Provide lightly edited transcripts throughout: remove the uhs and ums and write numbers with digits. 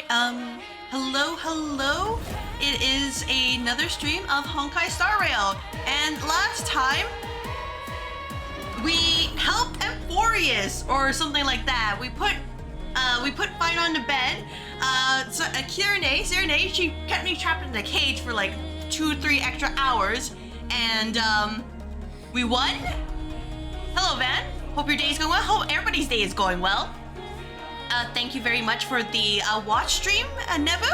Hello. It is another stream of Honkai Star Rail, and last time we helped Amphorius or something like that. We put Fine on the bed. So Cyrene, she kept me trapped in the cage for like 2-3 extra hours, and we won. Hello, Van. Hope your day is going well. Hope everybody's day is going well. Thank you very much for the watch stream, Nebu.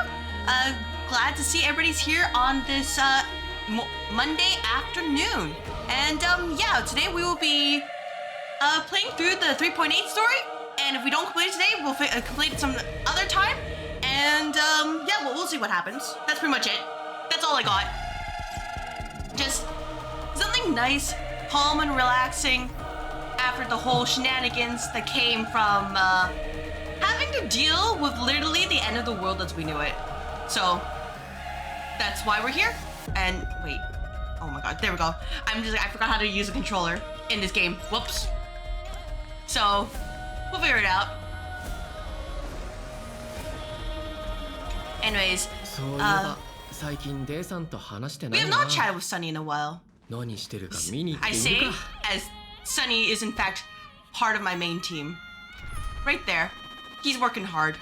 Glad to see everybody's here on this Monday afternoon. And yeah, today we will be playing through the 3.8 story. And if we don't complete it today, we'll complete it some other time. And yeah, we'll see what happens. That's pretty much it. That's all I got. Just something nice, calm and relaxing after the whole shenanigans that came from having to deal with literally the end of the world as we knew it. So that's why we're here. And wait, oh my god, there we go. I forgot how to use a controller in this game. Whoops. So we'll figure it out. Anyways, we have not chatted with Sunny in a while. I say as Sunny is in fact part of my main team. Right there. He's working hard.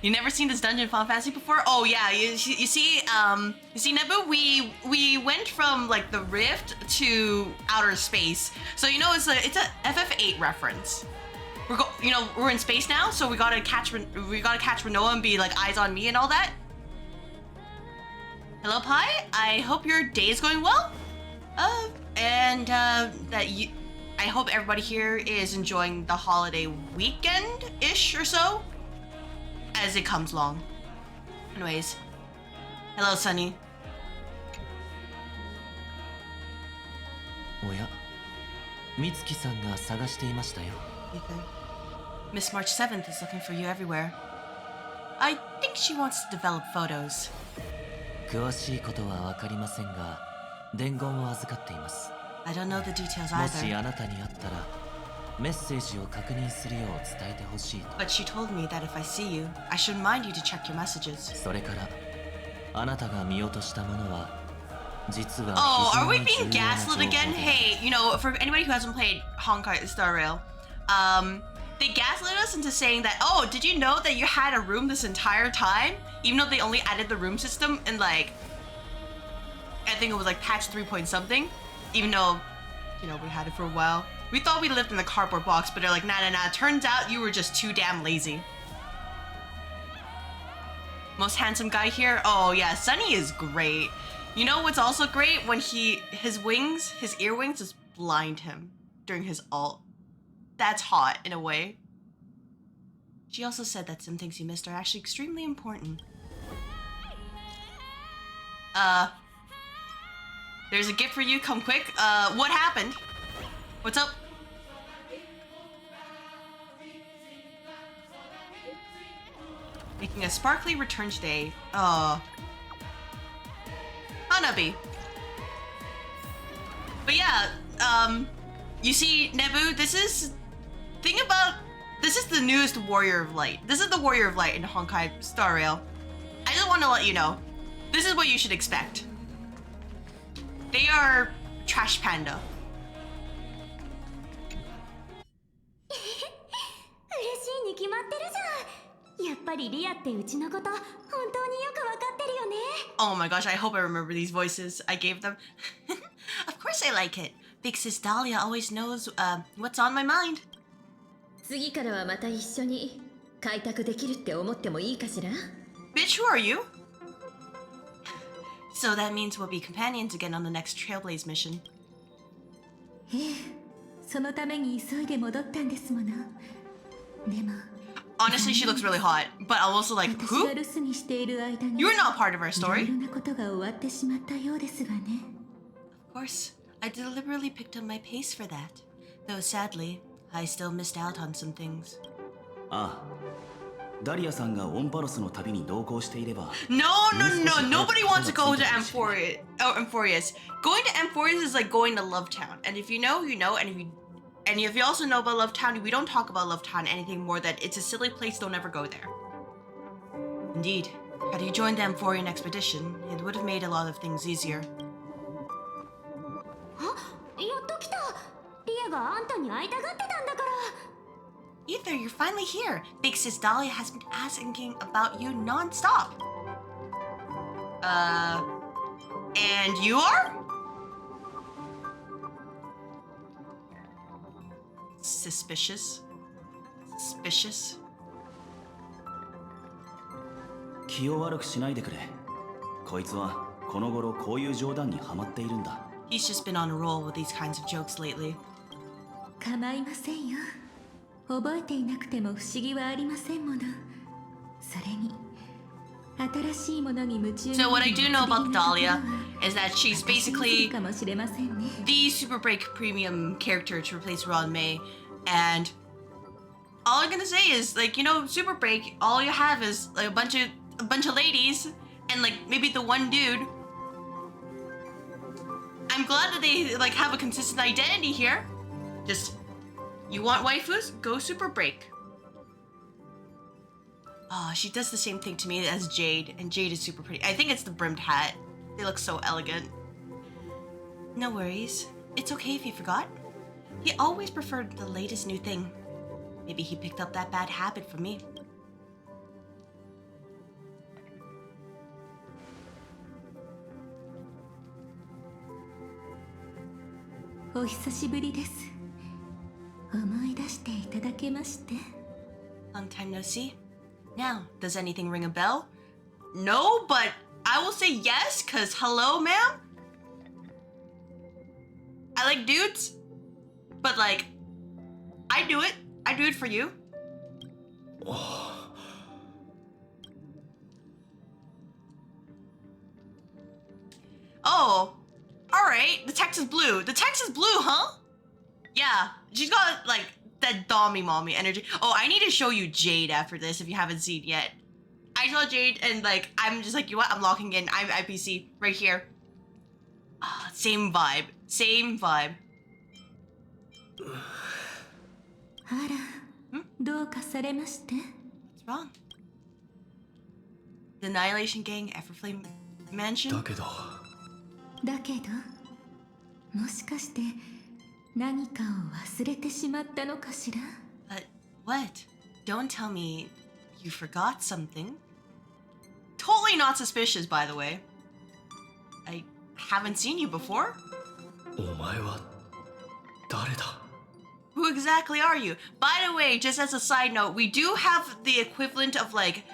You never seen this dungeon in Final Fantasy before? Oh yeah, you see Nebu, we went from like the Rift to outer space. So you know it's a FF8 reference. We're in space now, so we gotta catch Renoa and be like eyes on me and all that. Hello, Pi. I hope your day is going well. I hope everybody here is enjoying the holiday weekend-ish or so as it comes along. Anyways, hello, Sunny. Miss March 7th is looking for you everywhere. I think she wants to develop photos. I don't know the details either. But she told me that if I see you, I should remind you to check your messages. Oh, are we being gaslit again? Hey, for anybody who hasn't played Honkai Star Rail, they gaslit us into saying that, oh, did you know that you had a room this entire time? Even though they only added the room system in like, I think it was like patch 3 point something. Even though, we had it for a while. We thought we lived in the cardboard box, but they're like, nah. Turns out you were just too damn lazy. Most handsome guy here? Oh yeah, Sunny is great. You know what's also great? When his ear wings just blind him during his ult. That's hot in a way. She also said that some things you missed are actually extremely important. There's a gift for you, come quick. What happened? What's up? Making a sparkly return today. Hanabi. But yeah, you see, Nebu, this is the newest Warrior of Light. This is the Warrior of Light in Honkai Star Rail. I just want to let you know, this is what you should expect. They are trash panda. Oh my gosh, I hope I remember these voices I gave them. Of course I like it. Big Sis Dahlia always knows what's on my mind. Bitch, who are you? So that means we'll be companions again on the next Trailblaze mission. Honestly, she looks really hot, but I'm also like, who? You're not part of our story. Of course, I deliberately picked up my pace for that. Though sadly, I still missed out on some things. No, nobody wants to go to Amphorius. Going to Amphorius is like going to Love Town. And if you know, you know, and if you also know about Love Town, we don't talk about Love Town anything more than it's a silly place, don't ever go there. Indeed. Had you joined the Amphorian expedition, it would have made a lot of things easier. あ、やっと来た。リアがあんたに会いたがってたんだから。Ether, you're finally here. Big Sis Dahlia has been asking about you non-stop. And you are? Suspicious. Suspicious. 気を悪くしないでくれ。こいつはこの頃こういう冗談にハマっているんだ。He's just been on a roll with these kinds of jokes lately. 構いませんよ。覚えていなくても不思議はありませんもの。それに新しいものに夢中に。So what I do know about Dahlia is that she's basically かもしれませんね。 the Super Break premium character to replace Ron May, and all I'm gonna say is, like, you know, Super Break, all you have is like a bunch of ladies and like maybe the one dude. I'm glad that they like have a consistent identity here. Just, you want waifus? Go Super Break. Oh, she does the same thing to me as Jade, and Jade is super pretty. I think it's the brimmed hat. They look so elegant. No worries. It's okay if you forgot. He always preferred the latest new thing. Maybe he picked up that bad habit from me.お久しぶりです。思い出していただけまして。 Long time no see. Now, does anything ring a bell? No, but I will say yes, cause hello, ma'am? I like dudes, but like, I do it. I do it for you. Oh, alright. The text is blue. The text is blue, huh? Yeah, she's got like that dommy mommy energy. Oh, I need to show you Jade after this if you haven't seen yet. I saw Jade and like, I'm just like, you know what? I'm locking in. I'm IPC right here. Ah, same vibe. Same vibe. あら、どうかされまして？ What's wrong? The Annihilation Gang, Everflame Mansion? だけどもしかして何かを忘れてしまったのかしら？ What? Don't tell me you forgot something. Totally not suspicious, by the way. I haven't seen you before. お前は誰だ？ Who exactly are you? By the way, just as a side note, we do have the equivalent of like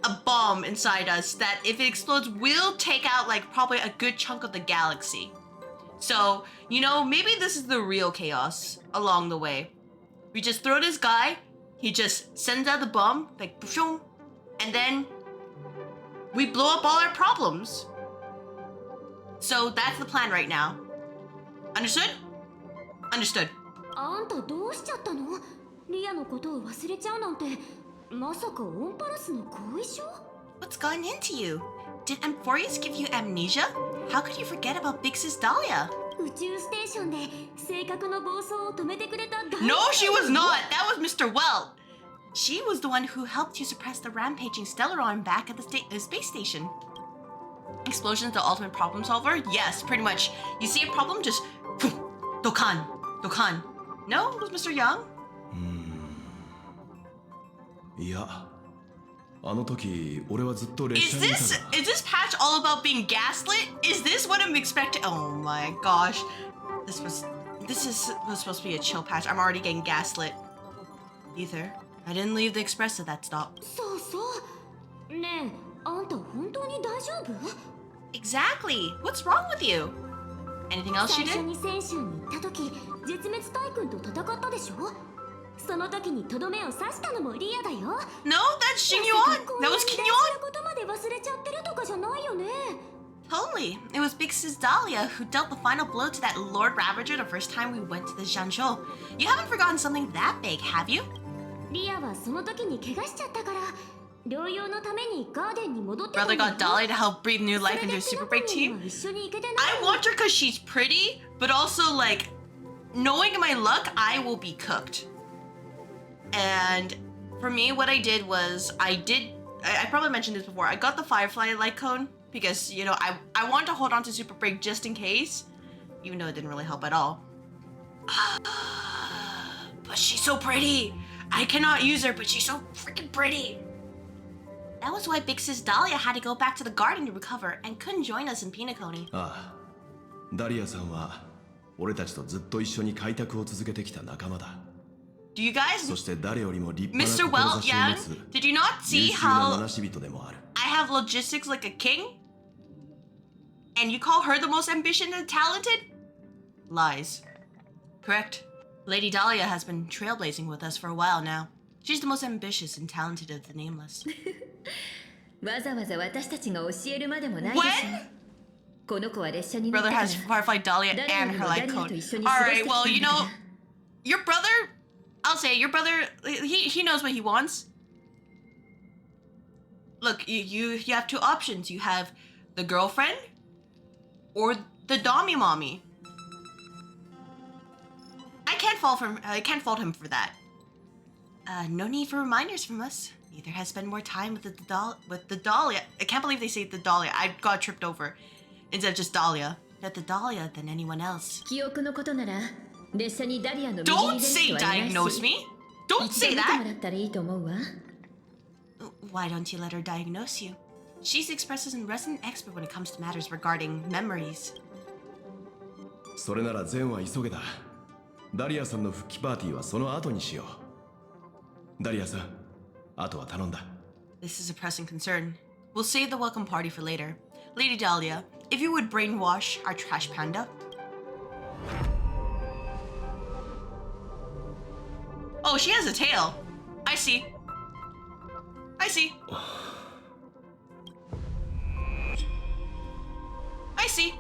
a bomb inside us that if it explodes will take out like probably a good chunk of the galaxy. So, you know, maybe this is the real chaos along the way. We just throw this guy, he just sends out the bomb, like boom, and then we blow up all our problems. So that's the plan right now. Understood? Understood. あんたどうしちゃったの？リアのことを忘れちゃうなんて、まさかオンパラスの後遺症？ What's gone into you? Did Amphorius give you amnesia? How could you forget about Big Sis Dahlia? 宇宙ステーションで性格の暴走を止めてくれた大 No, she was not! That was Mr. Welt! She was the one who helped you suppress the rampaging Stellaron back at the space station. Explosion's the ultimate problem solver? Yes, pretty much. You see a problem, just... Dokkan. Dokkan. No, it was Mr. Young? いや、あの時俺はずっと列 Is 車にいた this が。 is this patch all about being gaslit? Is this what I'm expecting? Oh my gosh. This was supposed to be a chill patch. I'm already getting gaslit. Ether, I didn't leave the express at that stop. そうそう。ねえ、あんた本当に大丈夫？ Exactly. What's wrong with you? Anything else 最 you 初 did? に戦州に行った時、絶滅大君と戦ったでしょ？その時にとどめを刺したのもリアだよ。 No, that's Xingyuan. That was 大 Qingyuan. 事なことまで忘れちゃってるとかじゃないよね。 Totally. It was Big Sis Dahlia who dealt the final blow to that Lord Ravager the first time we went to the Zhanzhou. You haven't forgotten something that big, have you? リアはその時に怪我しちゃったから、療養のためにガーデンに戻ってたん Brother だよ。 got Dahlia to help breathe new life into a super break team. 一緒に行けてない。 I want her because she's pretty, but also like, knowing my luck, I will be cooked. And for me, what I did was I probably mentioned this before. I got the Firefly light cone because, you know, I wanted to hold on to Super Break just in case, even though it didn't really help at all. But she's so pretty. I cannot use her, but she's so freaking pretty. That was why Big Sis Dahlia had to go back to the garden to recover and couldn't join us in Penacony. ああ、ダリアさんは俺たちとずっと一緒に開拓を続けてきた仲間だ。 Do you guys, そして誰よりも立派 Mr. な Well, 志を yeah, 持つ did you not 優 see 秀な how 七死人でもある。 I have logistics like a king? And you call her the most ambitious and talented? Lies. Correct. Lady Dahlia has been trailblazing with us for a while now. She's the most ambitious and talented of the nameless. わざわざ私たちが教えるまでもないでしょ。この子は列車に乗っ Brother たから has Firefly Dahlia and her light cone. Alright, well, you know, your brother, I'll say, your brother, he knows what he wants. Look, you have two options. You have the girlfriend or the Dommy Mommy. I can't fault him for that. No need for reminders from us. Neither has spent more time with the Dahlia. I can't believe they say the Dahlia. I got tripped over. Instead of just Dahlia. Not the Dahlia than anyone else. 記憶のことなら列車にダリアの右に Don't 出 say る人はいない diagnose し me. Don't 一度 say 見ても that. らったらいいと思うわ。 Why don't you let her diagnose you? She's expressed as a resident expert when it comes to matters regarding memories. それなら善は急げだ。ダリアさんの復帰パーティーはその後にしよう。ダリアさん、あとは頼んだ。 This is a pressing concern. We'll save the welcome party for later. Lady Dahlia, if you would brainwash our trash panda. Oh, she has a tail. I see. I see. I see.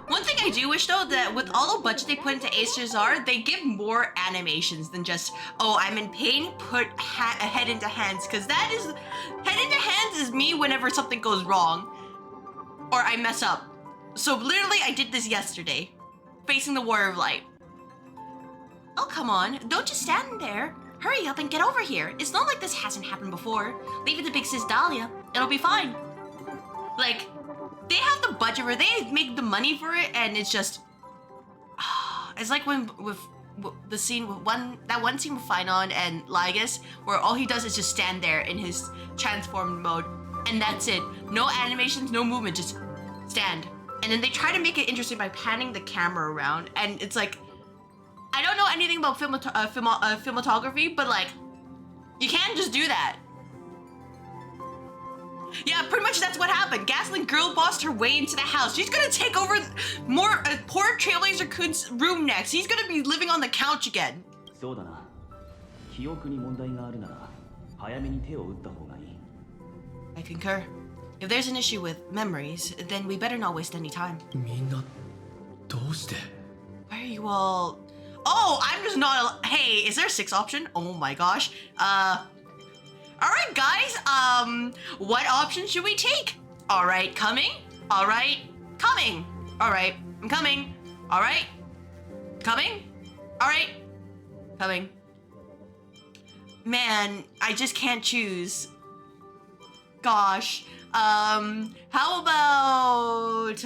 One thing I do wish though, that with all the budget they put into Acer's Art, they give more animations than just, oh, I'm in pain, put head into hands, because that is, head into hands is me whenever something goes wrong, or I mess up. So literally I did this yesterday, facing the Warrior of Light. Oh, come on, don't just stand there. Hurry up and get over here. It's not like this hasn't happened before. Leave it to Big Sis Dahlia. It'll be fine. Like, they have the budget where they make the money for it, and it's just... It's like when with the scene with that one scene with Phynon and Lygus, where all he does is just stand there in his transformed mode, and that's it. No animations, no movement, just stand. And then they try to make it interesting by panning the camera around, and it's like... I don't know anything about filmography, but like, you can't just do that. Yeah, pretty much that's what happened. Gaslit girl bossed her way into the house. She's gonna take over more poor Trailblazer Kun's room next. He's gonna be living on the couch again. そうだな。記憶に問題があるなら早めに手を打った方がいい。 I concur. If there's an issue with memories, then we better not waste any time. みんなどうして？ Why are you all... Oh, I'm just not... Hey, is there a 6 option? Oh my gosh. Alright, guys. What option should we take? Alright, coming. Alright, coming. Alright, I'm coming. Alright, coming. Alright, coming. Man, I just can't choose. Gosh. How about...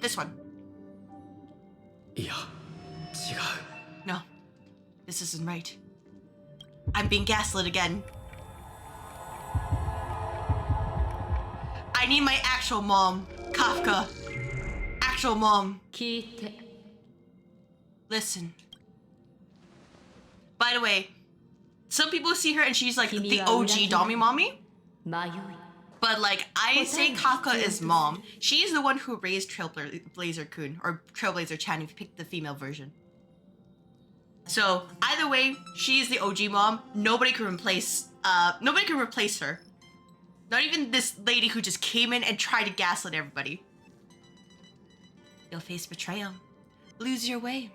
this one. いや、違う。 No, this isn't right. I'm being gaslit again. I need my actual mom, Kafka. Actual mom. 聞いて。 Listen. By the way, some people see her and she's like the OG Dommy Mommy. 迷い。 But like, I say Kafka is mom. She's the one who raised Trailblazer Kun, or Trailblazer Chan if you pick the female version. So either way, she's the OG mom. Nobody can replace her. Not even this lady who just came in and tried to gaslight everybody. You'll face betrayal, lose your way,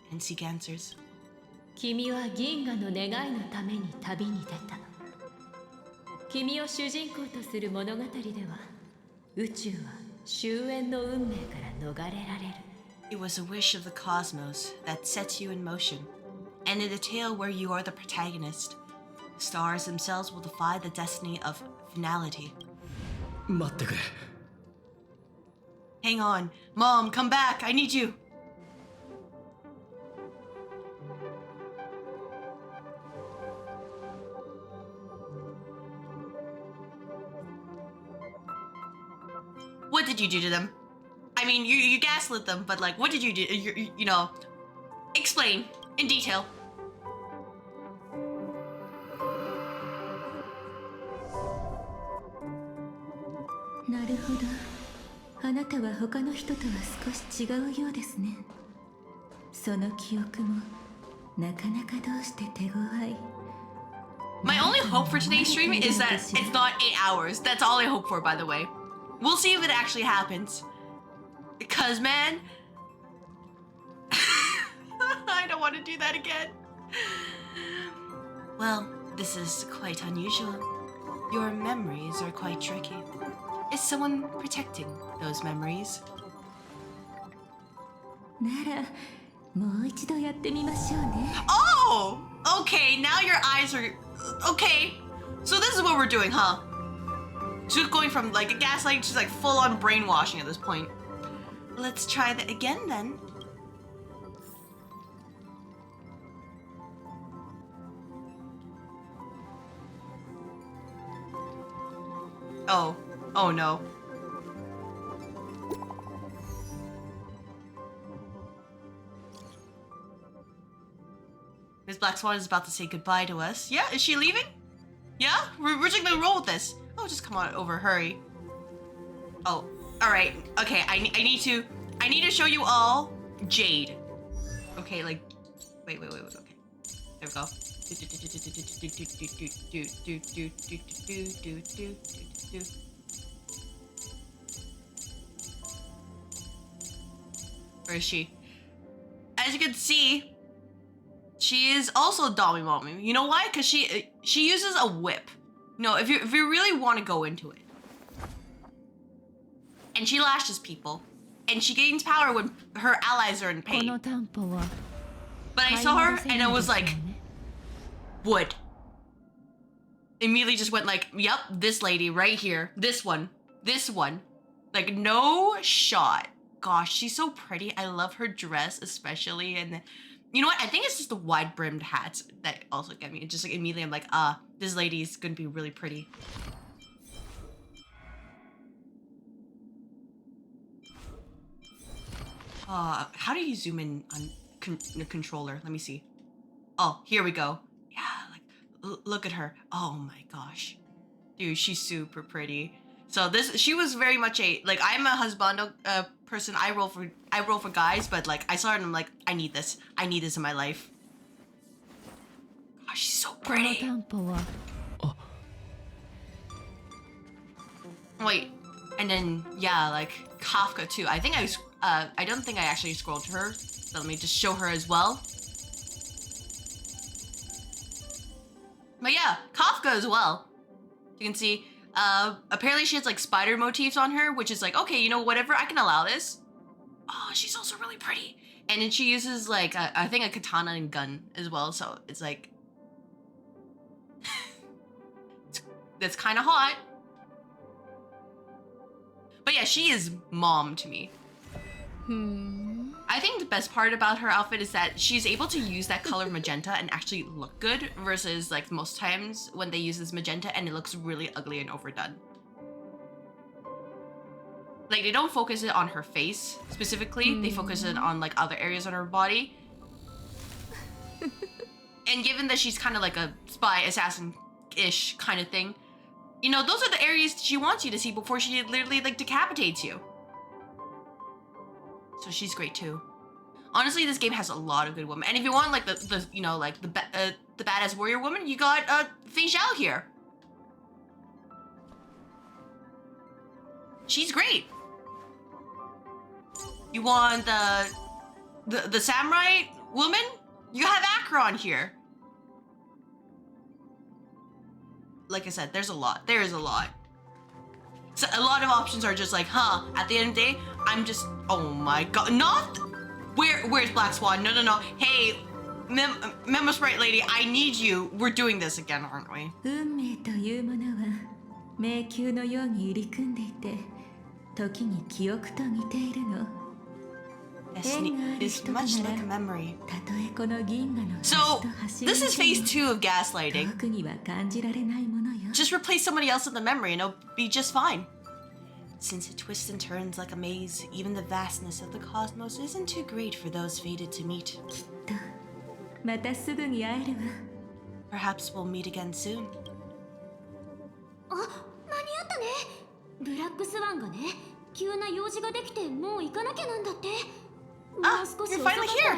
and seek answers. 君は銀河の願いのために旅に出た。君を主人公とする物語では、宇宙は終焉の運命から逃れられる。 It was a wish of the cosmos that sets you in motion, and in a tale where you are the protagonist, the stars themselves will defy the destiny of finality. 待ってくれ。 Hang on. Mom, come back. I need you. What did you do to them? I mean, you gaslit them, but like, what did you do? You know, explain in detail. なるほど。あなたは他の人とは少し違うようですね。その記憶もなかなかどうして手強い。 My only hope for today's stream is that it's not 8 hours. That's all I hope for, by the way. We'll see if it actually happens. Because, man, I don't want to do that again. Well, this is quite unusual. Your memories are quite tricky. Is someone protecting those memories? なら、もう一度やってみましょうね。 Oh! Okay, now your eyes are... Okay. So this is what we're doing, huh? She's going from like a gaslight to like full-on brainwashing at this point. Let's try that again then. Oh. Oh no. Miss Black Swan is about to say goodbye to us. Yeah, is she leaving? Yeah? We're just gonna roll with this. Oh, just come on over, hurry. Oh, alright. Okay, I need to show you all Jade. Okay, like, wait, okay. There we go. Where is she? As you can see, she is also Dami Mommy. You know why? Because she uses a whip. No, if you really want to go into it. And she lashes people. And she gains power when her allies are in pain. But I saw her and I was like, wood. Immediately just went like, yep, this lady right here. This one. Like, no shot. Gosh, she's so pretty. I love her dress especially. And you know what? I think it's just the wide brimmed hats that also get me. It's just like immediately I'm like, this lady's gonna be really pretty. How do you zoom in on the controller? Let me see. Oh, here we go. Yeah, like, look at her. Oh my gosh. Dude, she's super pretty. So she was very much a, like, I'm a husbando person. I roll for guys, but like, I saw her and I'm like, I need this in my life. Gosh, she's so pretty. Wait, and then, yeah, like, Kafka too. I don't think I actually scrolled to her. So let me just show her as well. But yeah, Kafka as well. You can see, apparently she has like spider motifs on her, which is like, okay, you know, whatever, I can allow this. Oh, she's also really pretty. And then she uses like, I think a katana and gun as well. So it's like, that's kind of hot. But yeah, she is mom to me. I think the best part about her outfit is that she's able to use that color magenta and actually look good versus like most times when they use this magenta and it looks really ugly and overdone. Like, they don't focus it on her face specifically, they focus it on like other areas on her body. And given that she's kind of like a spy assassin-ish kind of thing, you know, those are the areas she wants you to see before she literally like decapitates you. So she's great too. Honestly, this game has a lot of good women. And if you want like the you know, like the badass warrior woman, you got Fei Xiao here. She's great. You want the samurai woman? You have tracker on here? Like I said, there's a lot. There is a lot. So a lot of options are just like, huh, at the end of the day, I'm just, oh my god, not, where's Black Swan? No, no, no. Hey, Memo Sprite Lady, I need you. We're doing this again, aren't we? 運命というものは迷宮のように入り組んでいて、時に記憶と似ているの。 Destiny is much like a memory. たとえこの銀河の So, 端と端に this is phase 2 of gaslighting. 遠くには感じられないものよ。 Just replace somebody else in the memory and it'll be just fine. Since it twists and turns like a maze, even the vastness of the cosmos isn't too great for those fated to meet. きっとまたすぐに会えるわ。 Perhaps we'll meet again soon. あ、間に合ったね。ブラックスワンがね、急な用事ができてもう行かなきゃなんだって。もう少し you're 遅か finally った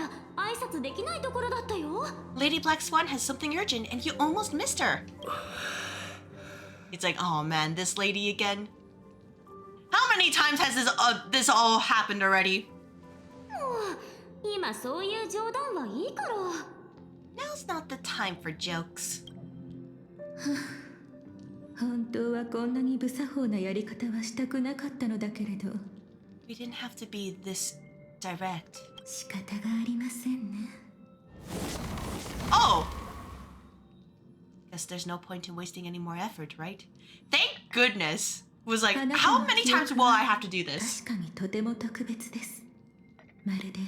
ら挨拶できないところだったよ。 Lady Black Swan has something urgent and you almost missed her. It's like, oh man, this lady again. How many times has this all happened already? もう今そういう冗談はいいから。 Now's not the time for jokes. 本当はこんなに無作法なやり方はしたくなかったのだけれど、 We didn't have to be this direct. 仕方がありませんね。 Oh! Guess there's no point in wasting any more effort, right? Thank goodness! Was like, how many times will I have to do this? 確かにとても特別です。まるで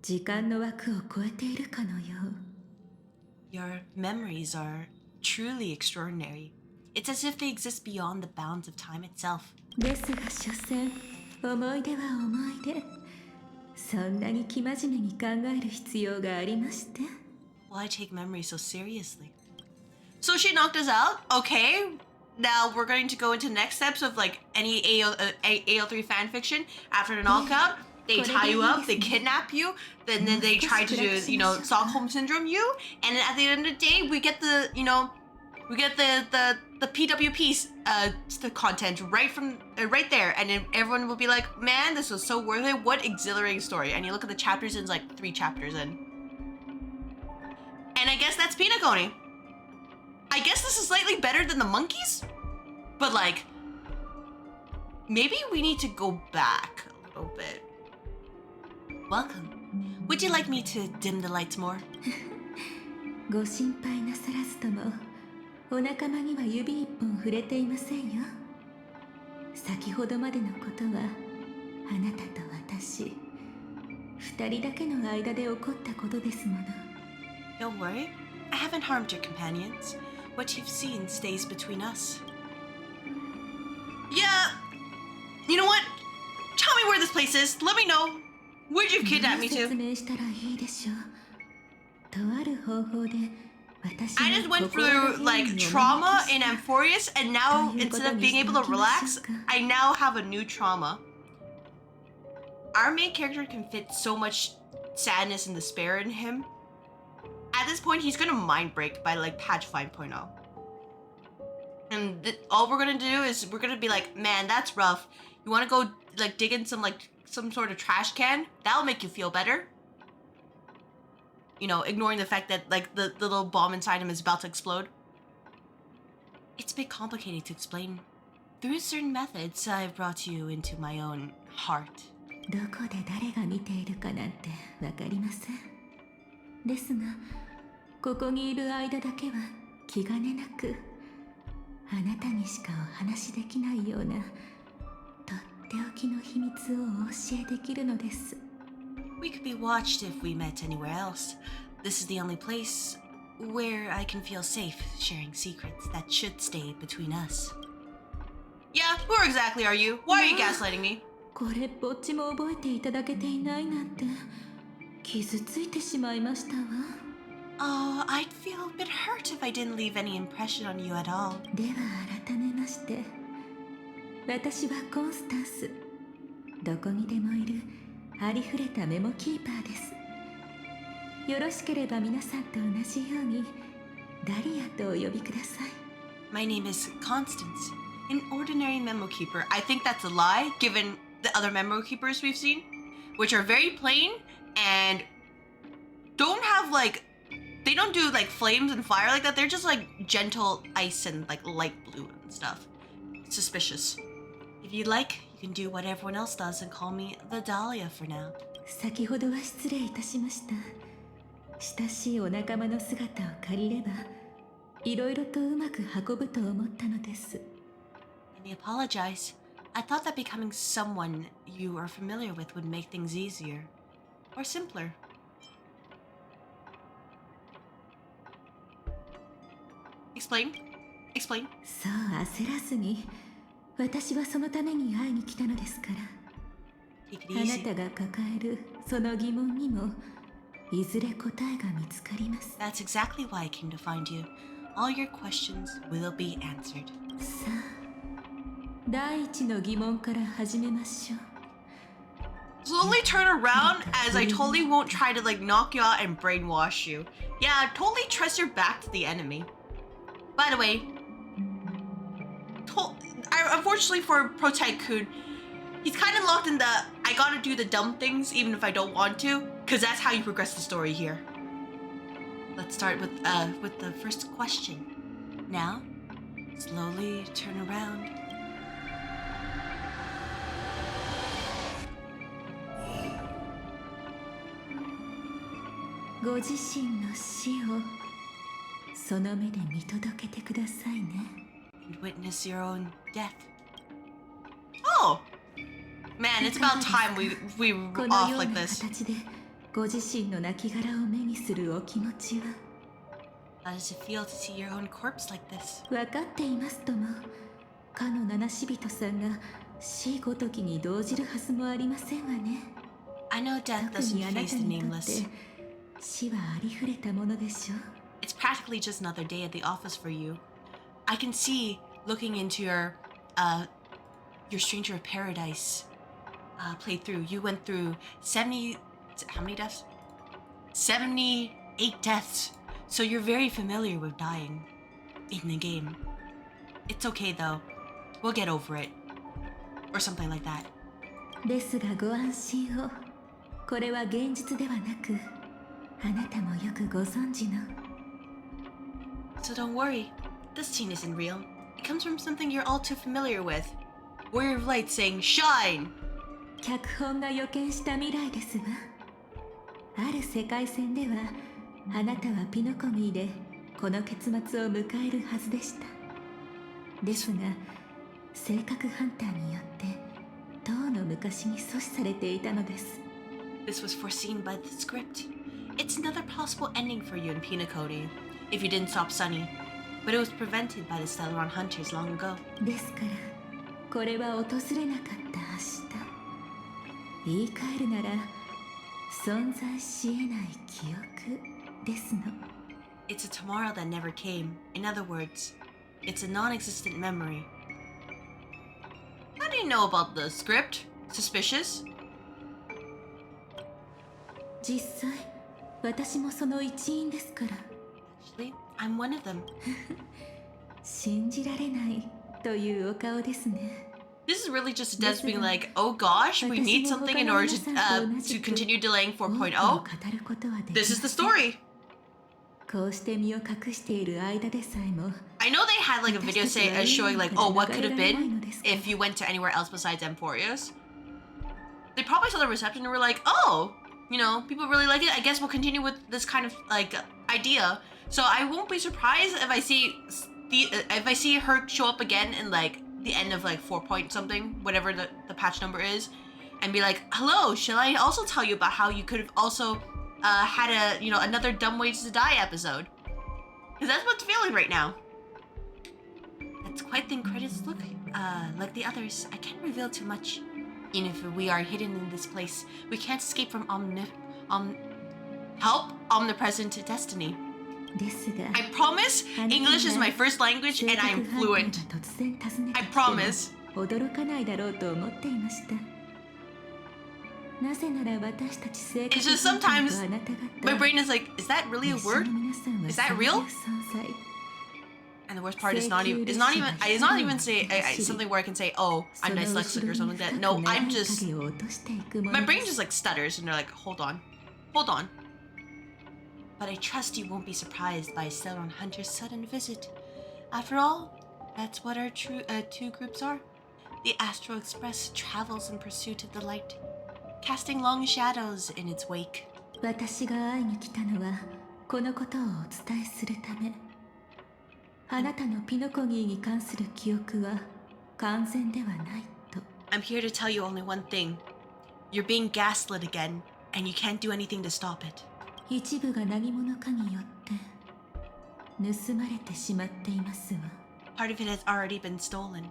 時間の枠を超えているかのよう。 Your memories are truly extraordinary. It's as if they exist beyond the bounds of time itself. ですが所詮思い出は思い出。そんなに生真面目に考える必要がありまして。 Why take memory so seriously? So she knocked us out. Okay. Now we're going to go into next steps of like any AO3 fanfiction. After the knockout, they tie you up, they kidnap you, then they try to do, you know, Stockholm syndrome you, and then at the end of the day, we get the, you know, we get the PWP the content right there, and then everyone will be like, man, this was so worth it. What exhilarating story! And you look at the chapters, and it's like 3 chapters in. And I guess that's Penacony. I guess this is slightly better than the monkeys, but like, maybe we need to go back a little bit. Welcome. Would you like me to dim the lights more? ご心配なさらずとも、お仲間には指一本触れていませんよ。先ほどまでのことは、あなたと私、二人だけの間で起こったことですもの。 Don't worry, I haven't harmed your companions. What you've seen stays between us. Yeah, you know what? Tell me where this place is. Let me know. Where'd you kidnap me 説 to? 明したらいいでしょう。とある方法で、私 I は just went 心の through 変 like にお招き trauma し in た Amphorius, and now instead of being able to relax, I now have a new trauma. Our main character can fit so much sadness and despair in him. At this point, he's gonna mind break by like patch 5.0. And all we're gonna do is we're gonna be like, man, that's rough. You wanna go like dig in some sort of trash can? That'll make you feel better. You know, ignoring the fact that like the little bomb inside him is about to explode. It's a bit complicated to explain. Through certain methods, I've brought you into my own heart. どこで誰が見ているかなんてわかりません。ですが、ここにいる間だけは気兼ねなく、あなたにしかお話しできないようなとっておきの秘密をお教えできるのです。 We could be watched if we met anywhere else. This is the only place where I can feel safe sharing secrets that should stay between us. Yeah, who exactly are you? Why are you gaslighting me? これっぽっちも覚えていただけていないなんて傷ついてしまいましたわ。 Oh, I'd feel a bit hurt if I didn't leave any impression on you at all. では改めまして、私はコンスタンス。どこにでもいるありふれたメモキーパーです。よろしければ皆さんと同じようにダリアとお呼びください。 My name is Constance, an ordinary Memokeeper. I think that's a lie, given the other Memokeepers we've seen, which are very plain and don't have like they don't do like flames and fire like that. They're just like gentle ice and like light blue and stuff. Suspicious. If you like, you can do what everyone else does and call me the Dahlia for now. 先ほどは失礼いたしました。親しいお仲間の姿を借りれば、いろいろとうまく運ぶと思ったのです。Let me apologize. I thought that becoming someone you are familiar with would make things easier. Or simpler. Explain? Explain? そう焦らずに、私はそのために会いに来たのですから。Take it あな easy. たが抱えるその疑問にもいずれ答えが見つかります。 That's exactly why I came to find you. All your questions will be answered. さあ、第一の疑問から始めましょう。 Slowly turn around as I totally won't try to like knock you out and brainwash you. Yeah, totally trust your back to the enemy. By the way, unfortunately for Pro Tycoon, he's kind of locked in the I gotta do the dumb things even if I don't want to, because that's how you progress the story here. Let's start with the first question. Now, slowly turn around. Go 自身の死をその目で見届けてくださいね。 And witness your own death. Oh! Man, it's about time we were この off よう like な this. 形でご自身の亡骸を目にするお気持ちは How does it feel to see your own corpse like this? 分かっていますとも、かの七死人さんが死ごときに動じるはずもありませんわね。 I know death 特 doesn't にあな face た the にとっ nameless. て死はありふれたものでしょう。 It's practically just another day at the office for you. I can see looking into your Stranger of Paradise playthrough. You went through 70. How many deaths? 78 deaths. So you're very familiar with dying in the game. It's okay though. We'll get over it. Or something like that. ですがご安心を。これは現実ではなく、あなたもよくご存知の。 So don't worry. This scene isn't real. It comes from something you're all too familiar with. Warrior of Light saying, "Shine!" 脚本が予見した未来ですわ。ある世界線では、あなたはピノコニーでこの結末を迎えるはずでした。ですが、性格ハンターによってとうの昔に阻止されていたのです。 This was foreseen by the script. It's another possible ending for you in Penacony, if you didn't stop Sunny. But it was prevented by the Stellaron Hunters long ago. ですから、これは訪れなかった明日。言い換えるなら、存在し得ない記憶ですの。 It's a tomorrow that never came. In other words, it's a non-existent memory. How do you know about the script? Suspicious? 実際、私もその一員ですから。 Actually, I'm one of them. 信じられないというお顔ですね。 This is really just Des being like, oh gosh, we need something in order to continue delaying 4.0. This is the story. こうして身を隠している間でさえも、 I know they had like a video showing like, oh, what could have been if you went to anywhere else besides Emporius. They probably saw the reception and were like, oh, you know, people really like it. I guess we'll continue with this kind of like idea. So I won't be surprised if I see her show up again in like the end of like 4 point something, whatever the patch number is, and be like, hello, shall I also tell you about how you could have also had a, you know, another Dumb Ways to Die episode? Because that's what's feeling right now. That's quite the credits look like the others. I can't reveal too much. Even if we are hidden in this place, we can't escape from omnipresent destiny. ですが、 I promise English is my first language and I'm fluent. 突然訪ねて I きても promise. 驚かないだろうと思っていました。なぜなら私たち性格 It's just ハンター sometimes とあなた方 my brain is like, is that really a 熱心 word? な皆さんは Is that そういう real? 存在。 And the worst part is not even say something where I can say, oh, I'm dyslexic or something like that. No, I'm just, my brain just like stutters and they're like, hold on. but I trust you won't be surprised by Celeron Hunter's sudden visit. After all, that's what our two groups are. The Astral Express travels in pursuit of the light, casting long shadows in its wake. 私が会いに来たのはこのことをお伝えするため。あなたのピノコギーに関する記憶は完全ではないと。I'm here to tell you only one thing. You're being gaslit again, and you can't do anything to stop it. 一部が何者かによって盗まれてしまっていますわ。Part of it has already been stolen,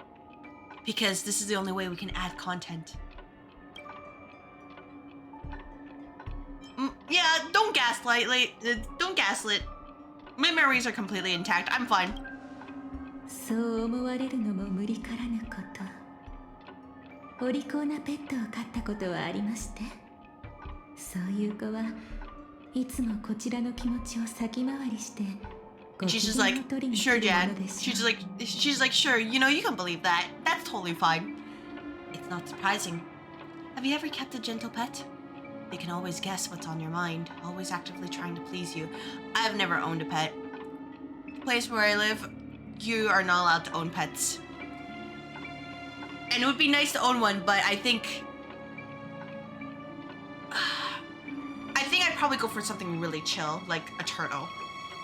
because this is the only way we can add content. Yeah, don't gaslight. Don't gaslit. My memories are completely intact. I'm fine. そう思われるのも無理からぬこと。お利口なペットを飼ったことはありまして。そういう子はいつもこちらの気持ちを先回りして。And she's just like, sure, Dad. She's like, sure. You know, you can believe that. That's totally fine. It's not surprising. Have you ever kept a gentle pet? They can always guess what's on your mind, always actively trying to please you. I've never owned a pet. The place where I live, you are not allowed to own pets. And it would be nice to own one, but I think I'd probably go for something really chill, like a turtle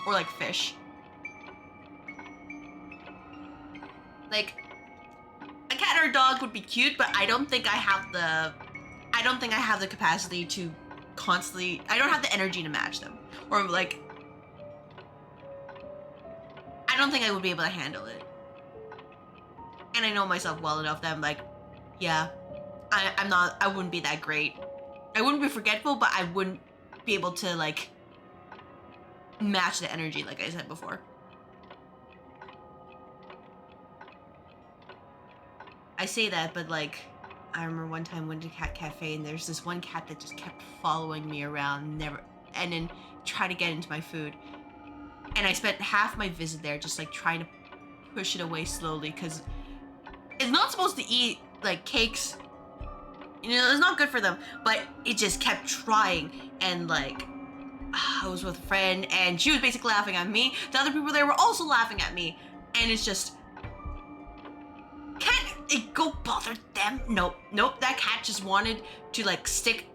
or like fish. Like a cat or a dog would be cute, but I don't think I have the capacity to constantly. I don't have the energy to match them, or like I don't think I would be able to handle it. And I know myself well enough that I'm like, yeah, I wouldn't be that great. I wouldn't be forgetful, but I wouldn't be able to like match the energy, like I said before. I say that, but like, I remember one time went to Cat Cafe and there's this one cat that just kept following me around, and then try to get into my food. And I spent half my visit there just like trying to push it away slowly, because it's not supposed to eat like cakes. You know, it's not good for them, but it just kept trying. And like, I was with a friend and she was basically laughing at me. The other people there were also laughing at me. And it's just, can't it go bother them? Nope. That cat just wanted to like stick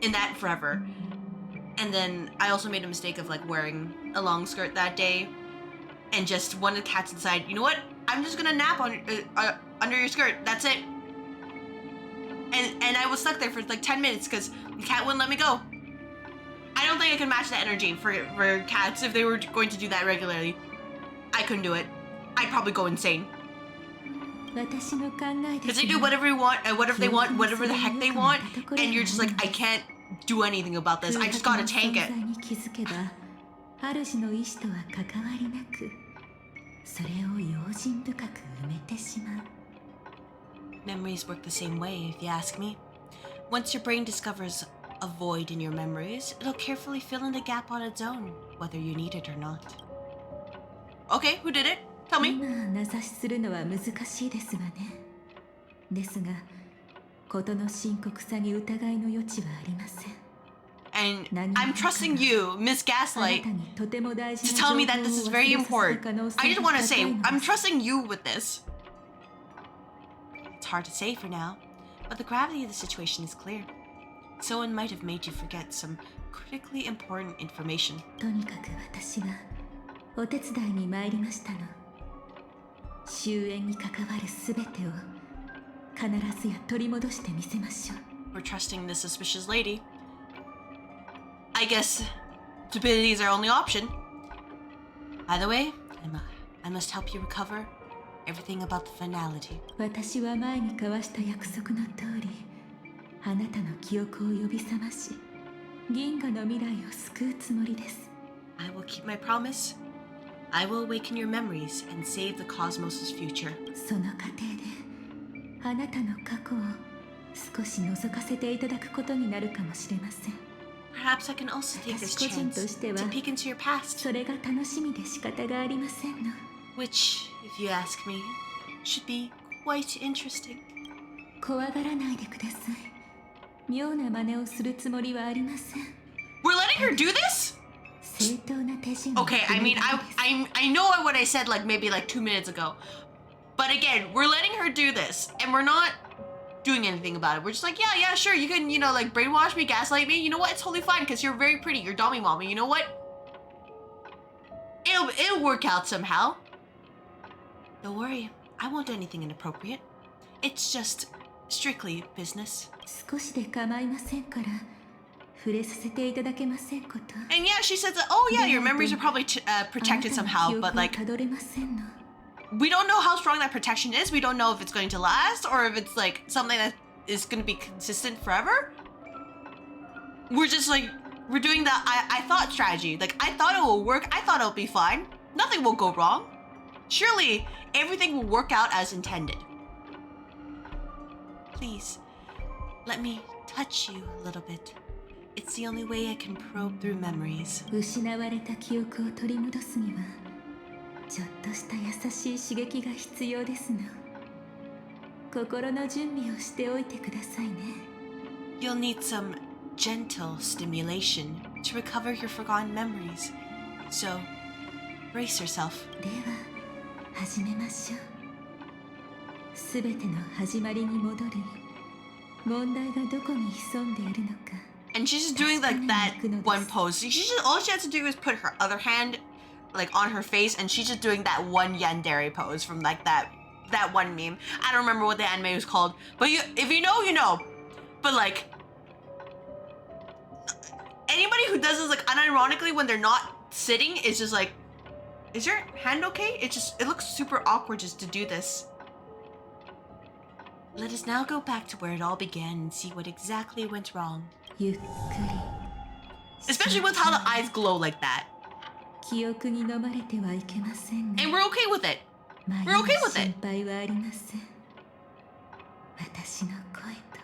in that forever. And then I also made a mistake of like wearing a long skirt that day. And just one of the cats decided, you know what? I'm just gonna nap on under your skirt. That's it. And I was stuck there for like 10 minutes because the cat wouldn't let me go. I don't think I could match that energy for cats if they were going to do that regularly. I couldn't do it. I'd probably go insane. Because they do whatever you want, whatever they want, whatever the heck they want, and you're just like, I can't do anything about this. I just gotta tank it. Memories work the same way, if you ask me. Once your brain discovers a void in your memories, it'll carefully fill in the gap on its own, whether you need it or not. Okay, who did it? Tell me. And I'm trusting you, Miss Gaslight, to tell me that this is very important. I just want to say, I'm trusting you with this. It's hard to say for now, but the gravity of the situation is clear. Someone might have made you forget some critically important information. We're trusting this suspicious lady. I guess stupidity is our only option. By the way, I must help you recover everything about the finality. I will keep my promise. I will awaken your memories and save the cosmos' future. Perhaps I can also take this chance to peek into your past. Which, if you ask me, should be quite interesting. We're letting her do this? Okay, I mean, I know what I said like maybe like 2 minutes ago. But again, we're letting her do this, and we're not doing anything about it. We're just like, yeah, sure, you can, like brainwash me, gaslight me. You know what? It's totally fine because you're very pretty. You're Dommy Mommy. You know what? It'll work out somehow. Don't worry, I won't do anything inappropriate. It's just strictly business. 少しで構いませんから触れさせていただけませんこと。 And yeah, she says that, oh yeah, your memories are probably protected somehow, but like, たどれませんの。 we don't know how strong that protection is. We don't know if it's going to last or if it's like something that is going to be consistent forever. We're just like, we're doing the I thought strategy. Like, I thought it will work. I thought it'll be fine. Nothing will go wrong. Surely everything will work out as intended. Please, let me touch you a little bit. It's the only way I can probe through memories. 失われた記憶を取り戻すにはちょっとした優しい刺激が必要ですの。心の準備をしておいてくださいね。 You'll need some gentle stimulation to recover your forgotten memories. So, brace yourself. では始めましょう。すべての始まりに戻り、問題がどこに潜んでいるのか。 And she's just doing like that one pose. All she has to do is put her other hand like on her face, and she's just doing that one yandere pose from like that one meme. I don't remember what the anime was called, but if you know, you know. But like, anybody who does this like unironically when they're not sitting is just like, is your hand okay? It looks super awkward just to do this. Let us now go back to where it all began and see what exactly went wrong. ゆっくり。 Especially with how the eyes glow like that. 記憶に飲まれてはいけませんが。 And we're okay with it. 前 We're の okay with 心 it. 配はありません。私の声と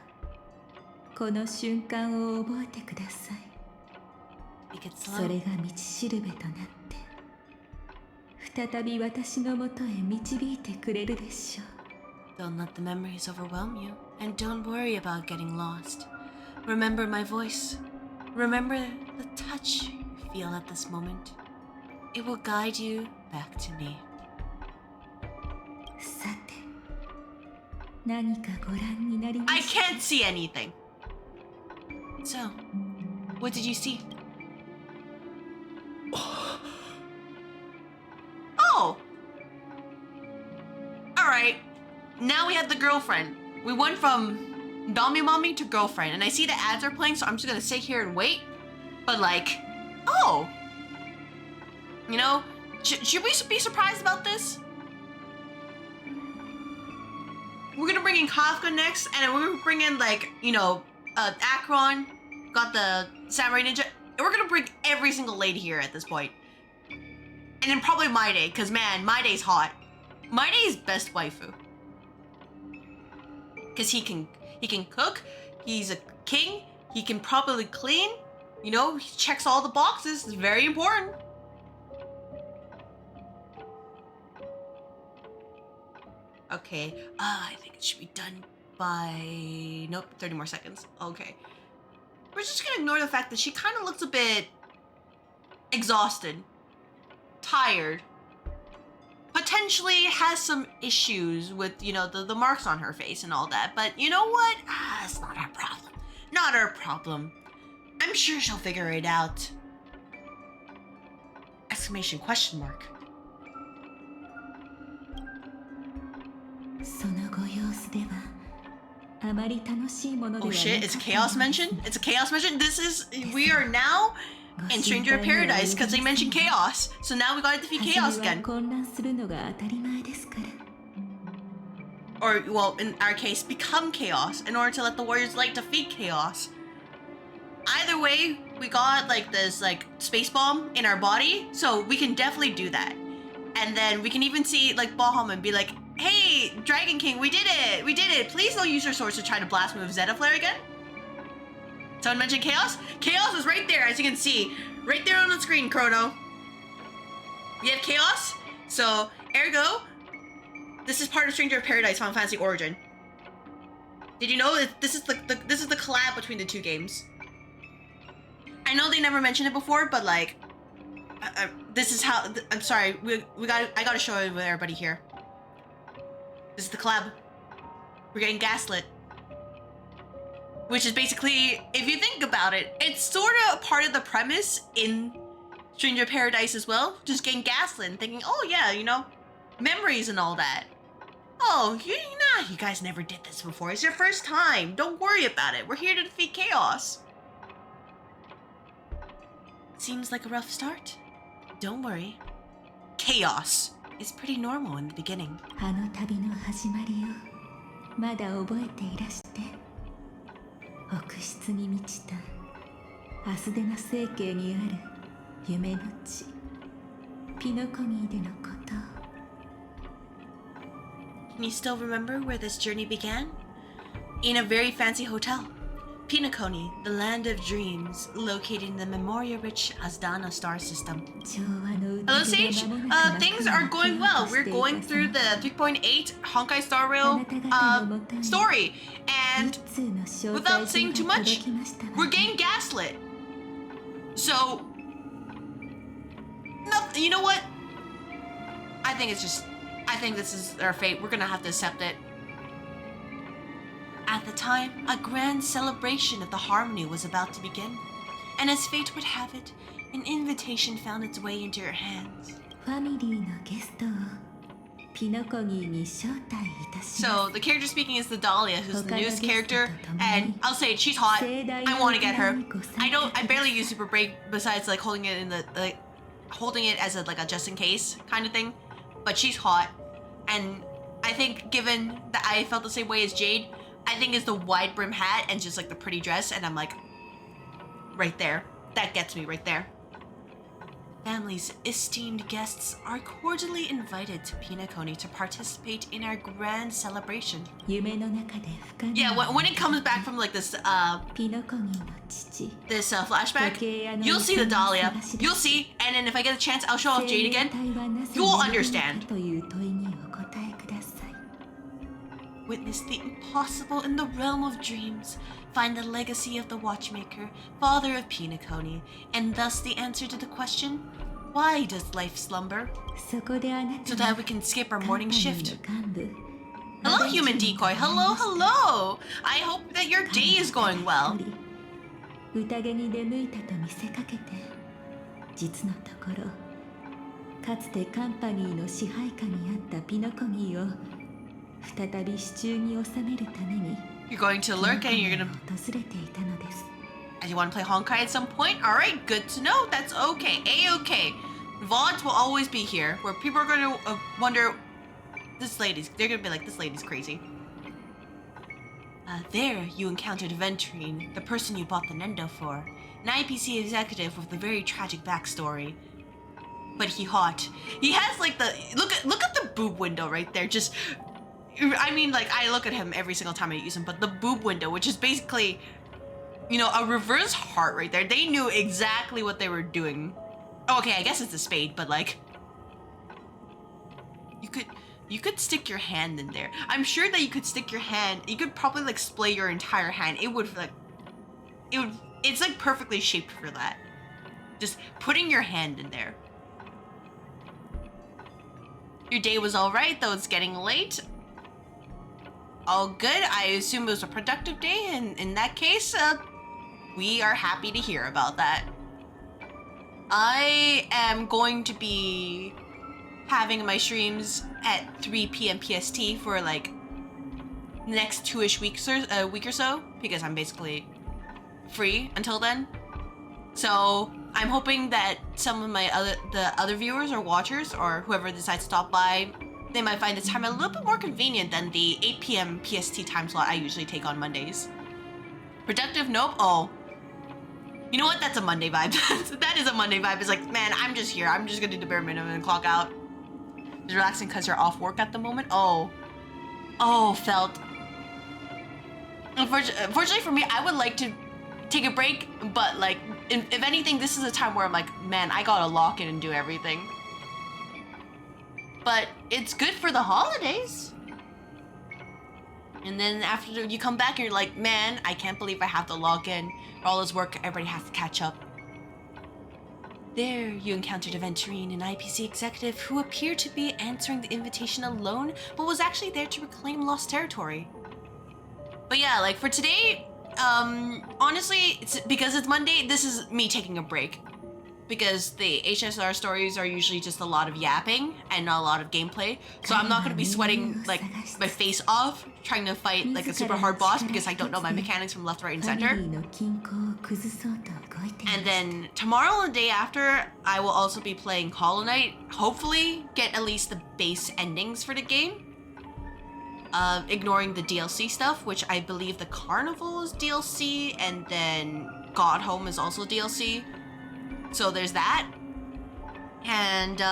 この瞬間を覚えてください。 Take it そ slow. れが道しるべとなって再び私のもとへ導いてくれるでしょう。 Don't let the memories overwhelm you, and don't worry about getting lost. Remember my voice. Remember the touch you feel at this moment. It will guide you back to me. さて、何かご覧になりま I した。 can't see anything. So, what did you see? Oh! Alright. Now we have the girlfriend. We went from Dommy Mommy to girlfriend, and I see the ads are playing, so I'm just gonna sit here and wait. But like, oh! You know, should we be surprised about this? We're gonna bring in Kafka next, and then we're gonna bring in like, you know, Akron, got the Samurai Ninja, and we're gonna bring every single lady here at this point. And then probably Maide, cause man, Maide's hot. Maide's best waifu. Cause he can cook, he's a king, he can properly clean, you know, he checks all the boxes, it's very important. Okay, I think it should be done by, nope, 30 more seconds. Okay. We're just gonna ignore the fact that she kind of looks a bit exhausted, tired, potentially has some issues with, you know, the marks on her face and all that, but you know what? It's not our problem. Not our problem. I'm sure she'll figure it out. Exclamation question mark. そのご様子ではあまり楽しいものでは Oh なか shit, った it's a chaos のです mention? It's a chaos mention? We are now in Stranger of Paradise because they mentioned chaos. So now we gotta defeat 初 chaos めは again. 混乱するのが当たり前ですから。 Or, well, in our case, become chaos in order to let the warriors light defeat chaos. Either way, we got like this like space bomb in our body, so we can definitely do that. And then we can even see like Bahamut and be like, hey, Dragon King, we did it! We did it! Please don't use your swords to try to blast me with Zeta Flare again. Someone mentioned Chaos? Chaos is right there, as you can see. Right there on the screen, Chrono. We have Chaos, so ergo, this is part of Stranger of Paradise Final Fantasy Origin. Did you know that this is the collab between the two games? I know they never mentioned it before, but like, This is how. I'm sorry. I gotta show it with everybody here. This is the collab. We're getting gaslit. Which is basically, if you think about it, it's sort of a part of the premise in Stranger Paradise as well. Just getting gaslit and thinking, oh yeah, you know, memories and all that. Oh, you guys never did this before. It's your first time. Don't worry about it. We're here to defeat chaos. Seems like a rough start. Don't worry. Chaos is pretty normal in the beginning. あの旅の始まりをまだ覚えていらして、奥室に満ちたアスデナ星系にある夢の地ピノコニーでのことを。 Can you still remember where this journey began? In a very fancy hotel. Penacony, the land of dreams, located in the memoria-rich Asdana star system. Hello, Sage. Things are going well. We're going through the 3.8 Honkai Star Rail story, and without saying too much, we're getting gaslit. So, no, you know what? I think this is our fate. We're gonna have to accept it. At the time, a grand celebration of the harmony was about to begin, and as fate would have it, an invitation found its way into your hands. So the character speaking is the Dahlia, who's the newest character, and I'll say it, she's hot. I want to get her. I barely use Super Break besides like holding it in the holding it as a just in case kind of thing, but she's hot, and I think given that I felt the same way as Jade. I think it's the wide brim hat and just like the pretty dress, and I'm like, right there. That gets me right there. Family's esteemed guests are cordially invited to Penacony to participate in our grand celebration. Yeah, when it comes back from like this flashback, you'll see the Dahlia. You'll see, and then if I get a chance, I'll show off Jade again. You'll understand. Witness the impossible in the realm of dreams. Find the legacy of the Watchmaker, father of Penacony, and thus the answer to the question, why does life slumber? So that we can skip our morning shift. Hello, human decoy. Hello, hello. I hope that your day is going well. 宴に出向いたと見せかけて、実のところ、かつてカンパニーの支配下にあったピノコニーを You're going to lurk and you're gonna... And you want to play Honkai at some point? Alright, good to know. That's okay. A-okay. VODs will always be here, where people are going to wonder... They're gonna be like, this lady's crazy. There, you encountered Venturine, the person you bought the Nendo for. An IPC executive with a very tragic backstory. But he hot. He has like the... Look at the boob window right there. Just... I mean, like, I look at him every single time I use him, but the boob window, which is basically, you know, a reverse heart right there. They knew exactly what they were doing. Oh, okay, I guess it's a spade, but like, you could stick your hand in there. I'm sure that you could stick your hand. You could probably like splay your entire hand. It's like perfectly shaped for that. Just putting your hand in there. Your day was all right, though it's getting late. All good. I assume it was a productive day, and in that case, we are happy to hear about that. I am going to be having my streams at 3 p.m. PST for like the next 2-ish weeks or a week or so, because I'm basically free until then. So I'm hoping that some of my other viewers or watchers or whoever decides to stop by, they might find this time a little bit more convenient than the 8 p.m. PST time slot I usually take on Mondays. Productive? Nope. Oh. You know what? That's a Monday vibe. That is a Monday vibe. It's like, man, I'm just here. I'm just gonna do the bare minimum and clock out. Just relaxing because you're off work at the moment? Oh. Oh, felt. Unfortunately for me, I would like to take a break, but like, if anything, this is a time where I'm like, man, I gotta lock in and do everything. But it's good for the holidays. And then after you come back and you're like, man, I can't believe I have to log in. All this work, everybody has to catch up. There, you encountered a Venturine, an IPC executive who appeared to be answering the invitation alone, but was actually there to reclaim lost territory. But yeah, like for today, honestly, it's because it's Monday, this is me taking a break. Because the HSR stories are usually just a lot of yapping and not a lot of gameplay. So I'm not going to be sweating like my face off trying to fight like a super hard boss because I don't know my mechanics from left, right, and center. And then tomorrow and the day after, I will also be playing Hollow Knight. Hopefully get at least the base endings for the game. Ignoring the DLC stuff, which I believe the Carnival is DLC and then God Home is also DLC. So there's that. And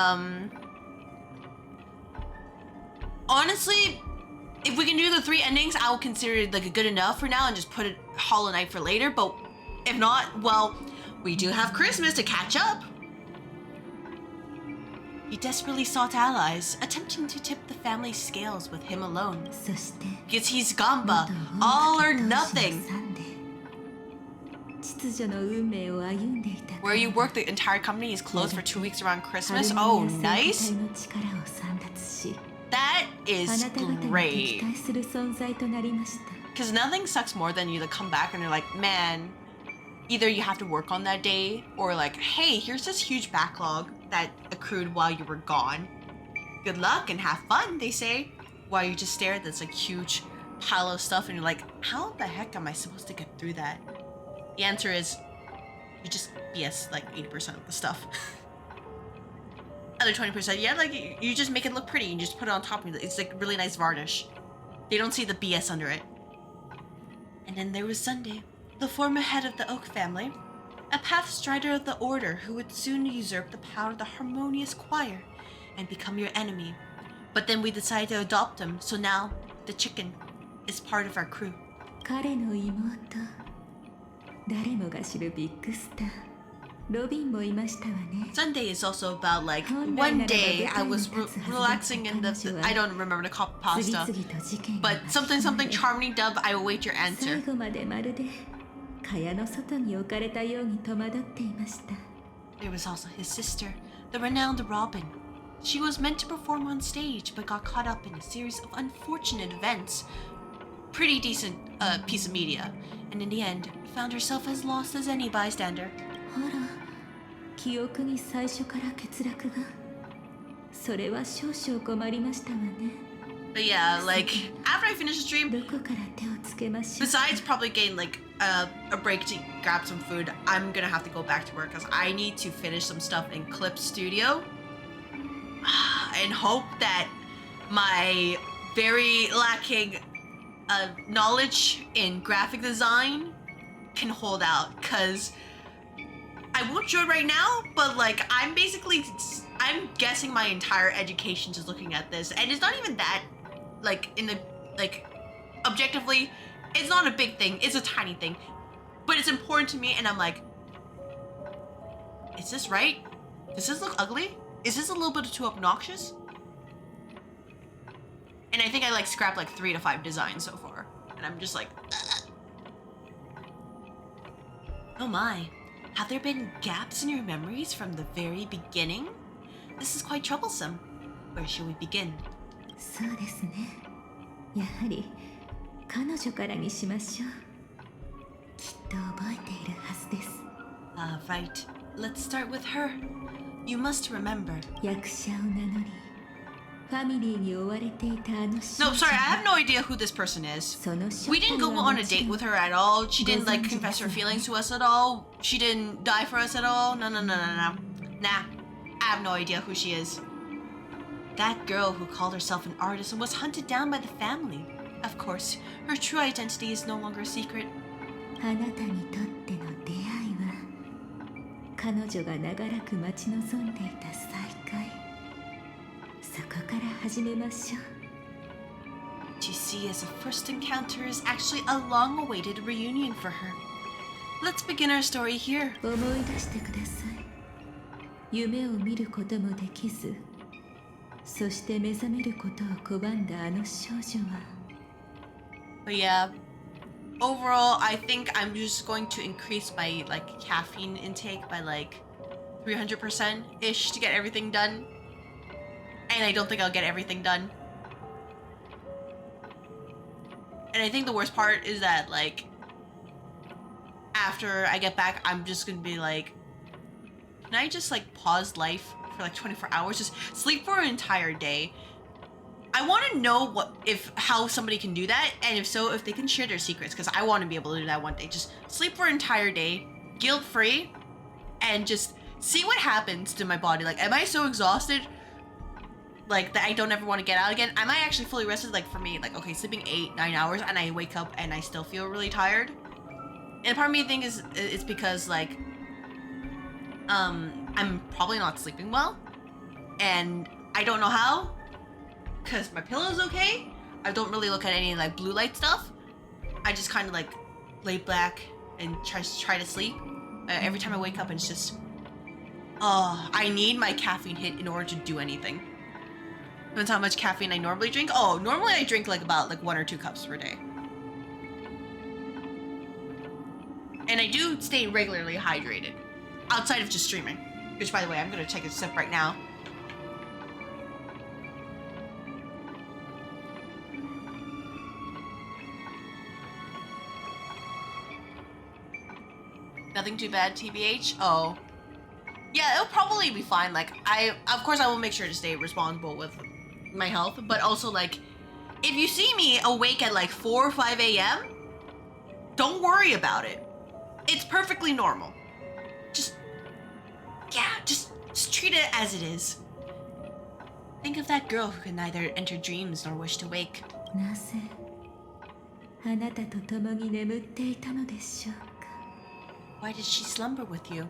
honestly, if we can do the 3 endings, I will consider it like good enough for now and just put it Hollow Knight for later. But if not, well, we do have Christmas to catch up. He desperately sought allies, attempting to tip the family scales with him alone. Because he's Gamba, all or nothing. Where you work, the entire company is closed for 2 weeks around Christmas. Oh, nice. That is great. Because nothing sucks more than you to come back and you're like, man, either you have to work on that day or like, hey, here's this huge backlog that accrued while you were gone. Good luck and have fun, they say. While you just stare at this like huge pile of stuff and you're like, how the heck am I supposed to get through that? The answer is, you just BS like 80% of the stuff. Other 20%, yeah, like you just make it look pretty and just put it on top of it. It's like really nice varnish. They don't see the BS under it. And then there was Sunday, the former head of the Oak family, a pathstrider of the Order who would soon usurp the power of the Harmonious Choir and become your enemy. But then we decided to adopt him, so now the chicken is part of our crew. Sunday is also about like one day I was relaxing in the I don't remember the pasta, but something charming dub. I await your answer. There was also his sister, the renowned Robin. She was meant to perform on stage but got caught up in a series of unfortunate events. Pretty decent piece of media, and in the end found herself as lost as any bystander. But yeah, like after I finish the stream, besides probably getting like a break to grab some food, I'm gonna have to go back to work because I need to finish some stuff in Clip Studio and hope that my very lacking knowledge in graphic design can hold out, because I won't show it right now, but like I'm guessing my entire education just looking at this, and it's not even that like in the like objectively it's not a big thing, it's a tiny thing, but it's important to me, and I'm like, is this right? Does this look ugly? Is this a little bit too obnoxious? And I think I like scrapped like 3 to 5 designs so far, and I'm just like, ugh. Oh my, have there been gaps in your memories from the very beginning? This is quite troublesome. Where should we begin? Right, let's start with her. You must remember. No, sorry, I have no idea who this person is. We didn't go on a date with her at all. She didn't like confess her feelings to us at all. She didn't die for us at all. No. Nah, I have no idea who she is. That girl who called herself an artist and was hunted down by the family. Of course, her true identity is no longer a secret. To see as a first encounter is actually a long-awaited reunion for her. Let's begin our story here. But yeah, overall, I think I'm just going to increase my like caffeine intake by like 300%-ish to get everything done. And I don't think I'll get everything done. And I think the worst part is that, like, after I get back, I'm just gonna be like, can I just, like, pause life for, like, 24 hours? Just sleep for an entire day. I want to know how somebody can do that, and if so, if they can share their secrets, because I want to be able to do that one day. Just sleep for an entire day, guilt-free, and just see what happens to my body. Like, am I so exhausted, like, that I don't ever want to get out again? Am I actually fully rested? Like, for me, like, okay, sleeping 8-9 hours, and I wake up and I still feel really tired. And part of me thinks it's because, like, I'm probably not sleeping well, and I don't know how. Because my pillow's okay. I don't really look at any, like, blue light stuff. I just kind of, like, lay back and try to sleep. Every time I wake up, it's just, I need my caffeine hit in order to do anything. Depends how much caffeine I normally drink. Oh, normally I drink, like, about, like, 1 or 2 cups per day. And I do stay regularly hydrated. Outside of just streaming. Which, by the way, I'm going to take a sip right now. Nothing too bad, TBH? Oh. Yeah, it'll probably be fine. Like, of course I will make sure to stay responsible with my health, but also, like, if you see me awake at, like, 4 or 5 a.m., don't worry about it. It's perfectly normal. Just treat it as it is. Think of that girl who can neither enter dreams nor wish to wake. なぜあなたと共に眠っていたのでしょうか。 Why did she slumber with you?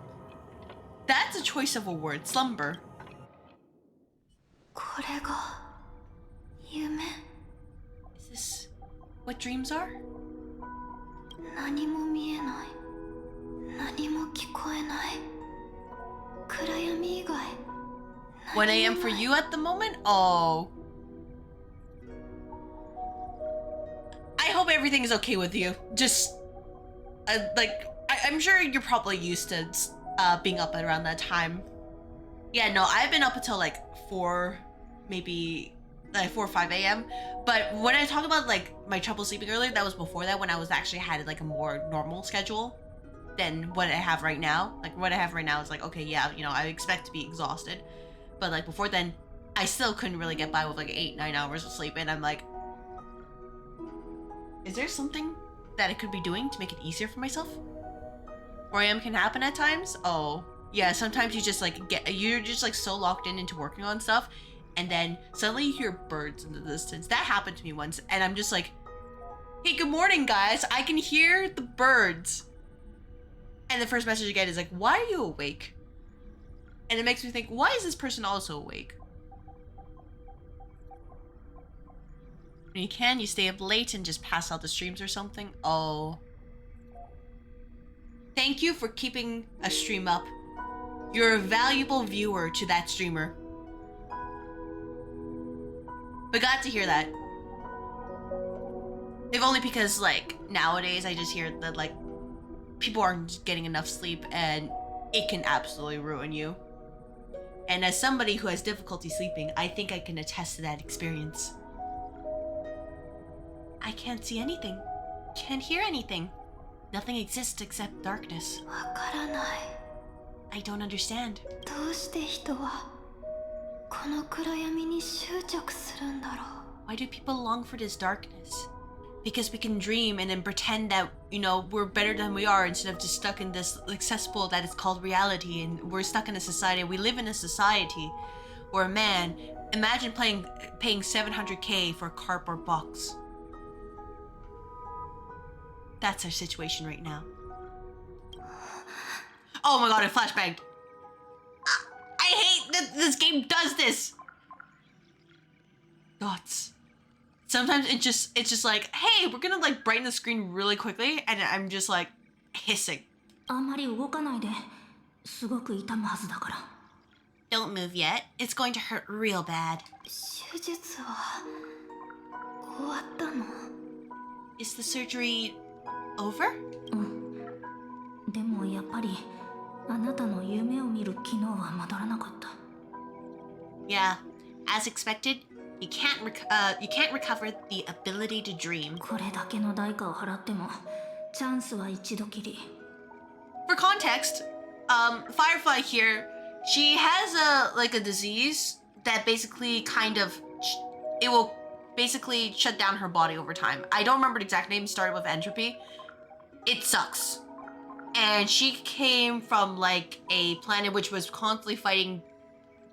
That's a choice of a word, slumber. これが夢。 Is this what dreams are? 何も見えない。何も聞こえない。暗闇以外。 1 a.m. for you at the moment? Oh. I hope everything is okay with you. Just, like, I'm sure you're probably used to being up at around that time. Yeah, no, I've been up until like 4, maybe like 4 or 5 a.m. But when I talk about like my trouble sleeping earlier, that was before that, when I was actually had like a more normal schedule than what I have right now. Like what I have right now is like, okay, yeah, you know, I expect to be exhausted. But like before then, I still couldn't really get by with like 8-9 hours of sleep. And I'm like, is there something that I could be doing to make it easier for myself? 4 a.m. can happen at times. Oh, yeah. Sometimes you just like you're just like so locked into working on stuff, and then suddenly you hear birds in the distance. That happened to me once, and I'm just like, hey, good morning, guys. I can hear the birds. And the first message I get is like, why are you awake? And it makes me think, why is this person also awake? When you can, you stay up late and just pass out the streams or something. Oh. Thank you for keeping a stream up. You're a valuable viewer to that streamer. But glad to hear that. If only because, like, nowadays I just hear that, like, people aren't getting enough sleep and it can absolutely ruin you. And as somebody who has difficulty sleeping, I think I can attest to that experience. I can't see anything. Can't hear anything. Nothing exists except darkness. わからない。 I don't understand. どうして人はこの暗闇に執着するんだろう。 Why do people long for this darkness? Because we can dream and then pretend that, you know, we're better than we are instead of just stuck in this accessible that is called reality, and we're stuck in a society. We live in a society where a man, imagine paying 700k for a cardboard box. That's our situation right now. Oh my god, it flashbanged. I hate that this game does this. Dots. Sometimes it's just like, hey, we're gonna like brighten the screen really quickly, and I'm just like hissing. あんまり動かないで。すごく痛むはずだから。 Don't move yet. It's going to hurt real bad. 手術は終わったの？ Is the surgery over? うん。でもやっぱりあなたの夢を見る機能は戻らなかった。 Yeah, as expected, you can't recover the ability to dream. これだけの代価を払ってもチャンスは一度きり。 For context, Firefly here, she has a disease that basically it will basically shut down her body over time. I don't remember the exact name, started with entropy. It sucks. And she came from like a planet which was constantly fighting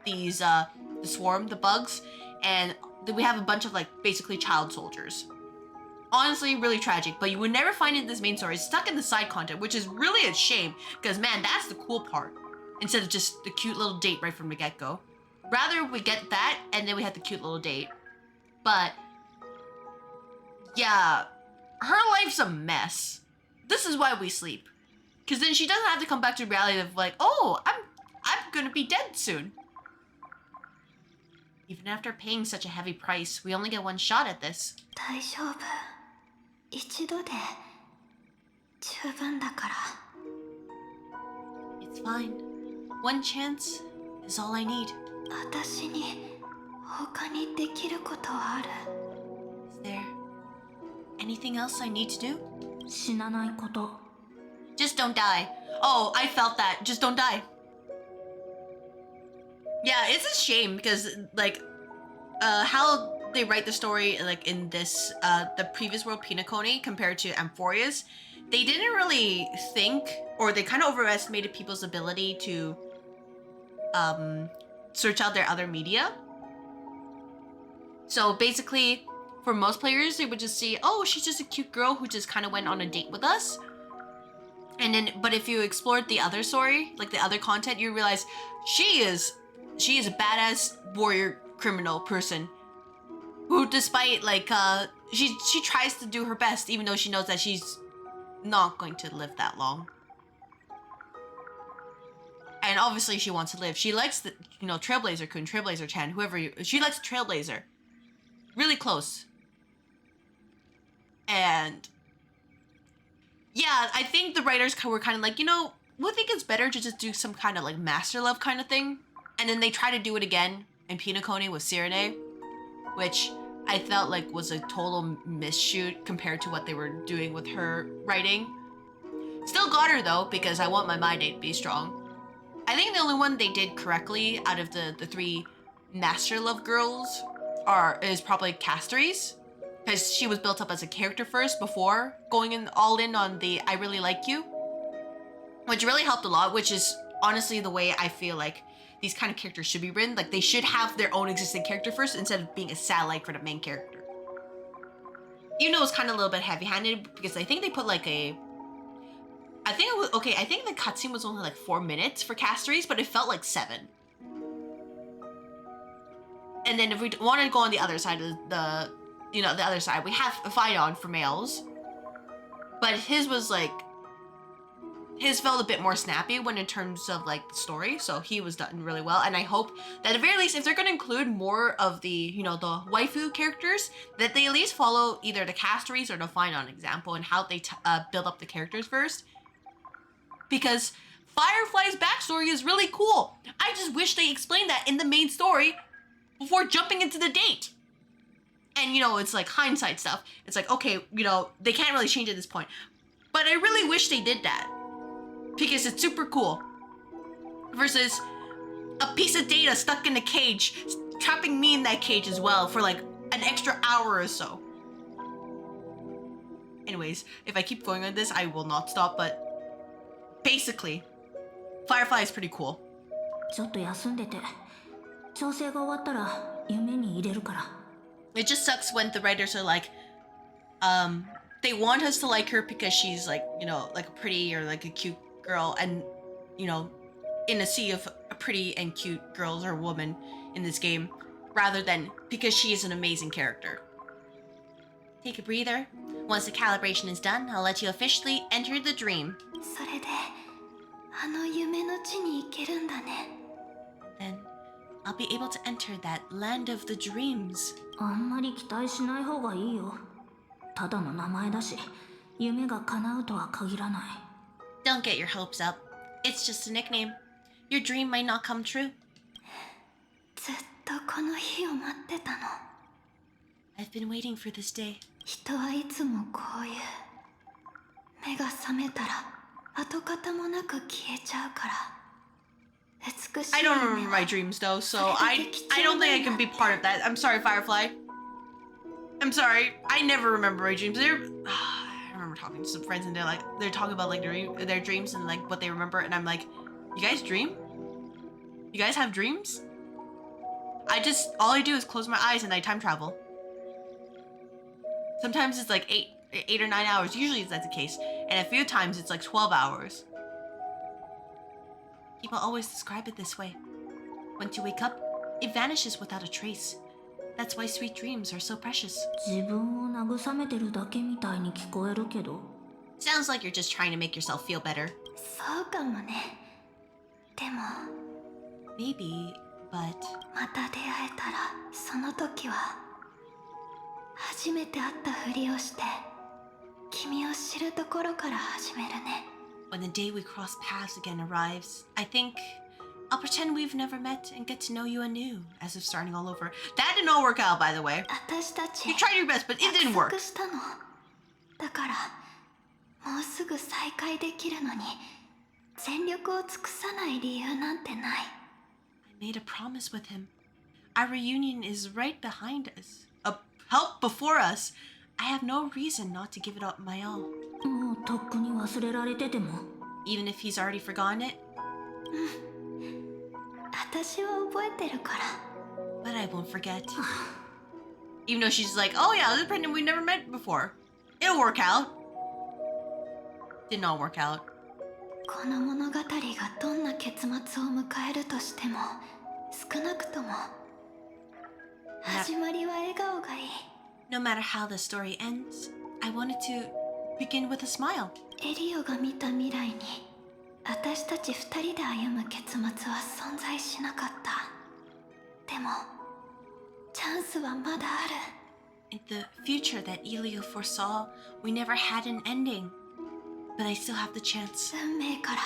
these the swarm, the bugs, and we have a bunch of like basically child soldiers. Honestly, really tragic, but you would never find it in this main story. It's stuck in the side content, which is really a shame, because man, that's the cool part. Instead of just the cute little date right from the get-go. Rather, we get that, and then we have the cute little date. But, yeah, her life's a mess. This is why we sleep. Because then she doesn't have to come back to reality of like, oh, I'm gonna be dead soon. Even after paying such a heavy price, we only get one shot at this. 大丈夫。一度で十分だから。 It's fine. One chance is all I need. 私に他にできることはある。 Is there anything else I need to do? 死なないこと。 Just don't die. Oh, I felt that. Just don't die. Yeah, it's a shame because like how they write the story like in this the previous world Penacony compared to Amphoria's, they didn't really think, or they kind of overestimated people's ability to search out their other media. So basically, for most players, they would just see, oh, she's just a cute girl who just kind of went on a date with us. And then, but if you explored the other story, like the other content, you realize she is a badass warrior criminal person who, despite like she tries to do her best, even though she knows that she's not going to live that long. And obviously, she wants to live. She likes the Trailblazer Kun, Trailblazer Chan, she likes Trailblazer, really close. And yeah, I think the writers were kind of like, we think it's better to just do some kind of like master love kind of thing. And then they try to do it again in Penacony with Cyrene, which I felt like was a total misshoot compared to what they were doing with her writing. Still got her though, because I want my mind to be strong. I think the only one they did correctly out of the three master love girls is probably Castories, because she was built up as a character first before going all in on the I really like you, which really helped a lot, which is honestly the way I feel like these kind of characters should be written. Like, they should have their own existing character first instead of being a satellite for the main character. Even though it's kind of a little bit heavy-handed, because I think they put like I think the cutscene was only like 4 minutes for Castories, but it felt like 7. And then if we want to go on the other side of the other side, we have a Phaidon for males, but his felt a bit more snappy when in terms of like the story, so he was done really well. And I hope that at the very least, if they're going to include more of the the waifu characters, that they at least follow either the Castories or the Phaidon example and how they build up the characters first. Because Firefly's backstory is really cool. I just wish they explained that in the main story before jumping into the date. And it's like hindsight stuff. It's like, okay, they can't really change at this point. But I really wish they did that, because it's super cool. Versus a piece of data stuck in a cage, trapping me in that cage as well for like an extra hour or so. Anyways, if I keep going on this, I will not stop, but basically, Firefly is pretty cool. ちょっと休んでて。調整が終わったら夢に入れるから。 It just sucks when the writers are like, they want us to like her because she's like, like a pretty or like a cute girl, and in a sea of pretty and cute girls or women in this game, rather than because she is an amazing character. Take a breather. Once the calibration is done, I'll let you officially enter the dream. それであの夢の地に行けるんだね。 Then I'll be able to enter that land of the dreams. あんまり期待しない方がいいよ。ただの名前だし、夢が叶うとは限らない。 Don't get your hopes up. It's just a nickname. Your dream might not come true. ずっとこの日を待ってたの。 I've been waiting for this day. 人はいつもこういう目が覚めたら跡形もなく消えちゃうから。美しい I don't remember my dreams though, so I don't think I can be part of that. I'm sorry, Firefly. I'm sorry. I never remember my dreams. I remember talking to some friends and they're talking about like their dreams and like what they remember, and I'm like, you guys dream? You guys have dreams? All I do is close my eyes and I time travel. Sometimes it's like 8 or 9 hours. Usually that's the case. And a few times it's like 12 hours. People always describe it this way. Once you wake up, it vanishes without a trace. That's why sweet dreams are so precious. 自分を慰めてるだけみたいに聞こえるけど。 Sounds like you're just trying to make yourself feel better. そうかもね。でも Maybe, but また出会えたらその時は初めて会ったふりをして君を知るところから始めるね。 when the day we cross paths again arrives, I think I'll pretend we've never met and get to know you anew, as if starting all over. That did not work out, by the way. 私たち You tried your best, but it didn't 約 work. 束したの。だからもうすぐ再会できるのに全力を尽くさない理由なんてない。 I made a promise with him. Our reunion is right behind us. A help before us. I have no reason not to give it up my all. もうとっくに忘れられてても。 Even if he's already forgotten it, 私は覚えてるから。 but I won't forget. Even though she's like, oh yeah, this pretend we never met before. It'll work out. Did not work out. この物語がどんな結末を迎えるとしても少なくとも始まりは笑顔がいい。 No matter how the story ends, I wanted to begin with a smile. エリオが見た未来に私たち二人で歩む結末は存在しなかった。でもチャンスはまだある。 In the future that Elio foresaw, we never had an ending. But I still have the chance 運命から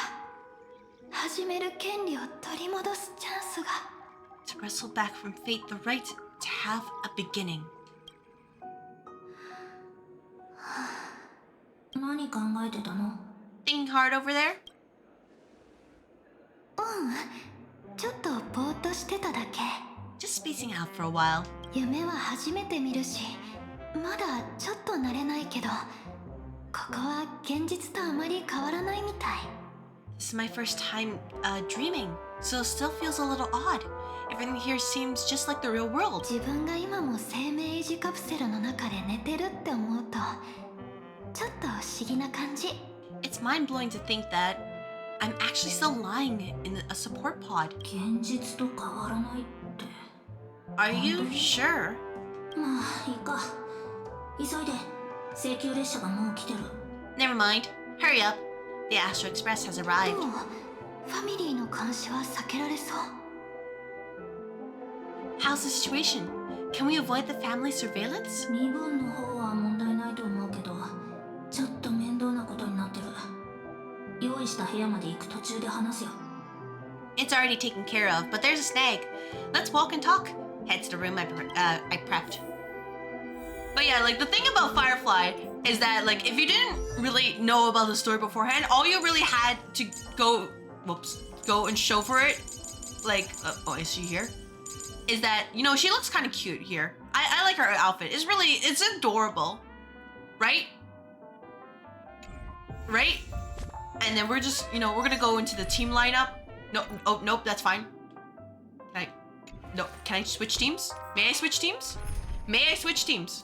始める権利を取り戻すチャンスが。 to wrestle back from fate the right to have a beginning. 何考えてたの？ Thinking hard over there? ちょっとぼーっとしてただけ。 Just spacing out for a while. 夢は初めて見るしまだちょっと慣れないけどここは現実とあまり変わらないみたい。 This is my first time dreaming, so it still feels a little odd. Everything here seems just like the real world. 自分が今も生命維持カプセルの中で寝てるって思うとちょっと不思議な感じ。 It's mind-blowing to think that I'm actually still lying in a support pod. 現実と変わらないって。 Are you sure? まあいいか。急いで。請求列車がもう来てる。 Never mind. Hurry up. The Astro Express has で arrived. もファミリーの監視は避けられそう。 How's the situation? Can we avoid the family surveillance? 身分の方は問題ないと思うけど、ちょっと面倒なことになってる。用意した部屋まで行く途中で話すよ。 It's already taken care of, but there's a snag. Let's walk and talk. Head to the room I prepped. But yeah, like the thing about Firefly is that like if you didn't really know about the story beforehand, all you really had to go and show for it, like oh, is she here? Is that, you know, she looks kind of cute here. I like her outfit. It's adorable, right? Right? And then we're just, you know, we're gonna go into the team lineup. No, oh nope, that's fine. Can I switch teams? May I switch teams? May I switch teams?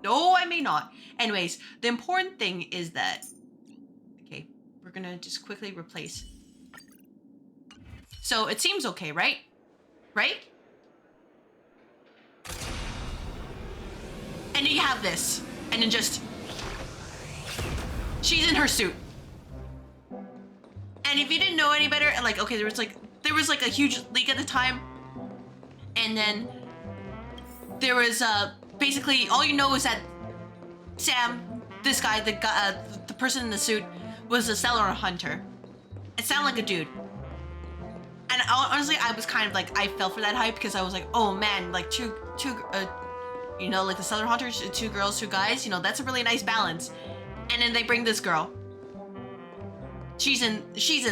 No, I may not. Anyways, the important thing is that, okay, we're gonna just quickly replace. So it seems okay, right? Right? And you have this, and then just, she's in her suit. And if you didn't know any better, like, okay, there was like a huge leak at the time, and then there was basically all you know is that Sam, this guy, the person in the suit, was a seller hunter. It sounded like a dude. And honestly, I was kind of like, I fell for that hype because I was like, oh man, like two, you know, like the Southern Hunters, 2 girls, 2 guys, you know, that's a really nice balance. And then they bring this girl. She's in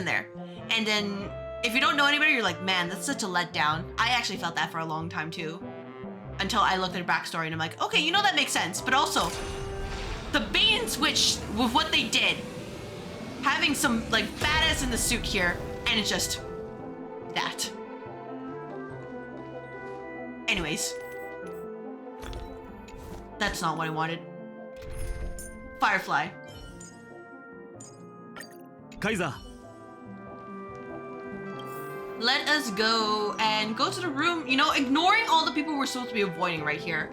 there. And then if you don't know anybody, you're like, man, that's such a letdown. I actually felt that for a long time too. Until I looked at her backstory and I'm like, okay, you know, that makes sense. But also, the bait and switch with what they did. Having some like badass in the suit here, and it's just that. Anyways. That's not what I wanted. Firefly. Kaiser. Let us go and go to the room, you know, ignoring all the people we're supposed to be avoiding right here.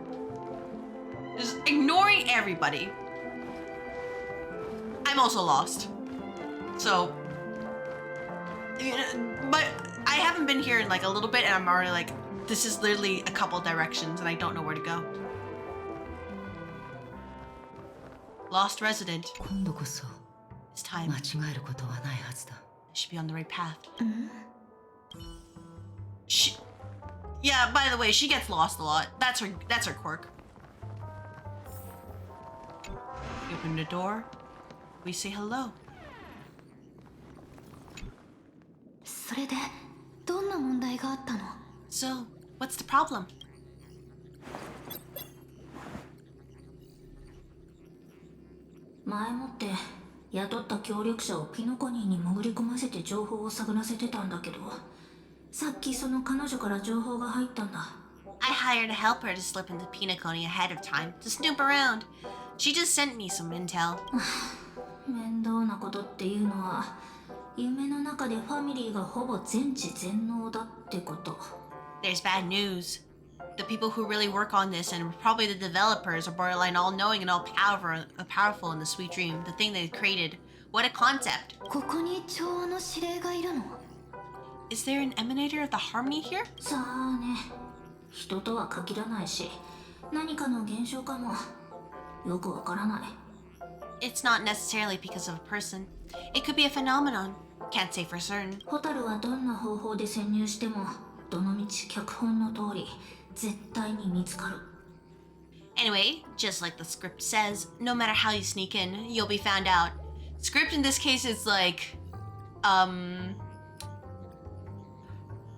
Just ignoring everybody. I'm also lost. So, you know, but I haven't been here in like a little bit and I'm already like, this is literally a couple directions and I don't know where to go. Lost resident. 今度こそ It's time. 間違えることはないはずだ。 Should be on the right path. Yeah, by the way, she gets lost a lot. That's her quirk. You open the door. We say hello. それでどんな問題があったの？ So, what's the problem? 前もって雇った協力者をピノコニーに潜り込ませて情報を探らせてたんだけど、さっきその彼女から情報が入ったんだ。 I hired a helper to slip into Penacony ahead of time to snoop around. She just sent me some intel. 面倒なことっていうのは夢の中でファミリーがほぼ全知全能だってこと。 There's bad news. The people who really work on this and probably the developers are borderline all-knowing and all-powerful in the sweet dream, the thing they created. What a concept. ここに調和の指令がいるの？ Is there an emanator of the harmony here? さあね、人とは限らないし、何かの現象かもよくわからない。 It's not necessarily because of a person. It could be a phenomenon. Can't say for certain. ホタルはどんな方法で潜入しても、どのみち脚本の通り絶対に見つかる。 Anyway, just like the script says, no matter how you sneak in, you'll be found out. Script in this case is like,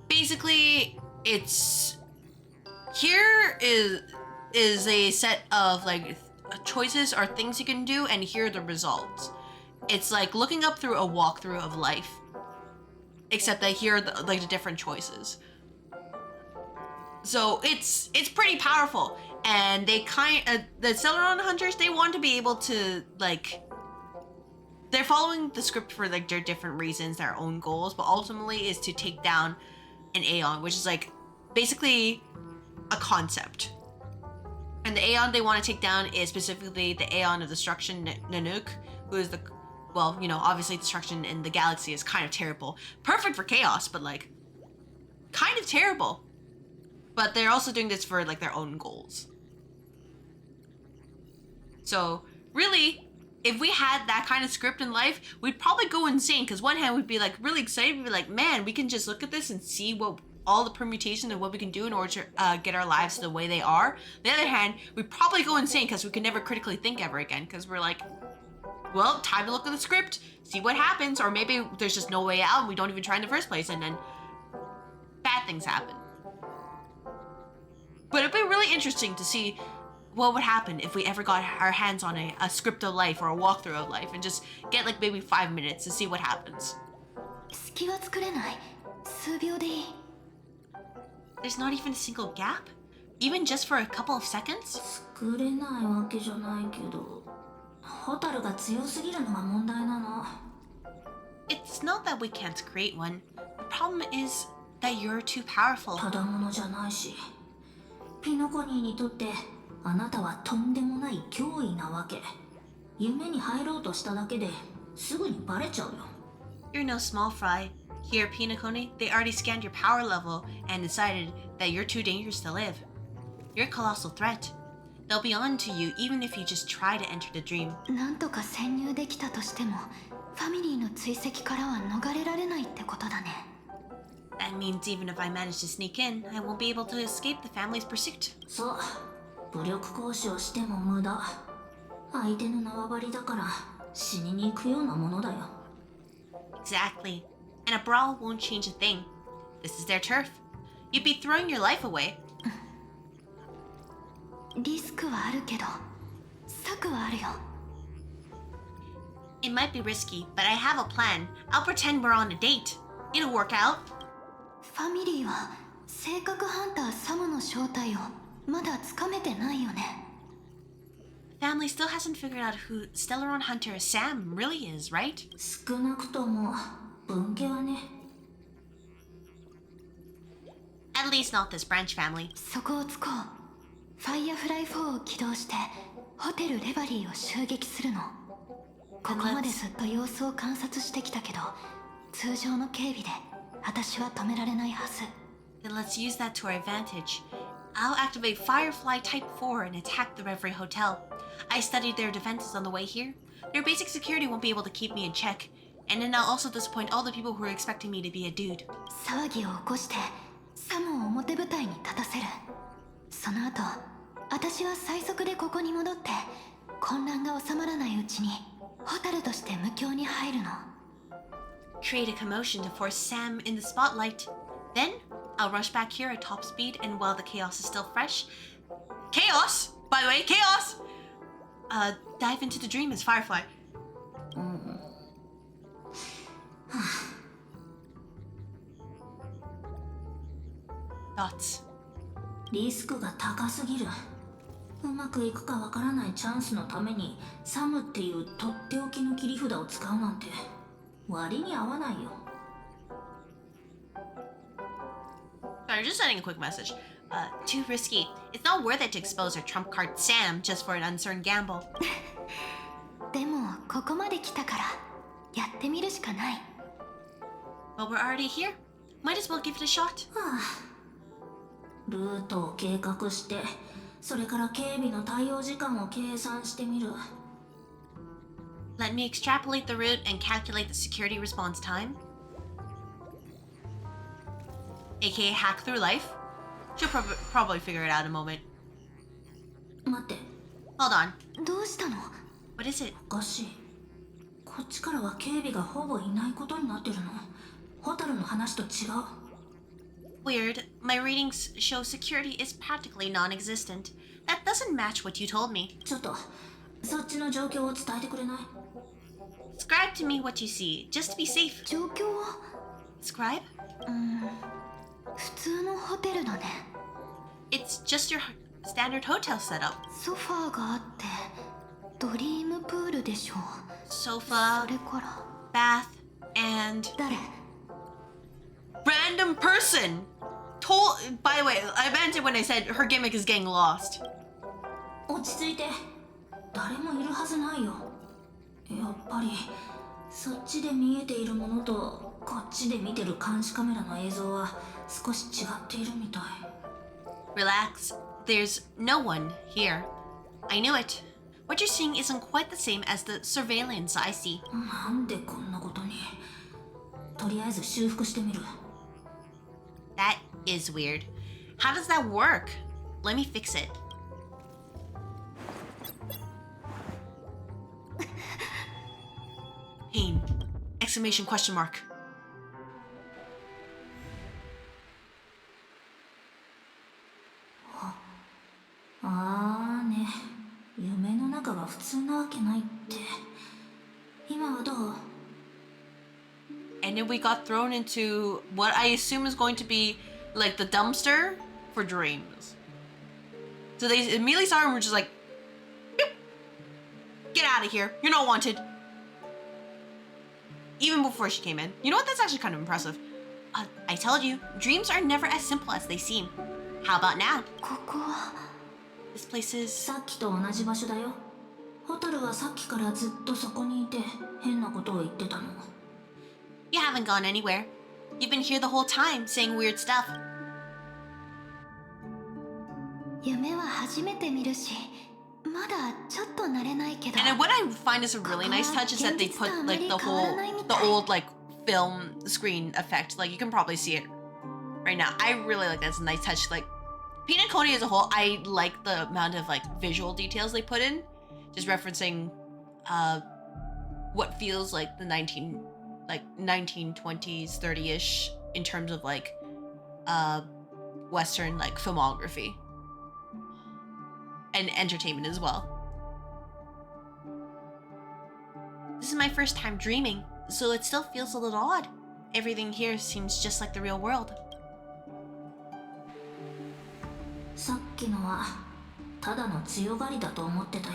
basically, it's here is a set of like choices or things you can do, and here are the results. It's like looking up through a walkthrough of life, except that here are the different choices. So it's pretty powerful, and they the Celeron Hunters, they want to be able to like, they're following the script for like their different reasons, their own goals, but ultimately is to take down an Aeon, which is like basically a concept. And the Aeon they want to take down is specifically the Aeon of Destruction, Nanook, who is the, well, you know, obviously destruction in the galaxy is kind of terrible. Perfect for chaos, but like kind of terrible. But they're also doing this for like their own goals. So really, if we had that kind of script in life, we'd probably go insane. Because one hand we'd be like really excited, we'd be like, man, we can just look at this and see what all the permutations and what we can do in order to get our lives the way they are. On the other hand, we'd probably go insane because we could never critically think ever again. Because we're like, well, time to look at the script, see what happens, or maybe there's just no way out and we don't even try in the first place, and then bad things happen. But it'd be really interesting to see what would happen if we ever got our hands on a script of life or a walkthrough of life and just get like maybe 5 minutes to see what happens. 隙は作れない。数秒でいい。 There's not even a single gap? Even just for a couple of seconds? 作れないわけじゃないけど、ホタルが強すぎるのが問題なの。 It's not that we can't create one. The problem is that you're too powerful. ただものじゃないし、ピノコニーにとってあなたはとんでもない脅威なわけ。夢に入ろうとしただけですぐにバレちゃうよ。 You're no small fry. Here at Penacony, they already scanned your power level and decided that you're too dangerous to live. You're a colossal threat. They'll be on to you even if you just try to enter the dream. なんとか潜入できたとしても、ファァミリーの追跡からは逃れられないってことだね。 That means even if I manage to sneak in, I won't be able to escape the family's pursuit. そう、武力行使をしても無駄。相手の縄張りだから死にに行くようなものだよ。 Exactly. And a brawl won't change a thing. This is their turf. You'd be throwing your life away. リスクはあるけど策はあるよ。 It might be risky, but I have a plan. I'll pretend we're on a date. It'll work out. ファミリーは性格ハンターサムの正体をまだつかめてないよね。 Family still hasn't figured out who Stellaron Hunter Sam really is, right? 少なくとも分家はね。 At least not this branch family. そこをつこう。ファイアフライ4を起動してホテルレバリーを襲撃するの。ここまでずっと様子を観察してきたけど、通常の警備で私は止められないはず。 Then let's use that to our advantage. I'll activate Firefly Type 4 and attack the Reverie Hotel. I studied their defenses on the way here. Their basic security won't be able to keep me in check. And then I'll also disappoint all the people who are expecting me to be a dude. 騒ぎを起こしてサムを表舞台に立たせる。その後、私は最速でここに戻って混乱が収まらないうちにホタルとして無境に入るの。 Create a commotion to force Sam in the spotlight. Then, I'll rush back here at top speed, and while the chaos is still fresh... Chaos? By the way, chaos! Dive into the dream as Firefly. Thoughts? リスクが高すぎる。うまくいくかわからないチャンスのためにサムっていうとっておきの切り札を使うなんて割に合わないよ。 Sorry, just sending a quick message. Too risky. It's not worth it to expose our trump card Sam just for an uncertain gamble. でもここまで来たからやってみるしかない。 Well, we're already here. Might as well give it a shot. ルートを計画して、それから警備の対応時間を計算してみる。 Let me extrapolate the route and calculate the security response time. AKA hack through life. She'll probably figure it out in a moment. 待って、 Hold on. どうしたの？ What is it? おかしい。こっちからは警備がほぼいないことになってるの。ホタルの話と違う。 Weird. My readings show security is practically non-existent. That doesn't match what you told me. ちょっと、そっちの状況を伝えてくれない？ Describe to me what you see, just to be safe. 状況は Describe? 普通のホテルだね。 It's just your standard hotel setup. ソファーがあってドリームプールでしょ。 Sofa, それから bath, and 誰？ random person. By the way, I meant it when I said her gimmick is getting lost. 落ち着いて。誰もいるはずないよ。やっぱりそっちで見えているものとこっちで見てる監視カメラの映像は少し違っているみたい。 Relax. There's no one here. I knew it. What you're seeing isn't quite the same as the surveillance I see. なんでこんなことに。とりあえず修復してみる。 That is weird. How does that work? Let me fix it. Pain. Exclamation question mark. あーね、夢の中が普通なわけないって。今はどう？ And then we got thrown into what I assume is going to be like the dumpster for dreams. So they immediately saw her and were just like, "Beep. Get out of here. You're not wanted." Even before she came in. You know what? That's actually kind of impressive. I told you, dreams are never as simple as they seem. How about now? ここは This place is... さっきと同じ場所だよ。ホタルはさっきからずっとそこにいて変なことを言ってたの。 You haven't gone anywhere. You've been here the whole time, saying weird stuff. 夢は初めて見るしまだちょっと慣れないけど。 And then what I find is a really nice touch is that they put like the old like film screen effect. Like you can probably see it right now. I really like that. It's a nice touch. Like Penacony as a whole, I like the amount of like visual details they put in, just referencing what feels like the 1920s, 30-ish in terms of like Western like filmography and entertainment as well. This is my first time dreaming, so it still feels a little odd. Everything here seems just like the real world. さっきのはただの強がりだと思ってたよ。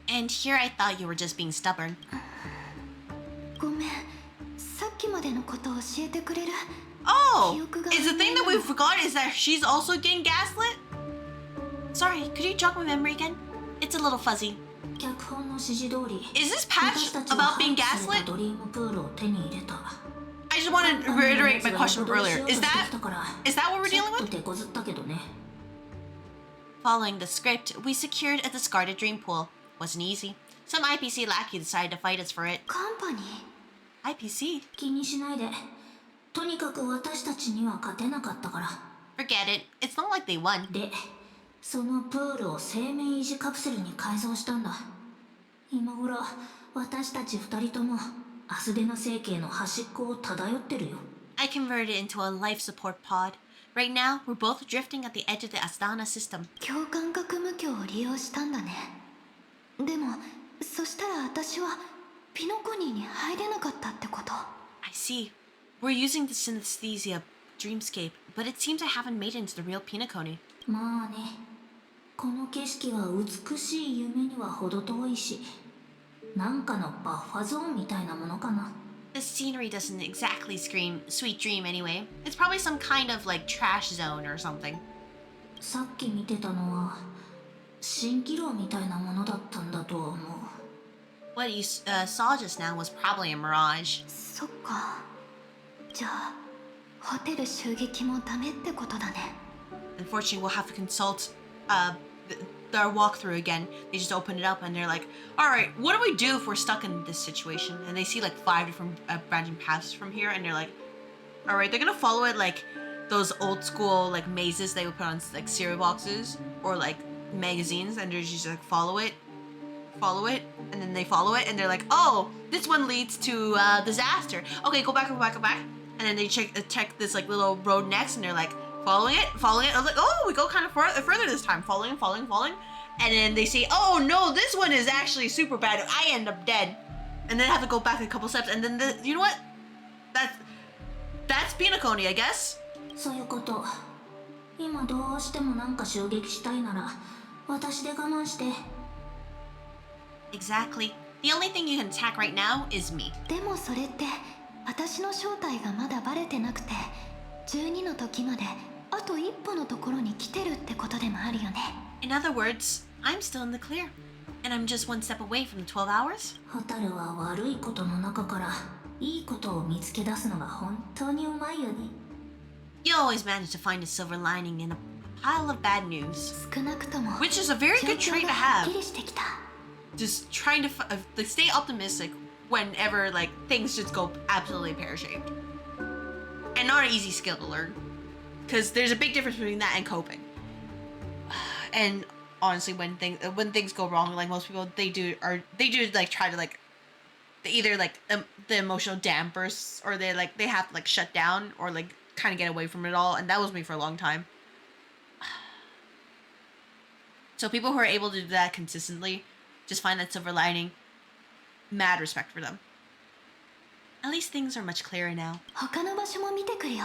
And here I thought you were just being stubborn. ごめん、さっきまでのことを教えてくれる？ Oh! Is the thing that we forgot is that she's also getting gaslit? Sorry, could you jog my memory again? It's a little fuzzy. 脚本の指示通り、 Is this patch 私たちは about being 廃棄され gaslit? たドリームプールを手に入れた。 I just want to reiterate my question from earlier. Is that what we're ちょ dealing っと with? 手こずったけどね。 Following the script, we secured a discarded dream pool. Wasn't easy. Some IPC lackey decided to fight us for it. カンパニー？ IPC? 気にしないで。とにかく私たちには勝てなかったから。 Forget it. It's not like they won. で、そのプールを生命維持カプセルに改造したんだ。今頃、私たち二人ともアスデナ星系の端っこを漂ってるよ。 I converted it into a life support pod. Right now, we're both drifting at the edge of the Astana system. 共感覚無境を利用したんだね。でも、そしたら私はピノコニーに入れなかったってこと？ I see. We're using the synesthesia dreamscape, but it seems I haven't made it into the real Penacony. まあね、この景色は美しい夢には程遠いし、なんかのバッファゾーンみたいなものかな。 The scenery doesn't exactly scream sweet dream anyway. It's probably some kind of like trash zone or something. さっき見てたのは蜃気楼みたいなものだったんだと思う。 What you saw just now was probably a mirage. そっか。じゃあ、ホテル襲撃もダメってことだね。 Unfortunately, we'll have to consult their walkthrough again. They just open it up and they're like, all right, what do we do if we're stuck in this situation? And they see like 5 different branching paths from here and they're like, all right, they're gonna follow it like those old school like mazes they would put on like cereal boxes or like magazines, and they're just like follow it, and then they follow it and they're like, oh, this one leads to disaster. Okay, go back. And then they check this like little road next and they're like, following it. I was like, oh, we go kind of further this time. Following. And then they say, oh no, this one is actually super bad. I end up dead. And then I have to go back a couple steps. And then, you know what? That's Penacony, I guess. そういうこと。今どうしてもなんか襲撃したいなら、私で我慢して。 Exactly. The only thing you can attack right now is me. でもそれって、私の正体がまだバレてなくて、12の時まであと一歩のところに来てるってことでもあるよね。 In other words, I'm still in the clear. And I'm just one step away from the 12 hours. ホタルは悪いことの中からいいことを見つけ出すのが本当にうまいよね。 You always manage to find a silver lining in a pile of bad news. 少なくとも Which is a very 状 good 況 trait が to はっ have. きりしてきた。 Just trying to stay optimistic whenever like things just go absolutely pear-shaped. And not an easy skill to learn. Because there's a big difference between that and coping. And honestly, when things go wrong, like most people, they do like try to like either like the emotional dampers, or they have to like shut down or like kind of get away from it all. And that was me for a long time. So people who are able to do that consistently, just find that silver lining. Mad respect for them. At least things are much clearer now. 他の場所も見てくるよ。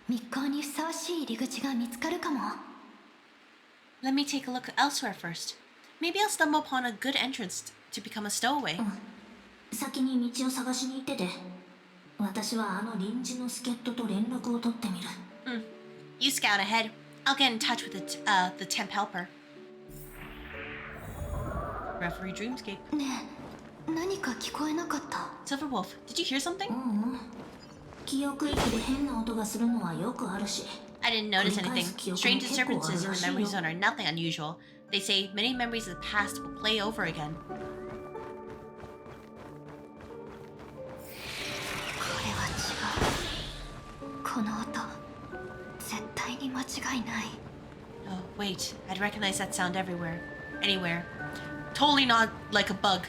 密航にふさわしい入り口が見つかるかも。 Let me take a look elsewhere first. Maybe I'll stumble upon a good entrance to become a stowaway. 先に道を探しに行ってて。私はあの臨時の助っ人と連絡を取ってみる。You scout ahead. I'll get in touch with the temp helper. Referee Dreamscape. ねえ、何か聞こえなかった？ Silver Wolf, did you hear something? 記憶域で変な音がするのはよくあるし。 I didn't notice anything. Strange disturbances in the memory zone are nothing unusual. They say many memories of the past will play over again. これは違う。この音、絶対に間違いない。 Oh, wait. I'd recognize that sound everywhere. Anywhere. Totally not like a bug.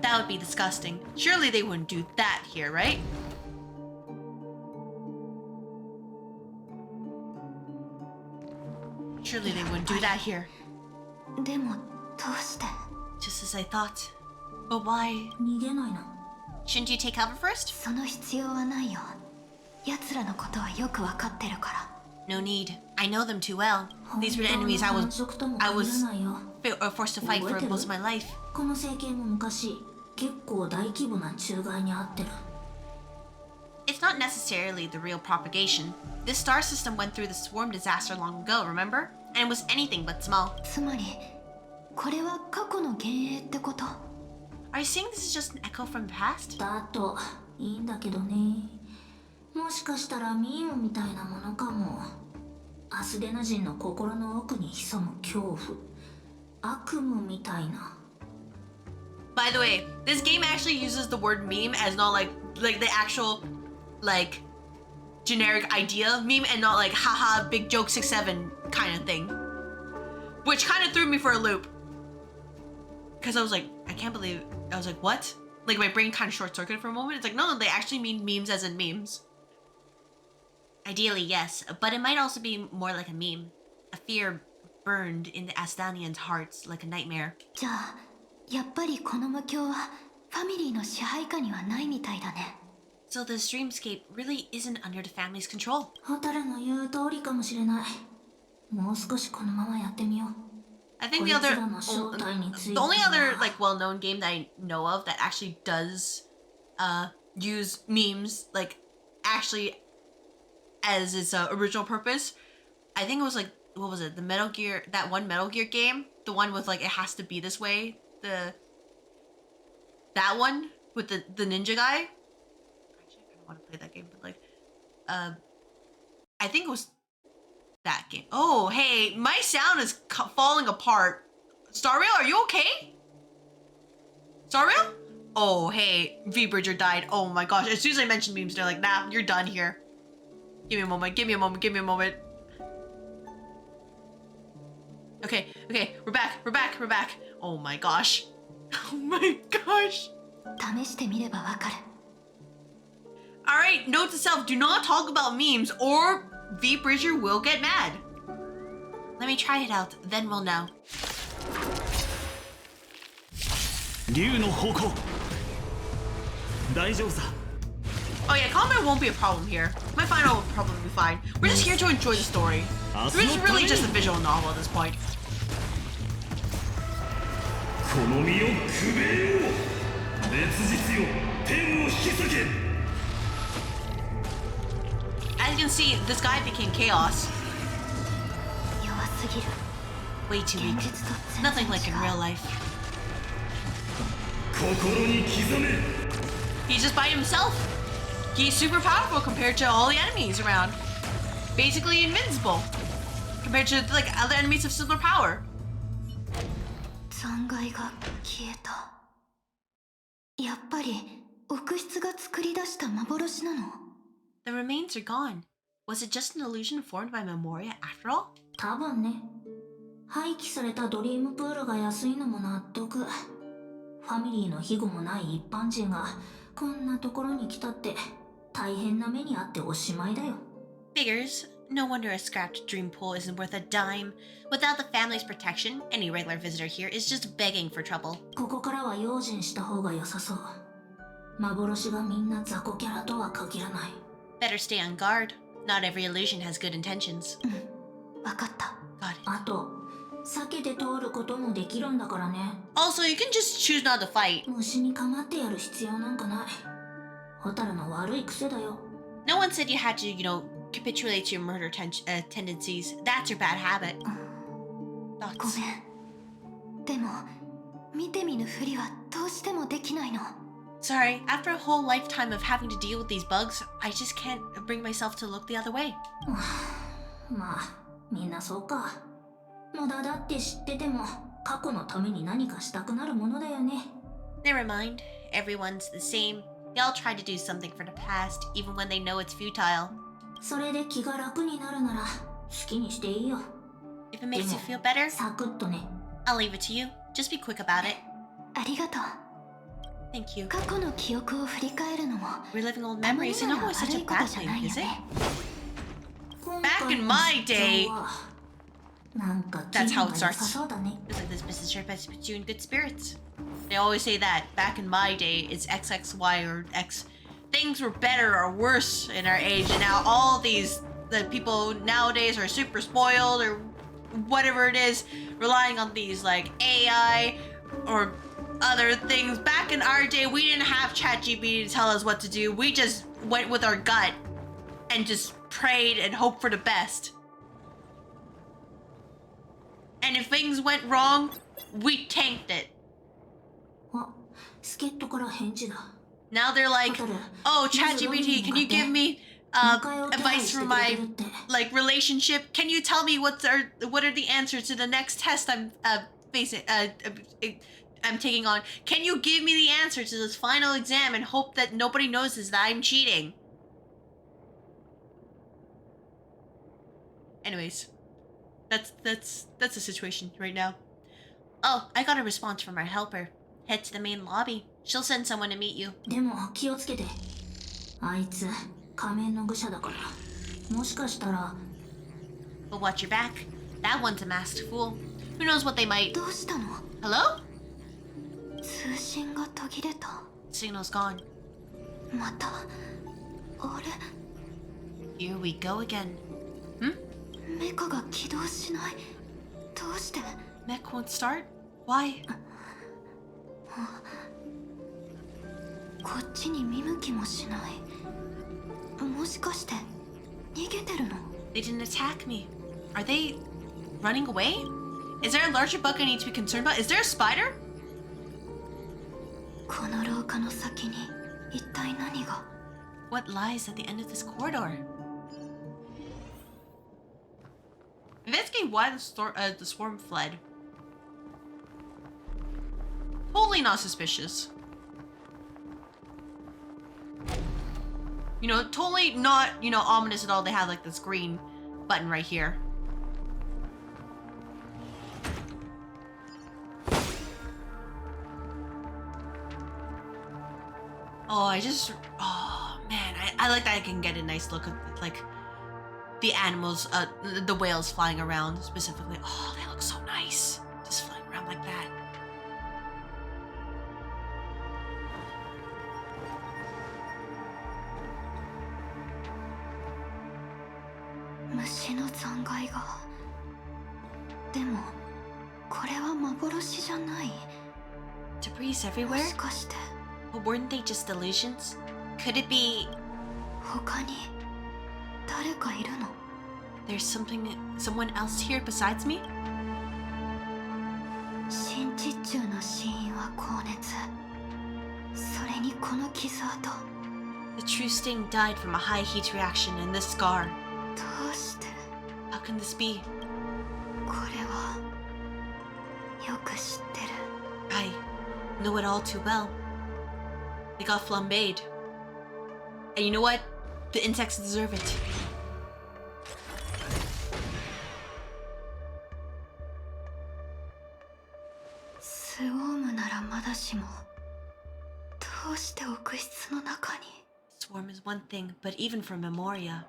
That would be disgusting. Surely they wouldn't do that here, right? Surely they wouldn't do that here. でもどうして？ Just as I thought. But why? 逃げないの？ Shouldn't you take cover first? その必要はないよ。奴らのことはよくわかってるから。 No need. I know them too well. These were the enemies I was forced to fight for most of my life. この政権も昔結構大規模な虫害に遭ってる。 It's not necessarily the real propagation. This star system went through the swarm disaster long ago, remember? And it was anything but small. つまりこれは過去の幻影ってこと？ Are you saying this is just an echo from the past? だといいんだけどね。もしかしたらミームみたいなものかも。アスデナ人の心の奥に潜む恐怖、悪夢みたいな。 By the way, this game actually uses the word meme as not like the actual like generic idea meme and not like haha big joke 6-7 kind of thing. Which kind of threw me for a loop. Because I was like, I can't believe, I was like, what? Like my brain kind of short circuited for a moment. It's like, no, they actually mean memes as in memes. Ideally, yes, but it might also be more like a meme. A fear burned in the Astanians' hearts like a nightmare. じゃあやっぱりこの無境はファミリーの支配下にはないみたいだね。 So the dreamscape really isn't under the family's control. ホタルの言う通りかもしれない。もう少しこのままやってみよう。 I think the only other like well-known game that I know of that actually does use memes like actually as its original purpose, I think it was like, what was it, the Metal Gear, that one Metal Gear game, the one with like it has to be this way, that one with the ninja guy. Actually, I kind of want to play that game, but like I think it was that game. Oh, hey, my sound is falling apart. Starrail, are you okay? Starrail? Oh, hey, V-Bridger died. Oh my gosh, as soon as I mentioned memes, they're like, nah, you're done here. Give me a moment, give me a moment, give me a moment. Okay, we're back. Oh my gosh. Oh my gosh. 試してみればわかる。 Alright, note to self, do not talk about memes or V-Bridger will get mad. Let me try it out, then we'll know. 竜の方向大丈夫さ Oh yeah, combat won't be a problem here. My final will probably be fine. We're just here to enjoy the story. This is really just a visual novel at this point. この身をくべよう烈日よ天を引き裂け As you can see, this guy became chaos. 弱すぎる。 Way too 現 weak. 実と全 Nothing 然 like in 違う。 real life. 心に刻め He's just by himself. He's super powerful compared to all the enemies around. Basically invincible. Compared to like other enemies of similar power. 残骸が消えた。やっぱり奥室が作り出した幻なの？ The remains are gone. Was it just an illusion formed by Memoria after all? 多分ね。廃棄されたドリームプールが安いのも納得。ファミリーの庇護もない一般人がこんなところに来たって大変な目にあっておしまいだよ。 Figures. No wonder a scrapped dream pool isn't worth a dime. Without the family's protection, any regular visitor here is just begging for trouble. ここからは用心した方が良さそう。幻がみんな雑魚キャラとは限らない。 Better stay on guard. Not every illusion has good intentions. わかった。 Got it. あと、避けて通ることもできるんだからね。 Also, you can just choose not to fight. 虫に構ってやる必要なんかない。ホタルの悪い癖だよ。 No one said you had to, capitulate to your murder tendencies. That's your bad habit. ご Thoughts? めん。でも見て見ぬふりはどうしてもできないの。 Sorry, after a whole lifetime of having to deal with these bugs, I just can't bring myself to look the other way. まあ、みんなそうか。無駄だって知ってても過去のために何かしたくなるものだよね。 Never mind. Everyone's the same. They all try to do something for the past, even when they know it's futile. それで気が楽になるなら好きにしていいよ。 If it makes you feel better, サクッとね。 I'll leave it to you. Just be quick about it. ありがとう。 Thank you. 過去の記憶を振り返るのも Reliving old たまに memories is な not ら always such 悪 a いこと bad じゃ thing, ないよ is it? ね。 Back in my day, なんか気 That's 分 how が it 良 starts. さそうだね。 it's like this business trip has put you in good spirits. They always say that. Back in my day, it's XXY or X. Things were better or worse in our age, and now all the people nowadays are super spoiled or whatever it is, relying on these like AI or other things. Back in our day, we didn't have ChatGPT to tell us what to do. We just went with our gut and just prayed and hoped for the best. And if things went wrong, we tanked it. あ、助っ人から返事だ。 Now they're like, oh, ChatGPT, can you give me advice for my like relationship? Can you tell me what are the answers to the next test I'm facing? I'm taking on. Can you give me the answer to this final exam and hope that nobody notices that I'm cheating? Anyways, that's the situation right now. Oh, I got a response from our helper. Head to the main lobby. She'll send someone to meet you. でも気をつけて。あいつ仮面の愚者だから。もしかしたら But watch your back. That one's a masked fool. Who knows what they might... どうしたの？ Hello? 通信が途切れた。 Signal's gone. また。あれ？ Here we go again. Hmm? メカが起動しない。どうして？ Mech won't start? Why? こっちに見向きもしない。もしかして逃げてるの？ They didn't attack me. Are they running away? Is there a larger bug I need to be concerned about? Is there a spider? この廊下の先に一体何が？ What lies at the end of this corridor? Investigate why the swarm fled. Totally not suspicious. You know, totally not, ominous at all. They have like this green button right here. Oh man, I like that I can get a nice look at like the animals, the whales flying around specifically. Oh, they look so nice. Just flying around like that. Debris everywhere? But weren't they just illusions? Could it be... There's someone else here besides me? The true sting died from a high heat reaction and this scar. How can this be? I know it all too well. They got flambéed. And you know what? The insects deserve it. Swarm is one thing, but even for Memoria.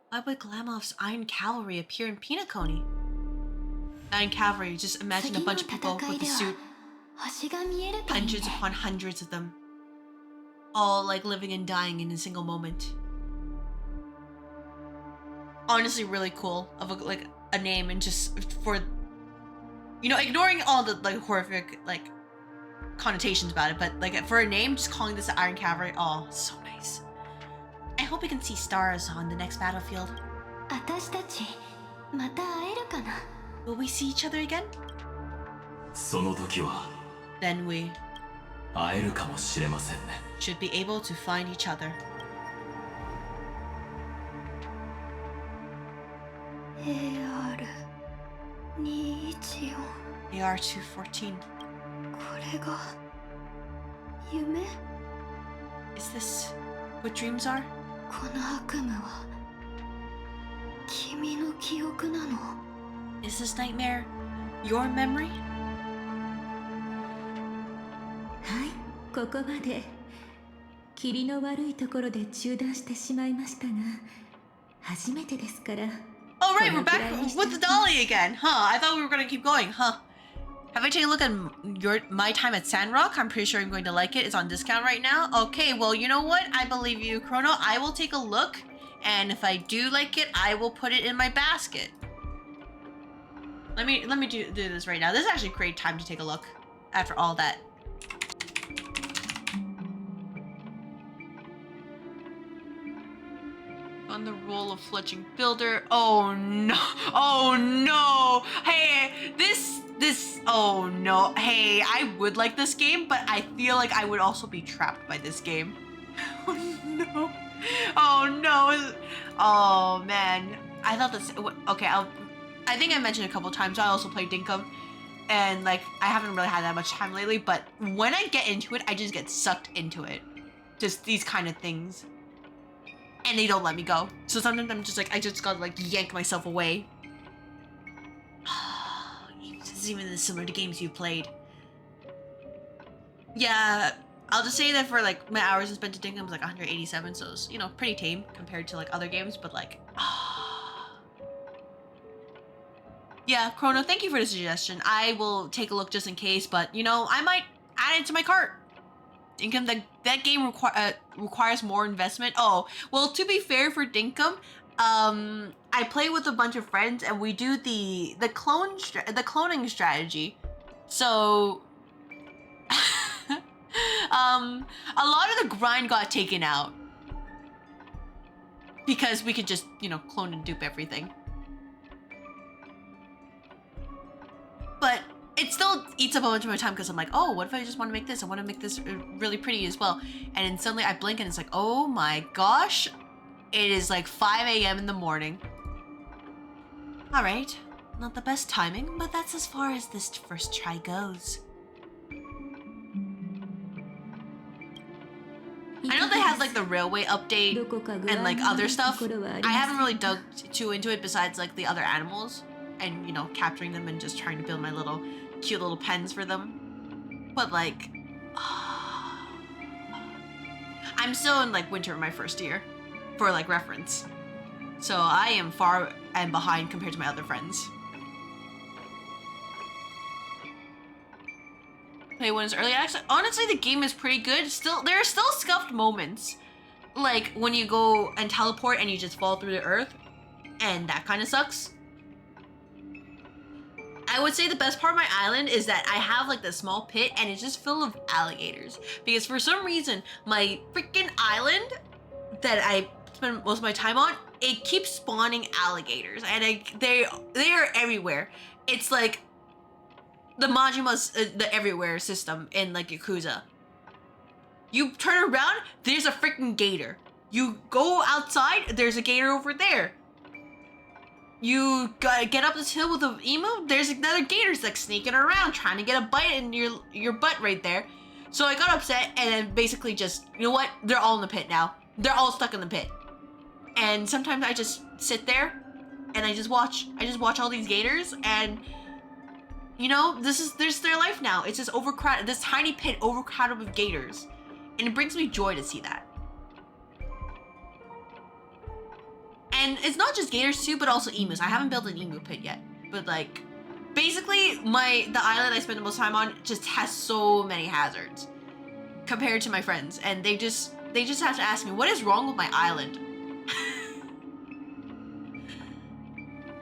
Why would Glamoff's Iron Cavalry appear in Penacony? Iron Cavalry, just imagine a bunch of people with a suit. Hundreds upon hundreds of them. All like living and dying in a single moment. Honestly really cool of a name, and just for, ignoring all the like horrific like connotations about it, but like for a name, just calling this the Iron Cavalry, oh, so nice. I hope we can see stars on the next battlefield. Will we see each other again? その時は Then we 会えるかもしれませんね。 should be able to find each other. AR214 AR214. これが夢 Is this what dreams are? この悪夢は君の記憶なの Is this nightmare your memory? はいここまで霧の悪いところで中断してしまいましたが初めてですから Oh right, we're back with the dolly again, huh? I thought we were gonna keep going, huh? Have I taken a look at my time at Sandrock? I'm pretty sure I'm going to like it. It's on discount right now. Okay, well, you know what? I believe you, Chrono. I will take a look, and if I do like it, I will put it in my basket. Let me do this right now. This is actually a great time to take a look after all that. On the role of fletching builder. Oh no! Oh no! Hey, this. Oh no! Hey, I would like this game, but I feel like I would also be trapped by this game. Oh no! Oh no! Oh man! I thought this. Okay, I think I mentioned a couple times. I also play Dinkum, and like I haven't really had that much time lately. But when I get into it, I just get sucked into it. Just these kind of things. And they don't let me go. So sometimes I'm just like, I just gotta like yank myself away. It's even similar to games you played. Yeah, I'll just say that for like my hours spent to Dinkum was like 187, so it's, you know, pretty tame compared to like other games, but like, yeah, Chrono, thank you for the suggestion. I will take a look just in case, but you know, I might add it to my cart. Dinkum, that game requires more investment. Oh, well, to be fair for Dinkum, I play with a bunch of friends and we do the cloning strategy. So, a lot of the grind got taken out because we could just, you know, clone and dupe everything. But it still eats up a bunch of my time because I'm like, oh, what if I just want to make this? I want to make this really pretty as well. And then suddenly I blink and it's like, oh my gosh, it is like 5 a.m. in the morning. All right, not the best timing, but that's as far as this first try goes. I know they had like the railway update and like other stuff. I haven't really dug too into it besides like the other animals and, you know, capturing them and just trying to build my little cute little pens for them. But like, I'm still in like winter of my first year for like reference. So I am far and behind compared to my other friends. Play when it's early access. Honestly, the game is pretty good. Still, there are still scuffed moments. Like when you go and teleport and you just fall through the earth. And that kind of sucks. I would say the best part of my island is that I have like this small pit and it's just full of alligators. Because for some reason, my freaking island that I spend most of my time on, it keeps spawning alligators. And they are everywhere. It's like the Majima's, the everywhere system in like Yakuza. You turn around, there's a freaking gator. You go outside, there's a gator over there. You gotta get up this hill with an emu, there's another gator's like sneaking around trying to get a bite in your butt right there. So I got upset and then basically just, you know what? They're all in the pit now. They're all stuck in the pit. And sometimes I just sit there and I just watch all these gators and, you know, there's their life now. It's just overcrowded, this tiny pit overcrowded with gators. And it brings me joy to see that. And it's not just gators too, but also emus. I haven't built an emu pit yet. But like, basically the island I spend the most time on just has so many hazards compared to my friends. And they just have to ask me, what is wrong with my island?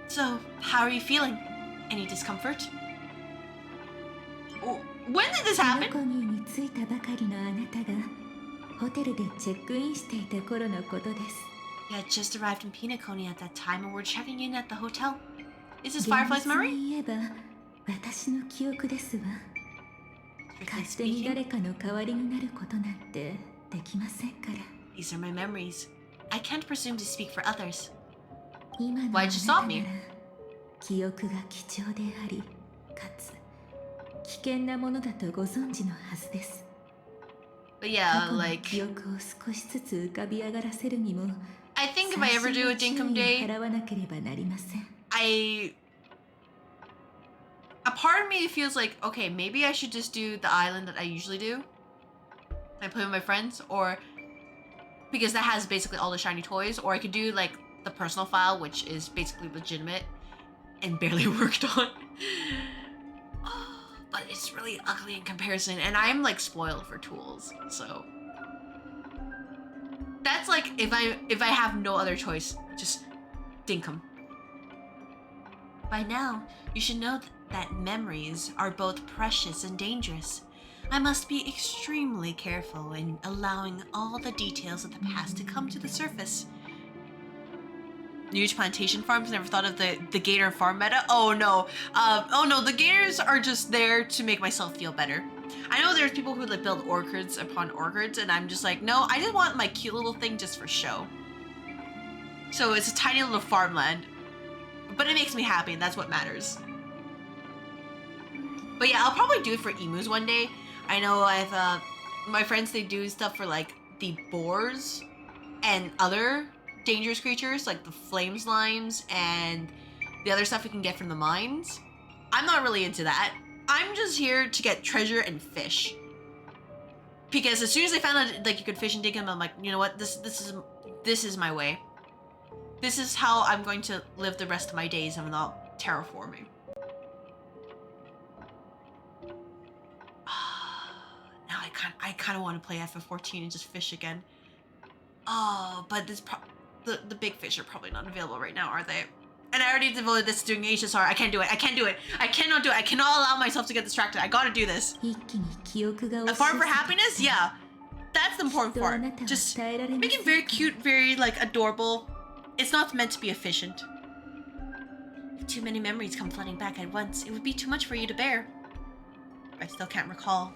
So, how are you feeling? Any discomfort? When did this happen? に着いたばかりのあなたがホテルでチェックインしていた頃のことです。You had just arrived in Penacony at that time and were checking in at the hotel. Is this Firefly's memory? 言えば私の記憶ですわ。勝手に誰かの代わりになることなんてできませんから。These are my memories. I can't presume to speak for others. 今のあ Why'd な you た stop な me? ら記憶が貴重でありかつ危険なものだとご存知のはずです。 But 過 yeah, 去の like 記憶を少しずつ浮かび上がらせるにも I think if I ever do a 細心 dinkum の注意を day, 払わなければなりません。 a part of me feels like, okay, maybe I should just do the island that I usually do. I play with my friends, or because that has basically all the shiny toys, or I could do like the personal file, which is basically legitimate and barely worked on. But it's really ugly in comparison, and I'm like spoiled for tools, so that's like if I have no other choice, just dinkum. By now, you should know that memories are both precious and dangerous. I must be extremely careful in allowing all the details of the past to come to the surface. Huge plantation farms. Never thought of the gator farm meta. Oh no. Oh no. The gators are just there to make myself feel better. I know there's people who like build orchards upon orchards, and I'm just like, no. I just want my cute little thing just for show. So it's a tiny little farmland, but it makes me happy, and that's what matters. But yeah, I'll probably do it for emus one day. I know I've my friends, they do stuff for like the boars and other dangerous creatures like the flame slimes and the other stuff we can get from the mines. I'm not really into that. I'm just here to get treasure and fish. Because as soon as I found out like you could fish and dig them, I'm like, you know what? This is my way. This is how I'm going to live the rest of my days. I'm not terraforming. Now I kind of want to play FF14 and just fish again. Oh, but this the big fish are probably not available right now, are they? And I already devoted this to doing HSR. I can't do it. I can't do it. I cannot do it. I cannot allow myself to get distracted. I gotta do this. A farm for happiness? Yeah. That's the important part. Just make it very cute, very like adorable. It's not meant to be efficient. If too many memories come flooding back at once, it would be too much for you to bear. I still can't recall.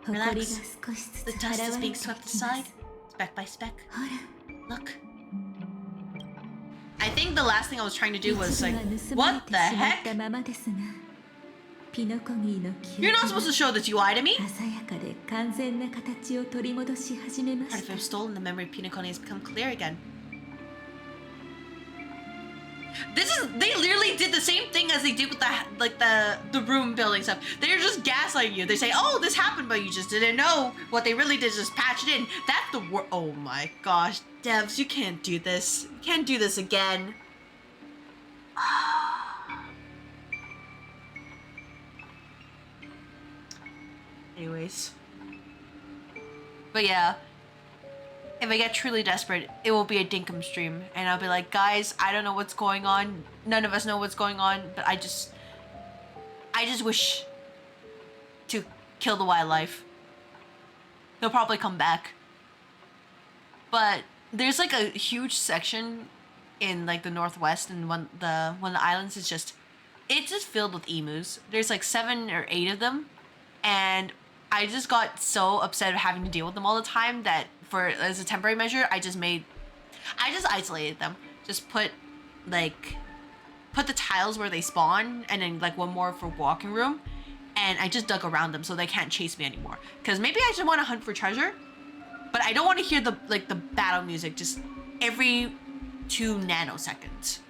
Relax. The dust is being swept aside, speck by speck. Look. I think the last thing I was trying to do was like, what the heck? You're not supposed to show this UI to me? Part of him stolen, the memory of Penacony has become clear again. They literally did the same thing as they did with the room building stuff. They're just gaslighting you. They say, oh, this happened, but you just didn't know. What they really did is just patch it in. That's the word. Oh my gosh, devs, you can't do this. You can't do this again. Anyways. But yeah. If I get truly desperate, it will be a dinkum stream, and I'll be like, guys, I don't know what's going on. None of us know what's going on, but I just wish to kill the wildlife. They'll probably come back. But there's like a huge section in like the northwest, and one of the islands is just, it's just filled with emus. There's like 7 or 8 of them, and I just got so upset of having to deal with them all the time that as a temporary measure, I just isolated them. Just put the tiles where they spawn, and then like one more for walking room, and I just dug around them so they can't chase me anymore. Because maybe I just want to hunt for treasure, but I don't want to hear the battle music just every 2 nanoseconds.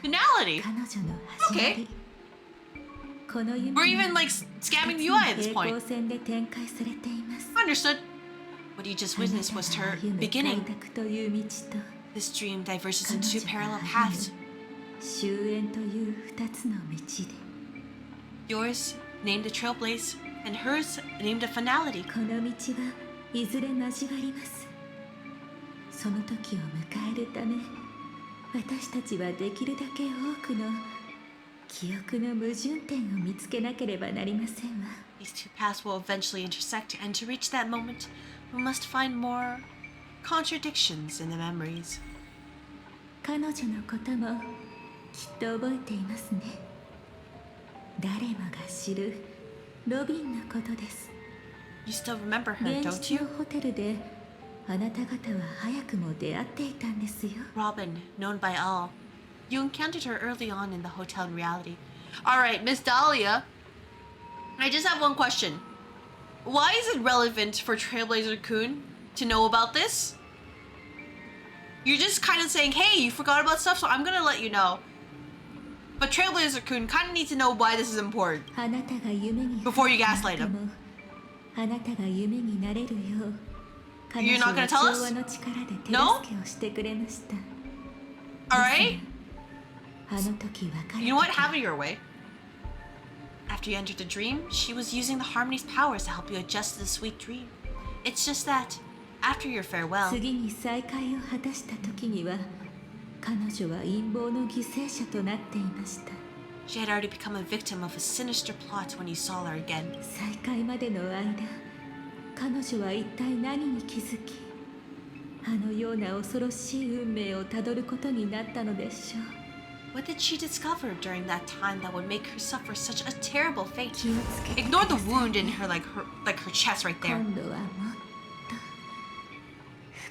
Finality. Okay. We're even like scamming the UI at this point. Understood. What you just witnessed was her beginning. This dream diverges into 2 parallel paths. Yours, named a trailblaze, and hers, named a finality. These 2 paths will eventually intersect, and to reach that moment, we must find more contradictions in the memories. ロビンのことです。 You still remember her, 現 don't 実の you? ホテルであなた方は早くも出会っていたんですよ。 Robin, known by all. You encountered her early on in the hotel in reality. Alright, Miss Dahlia. I just have one question. Why is it relevant for Trailblazer-kun to know about this? You're just kind of saying, hey, you forgot about stuff, so I'm gonna let you know. But Trailblazer-kun kind of needs to know why this is important. あなたが夢に Before you gaslight で him. もあなたが夢になれるよう彼 You're 女 not は gonna tell us? 調和の力で手 No? 助けをしてくれました。 Alright? あの時別れ You know what? た Have it your way. After you entered the dream, she was using the harmony's powers to help you adjust to the sweet dream. It's just that, after your farewell, 次に再会を果たした時には彼女は陰謀の犠牲者となっていました。 she had already become a victim of a sinister plot when you saw her again. 再会までの間彼女は一体何に気づきあのような恐ろしい運命をたどることになったのでしょう。 What did she discover during that time that would make her suffer such a terrible fate? 気をつけて Ignore the ください wound in her her chest right there. 今度はもっと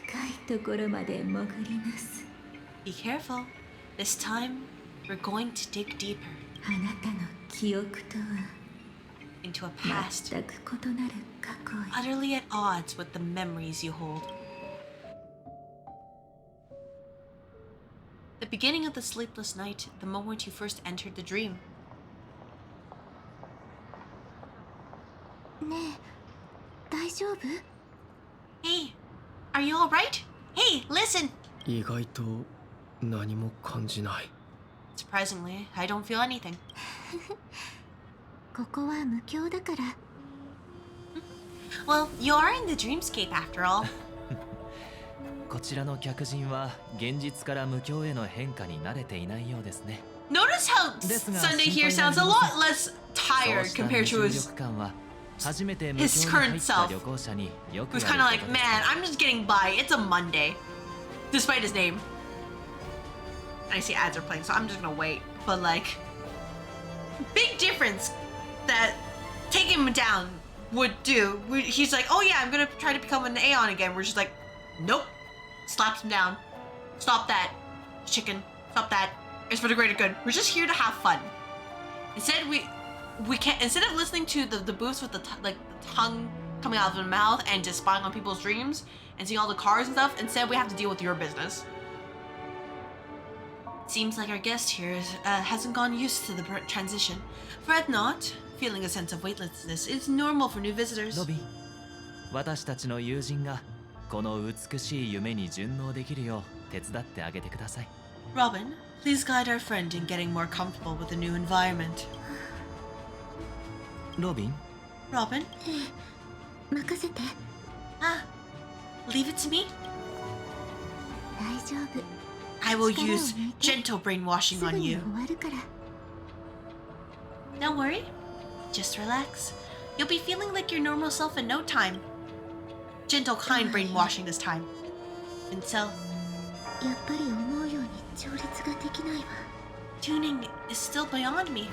深いところまで潜ります。 Be careful. This time, we're going to dig deeper あなたの記憶とは into a past 全く異なる過去へ。 utterly at odds with the memories you hold. The beginning of the sleepless night, the moment you first entered the dream. ねえ大丈夫？ Hey, are you alright? Hey, listen! 意外と何も感じない。 Surprisingly, I don't feel anything. ここは無境だから。 Well, you are in the dreamscape after all. こちらの客人は現実から無境への変化に慣れていないようですね。 Notice how Sunday here sounds a lot less tired compared to his 初めて無 his 境に current 入った self. 旅行者によく Who's ある kind of こと like, です。 man, I'm just getting by. It's a Monday. Despite his name. I see ads are playing, so I'm just gonna wait. But like, big difference that taking him down would do. He's like, oh yeah, I'm gonna try to become an Aeon again. We're just like, nope. Slaps him down. Stop that, chicken. Stop that. It's for the greater good. We're just here to have fun. Instead, we can't. Instead of listening to the booths with the tongue coming out of the mouth and just spying on people's dreams and seeing all the cars and stuff, instead we have to deal with your business. Seems like our guest here hasn't gone used to the transition. Fret not. Feeling a sense of weightlessness is normal for new visitors. ロビン、私たちの友人がこの美しい夢に順応できるよう手伝ってあげてください。 Robin, please guide our friend in getting more comfortable with the new environment. ロビン、 Robin? 任せて。 Ah, leave it to me. 大丈夫。 I will use gentle brainwashing すぐ on に you. 終わるから。 Don't worry. Just relax. You'll be feeling like your normal self in no time. Gentle, kind brainwashing this time. And so, やっぱり思うように調律ができないわ。 tuning is still beyond me.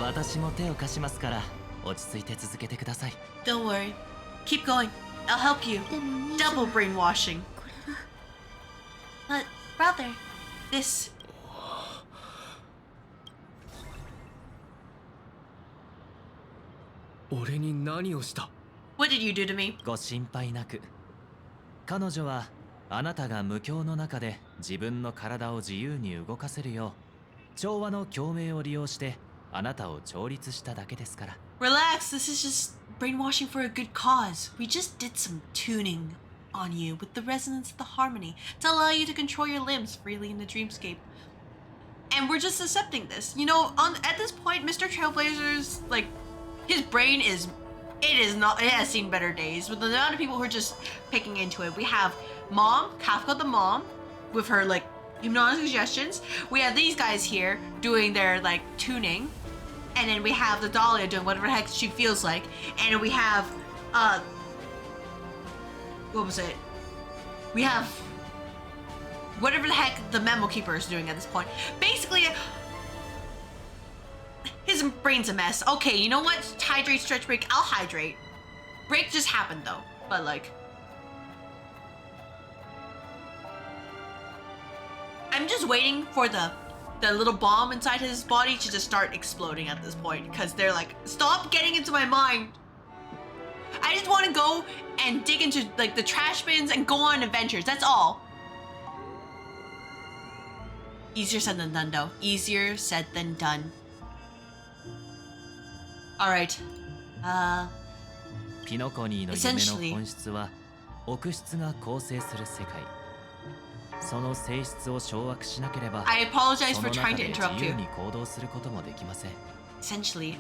私も手を貸しますから落ち着いて続けてください。 Don't worry. Keep going. I'll help you. でも兄さん Double brainwashing. これは But, brother, this... 俺に何をした？ What did you do to me? ご心配なく。彼女はあなたが無境の中で自分の体を自由に動かせるよう調和の共鳴を利用してあなたを調律しただけですから。 Relax, this is just brainwashing for a good cause. We just did some tuning on you with the resonance of the harmony to allow you to control your limbs freely in the dreamscape. And we're just accepting this. You know, at this point, Mr. Trailblazer's, like, his brain is, it has seen better days. With the amount of people who are just picking into it. We have Mom, Kafka the mom, with her, like, hypnotic suggestions. We have these guys here doing their, like, tuning. And then we have the Dahlia doing whatever the heck she feels like. And then we have, what was it? We have whatever the heck the Memokeeper is doing at this point. Basically, his his brain's a mess. Okay, you know what? Hydrate, stretch, break. I'll hydrate. Break just happened though, but like, I'm just waiting for the little bomb inside his body to just start exploding at this point, because they're like, stop getting into my mind. I just want to go and dig into like the trash bins and go on adventures. That's all. Easier said than done though. Easier said than done. Alright. Penacony の夢の本質は奥質が構成する世界。その性質を掌握しなければ、 I apologize そ for の trying 中 to で interrupt 自由 you. に行動することもできません。 Essentially,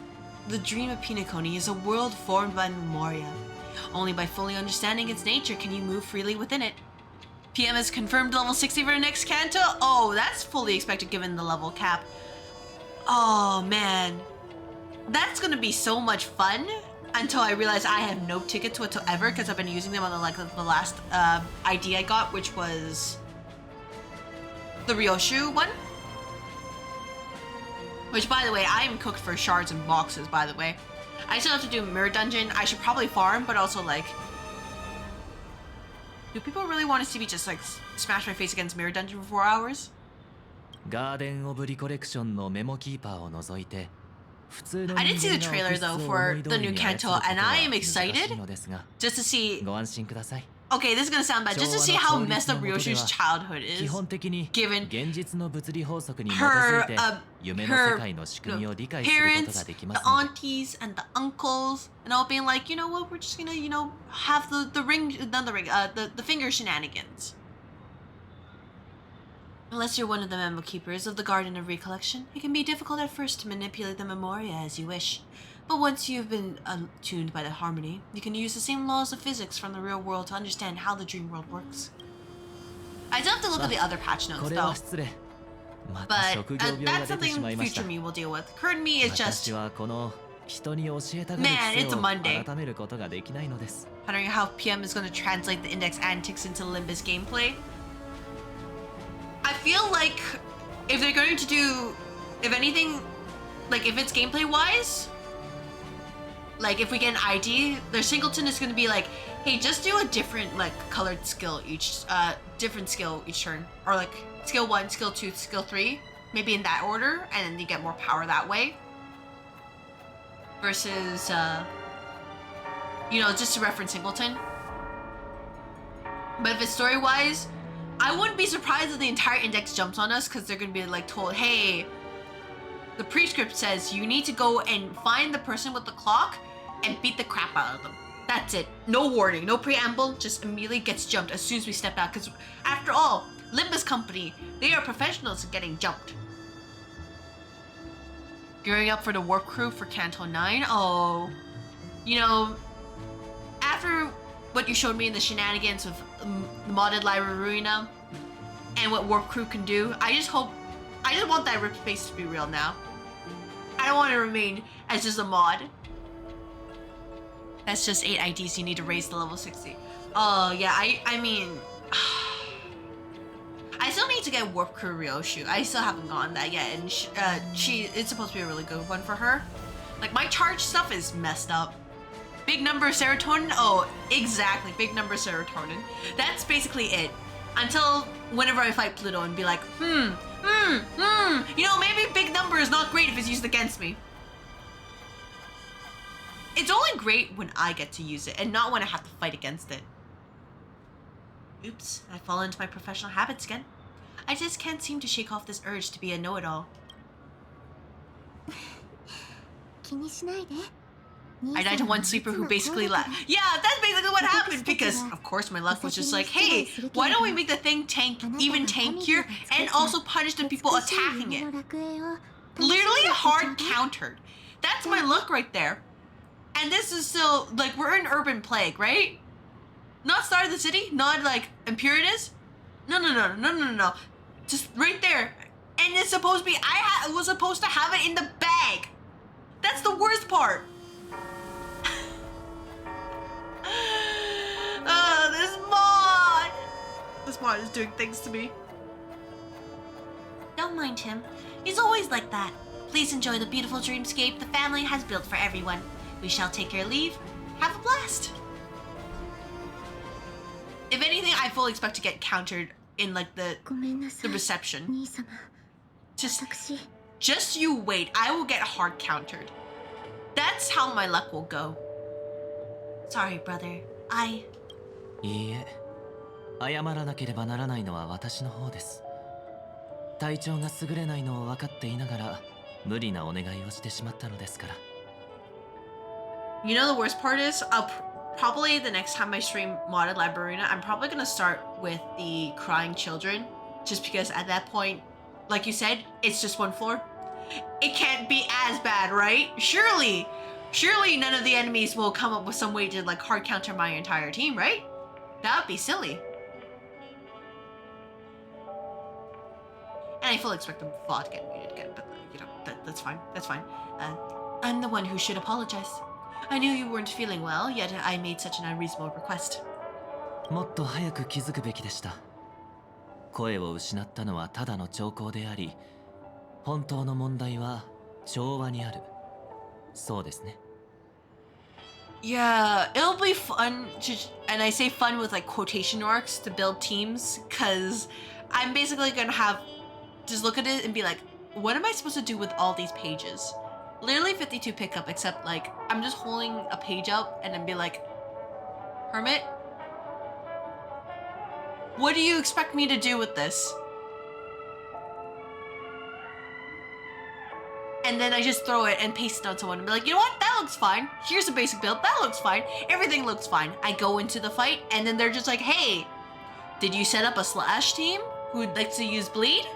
the dream of Penacony is a world formed by Memoria. Only by fully understanding its nature can you move freely within it. PM has confirmed level 60 for the next canto. Oh, that's fully expected given the level cap. Oh man, that's gonna be so much fun until I realize I have no tickets whatsoever because I've been using them on the last ID I got, which was the Ryoshu one. Which, by the way, I am cooked for shards and boxes, by the way. I still have to do Mirror Dungeon. I should probably farm, but also, like... Do people really want to see me just, like, smash my face against Mirror Dungeon for 4 hours? ガーデン・オブ・リコレクションのメモキーパーを除いて、普通の I did see 人 the 間が trailer, 奥質 though, を for 思い the 通り new に操る canto, こと and は I am 難し excited いのですが、 just to see... ご安心ください。 Okay, this is gonna sound bad. Just to see how messed up Ryoshu's childhood 基 is. 本的に Given 現実の物理法則に基 her, づいて夢の世界の仕組みを理解することが parents, でき the ますので、 aunties, and the uncles, and all being like, you know what, we're just gonna, you know, have the ring, not the ring, the finger shenanigans. Unless you're one of the Memokeepers of the Garden of Recollection, it can be difficult at first to manipulate the Memoria as you wish. But once you've been attuned by the harmony, you can use the same laws of physics from the real world to understand how the dream world works. I still have to look at the other patch notes これ though, は失礼。また but 職業病が that's 出てし something まいました future。me will deal with. Current me is 私 just はこの人に教えたがる Man, 癖 it's a を Monday. 改めることができないのです。 wondering how PM is going to translate the index antics into Limbus gameplay. I feel like if they're going to do, if anything, like if it's gameplay wise, like if we get an ID, their singleton is going to be like, hey, just do a different like colored skill each, different skill each turn, or like skill 1, skill 2, skill 3, maybe in that order, and then you get more power that way. Versus, you know, just to reference singleton. But if it's story wise, I wouldn't be surprised if the entire index jumps on us because they're going to be like told, hey, the prescript says you need to go and find the person with the clock and beat the crap out of them. That's it. No warning, no preamble, just immediately gets jumped as soon as we step out. Because after all, Limbus Company, they are professionals at getting jumped. Gearing up for the warp crew for Canto 9. Oh, you know, after what you showed me in the shenanigans with the modded Lyra Ruina and what warp crew can do, I just want that rip space to be real now. I don't want to remain as just a mod. That's just 8 IDs you need to raise the level 60. Oh yeah, I mean, I still need to get Warp Crew Ryoshu. I still haven't gotten that yet, and it's supposed to be a really good one for her. Like my charge stuff is messed up. Big number of serotonin? Oh, exactly, big number of serotonin. That's basically it. Until whenever I fight Pluto and be like, you know, maybe big number is not great if it's used against me. It's only great when I get to use it and not when I have to fight against it. Oops, I fall into my professional habits again. I just can't seem to shake off this urge to be a know-it-all. I died to one sleeper who basically left. Yeah, that's basically what happened because, of course, my luck was just like, hey, why don't we make the thing even tankier and also punish the people attacking it? Literally hard countered. That's my luck right there. And this is still, like, we're in Urban Plague, right? Not Star of the City, not like Impuritas. No. Just right there. And it's supposed to be, I was supposed to have it in the bag. That's the worst part. This mod is doing things to me. Don't mind him. He's always like that. Please enjoy the beautiful dreamscape the family has built for everyone. We shall take your leave. Have a blast. If anything, I fully expect to get countered in like the reception. 兄様 Just you wait. I will get hard countered. That's how my luck will go. Sorry, brother. いいえ、謝らなければならないのは私の方です。体調が優れないのを分かっていながら無理なお願いをしてしまったのですから。You know the worst part is, probably the next time I stream modded Labyrinth, I'm probably gonna start with the crying children, just because at that point, like you said, it's just one floor. It can't be as bad, right? Surely none of the enemies will come up with some way to like hard counter my entire team, right? That would be silly. And I fully expect them all to get muted again, but you know, that's fine. That's fine. I'm the one who should apologize. I knew you weren't feeling well, yet I made such an unreasonable request. もっと早く気づくべきでした。声を失ったのはただの兆候であり、本当の問題は調和にある。そうですね。Yeah, it'll be fun to, and I say fun with like quotation marks, to build teams, because I'm basically gonna have just look at it and be like, what am I supposed to do with all these pages? Literally 52 pickup, except like I'm just holding a page up and then be like, Hermit, what do you expect me to do with this? And then I just throw it and paste it on someone and be like, you know what? That looks fine. Here's a basic build. That looks fine. Everything looks fine. I go into the fight and then they're just like, hey, did you set up a slash team who likes to use bleed?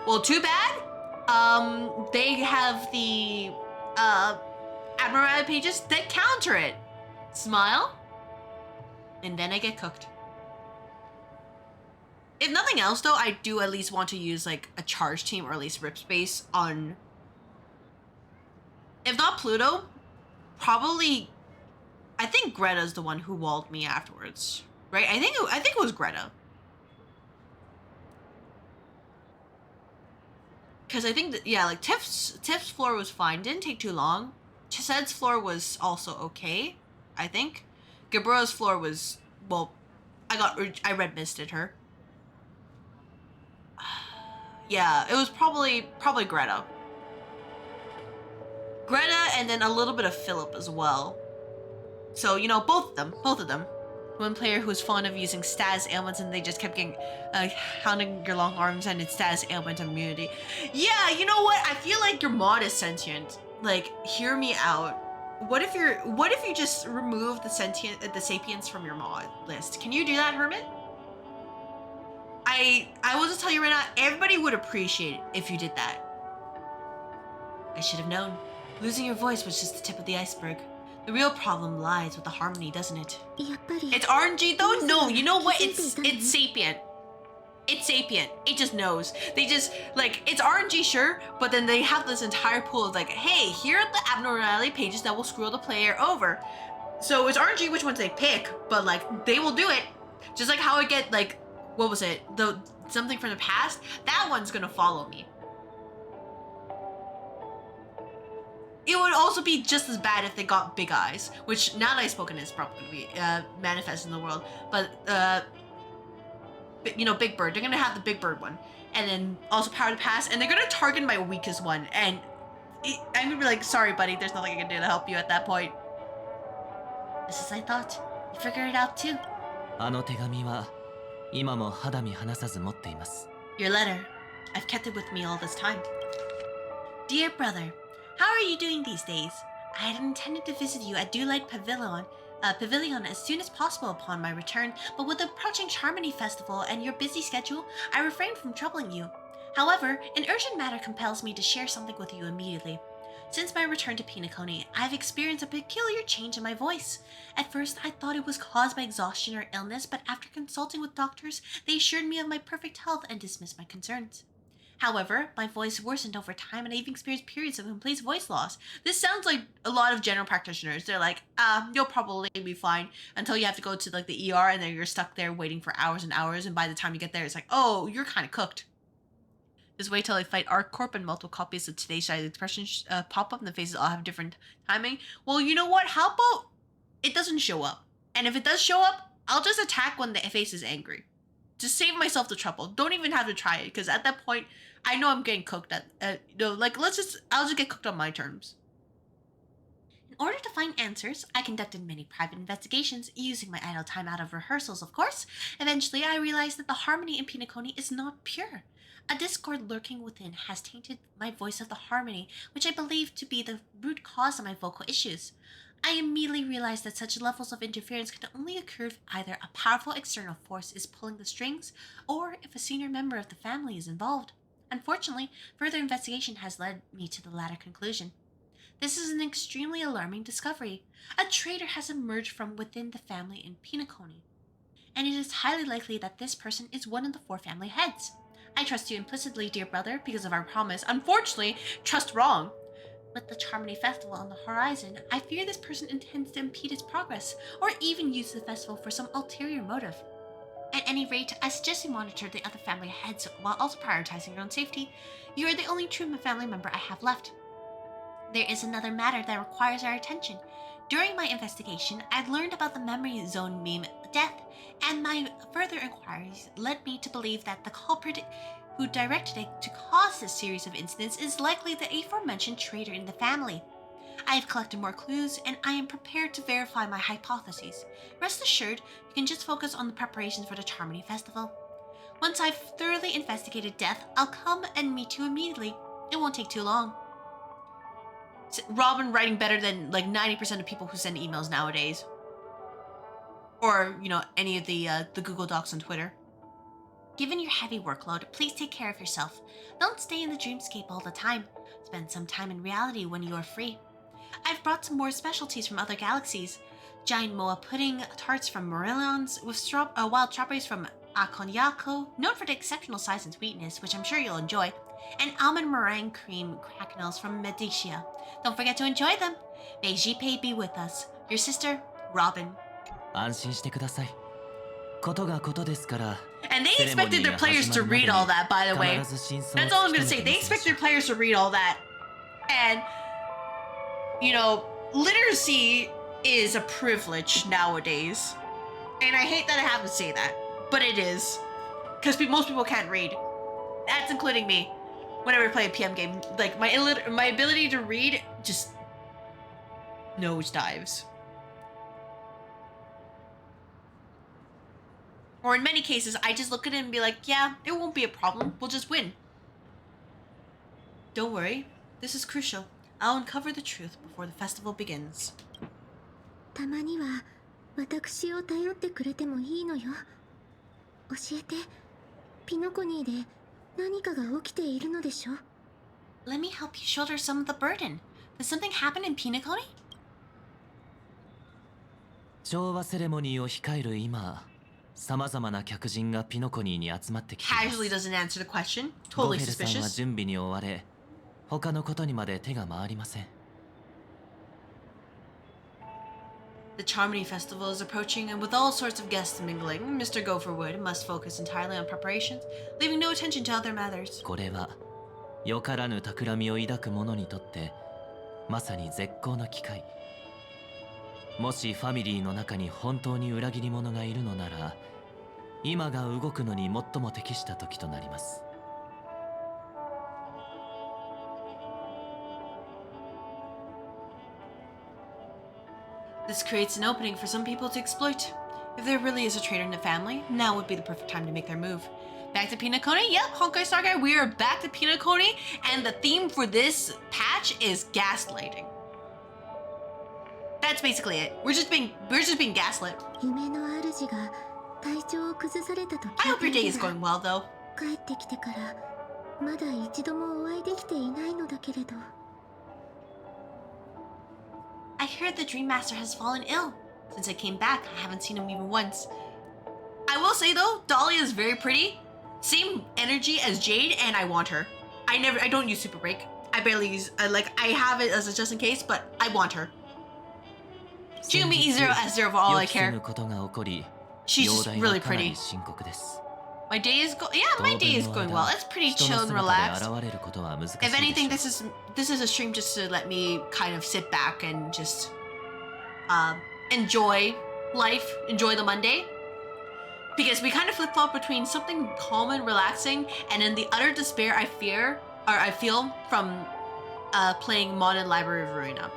Well, too bad. They have the Admiral pages that counter it. Smile. And then I get cooked. If nothing else though, I do at least want to use like a charge team or at least rip space on, if not Pluto, probably, I think Greta's the one who walled me afterwards, right? I think it was Greta. Because I think that, yeah, like Tiff's floor was fine, didn't take too long. Chised's floor was also okay, I think. Gabra's floor was, well, I red misted her. Yeah, it was probably Greta. Greta and then a little bit of Philip as well. So, you know, both of them. One player who's fond of using status ailments and they just kept getting hounding your long arms and it's status ailment immunity. Yeah, you know what? I feel like your mod is sentient. Like, hear me out. What if you just remove the sapience from your mod list? Can you do that, Hermit? I will just tell you right now, everybody would appreciate it if you did that. I should have known. Losing your voice was just the tip of the iceberg. The real problem lies with the harmony, doesn't it? It's RNG though? No, you know what? It's sapient. It's sapient. It just knows. They just, like, it's RNG, sure, but then they have this entire pool of like, hey, here are the abnormality pages that will screw the player over. So it's RNG which ones they pick, but like, they will do it. Just like how I get, like, what was it? Something from the past? That one's gonna follow me. It would also be just as bad if they got big eyes, which now that I've spoken is probably going to be manifest in the world. But, you know, Big Bird, they're going to have the Big Bird one. And then also Power to Pass, and they're going to target my weakest one. And I'm going to be like, sorry, buddy, there's nothing I can do to help you at that point. Just as I thought. You figure it out too. あの手紙は今も肌身離さず持っています。 Your letter. I've kept it with me all this time. Dear brother, how are you doing these days? I had intended to visit you at Dewlight Pavilion as soon as possible upon my return, but with the approaching Charmony Festival and your busy schedule, I refrained from troubling you. However, an urgent matter compels me to share something with you immediately. Since my return to Penacony, I have experienced a peculiar change in my voice. At first, I thought it was caused by exhaustion or illness, but after consulting with doctors, they assured me of my perfect health and dismissed my concerns. However, my voice worsened over time and I've experienced periods of complete voice loss. This sounds like a lot of general practitioners. They're like, you'll probably be fine until you have to go to like the ER and then you're stuck there waiting for hours and hours, and by the time you get there, it's like, oh, you're kind of cooked. Just wait till I fight ArcCorp and multiple copies of today's Shy expressions pop up and the faces all have different timing. Well, you know what? How about it doesn't show up? And if it does show up, I'll just attack when the face is angry. Just save myself the trouble. Don't even have to try it, because at that point, I know I'm getting cooked at, I'll just get cooked on my terms. In order to find answers, I conducted many private investigations, using my idle time out of rehearsals, of course. Eventually, I realized that the harmony in Penacony is not pure. A discord lurking within has tainted my voice of the harmony, which I believe to be the root cause of my vocal issues. I immediately realized that such levels of interference can only occur if either a powerful external force is pulling the strings, or if a senior member of the family is involved. Unfortunately, further investigation has led me to the latter conclusion. This is an extremely alarming discovery. A traitor has emerged from within the family in Penacony, and it is highly likely that this person is one of the 4 family heads. I trust you implicitly, dear brother, because of our promise. Unfortunately, trust wrong. With the Charmony Festival on the horizon, I fear this person intends to impede its progress, or even use the festival for some ulterior motive. At any rate, I suggest you monitor the other family heads while also prioritizing your own safety. You are the only true family member I have left. There is another matter that requires our attention. During my investigation, I've learned about the memory zone meme death, and my further inquiries led me to believe that the culprit who directed it to cause this series of incidents is likely the aforementioned traitor in the family. I have collected more clues, and I am prepared to verify my hypotheses. Rest assured, you can just focus on the preparations for the Charmony Festival. Once I've thoroughly investigated death, I'll come and meet you immediately. It won't take too long. Robin writing better than like 90% of people who send emails nowadays. Or, any of the Google Docs on Twitter. Given your heavy workload, please take care of yourself. Don't stay in the dreamscape all the time. Spend some time in reality when you are free. I've brought some more specialties from other galaxies. Giant moa pudding, tarts from Morillons, with wild strawberries from Aconyako, known for the exceptional size and sweetness, which I'm sure you'll enjoy, and almond meringue cream cracknels from Medicia. Don't forget to enjoy them. May Jipe be with us. Your sister, Robin. 安心してください。ことがことですから。 And they expected their players to read all that, by the way. That's all I'm gonna say. They expect their players to read all that. And, literacy is a privilege nowadays. And I hate that I have to say that, but it is. Because most people can't read. That's including me. Whenever I play a PM game, like, my ability to read just nosedives. Or in many cases, I just look at it and be like, yeah, it won't be a problem. We'll just win. Don't worry. This is crucial. I'll uncover the truth before the festival begins. たまには私を頼ってくれてもいいのよ。教えて、ピノコニーで何かが起きているのでしょ? Let me help you shoulder some of the burden. Did something happen in Penacony? 調和セレモニーを控える今、様々な客人がピノコニーに集まってきています。 Casually doesn't answer the question. ゴ Totally フェルさんは suspicious. 準備に追われ、他のことにまで手が回りません。 The Charmony Festival is approaching, and with all sorts of guests mingling, Mr. Gopherwood must focus entirely on preparations, leaving no attention to other matters. これはよからぬ企みを抱く者にとってまさに絶好の機会。もしファミリーの中に本当に裏切り者がいるのなら、今が動くのに最も適した時となります。 This creates an opening for some people to exploit. If there really is a traitor in the family, now would be the perfect time to make their move. Back to Penacony? Yep, Honkai Star Guy, we are back to Penacony, and the theme for this patch is gaslighting. That's basically it. We're just being gaslit. 夢の主が体調を崩されたと I 聞 hope your い day てい is るが going well, though. 帰ってきてからまだ一度もお会いできていないのだけれど I heard the Dream Master has fallen ill. Since I came back, I haven't seen him even once. I will say though, Dahlia is very pretty. Same energy as Jade, and I want her. I don't use Super Break. I barely use, I have it as a just in case, but I want her. She can be E0 S0 for all I care. She's just really pretty. My day is my day is going well. It's pretty chill and relaxed. If anything, this is a stream just to let me kind of sit back and just enjoy life, enjoy the Monday. Because we kind of flip-flop between something calm and relaxing and then the utter despair I feel from playing Modded Library of Ruina.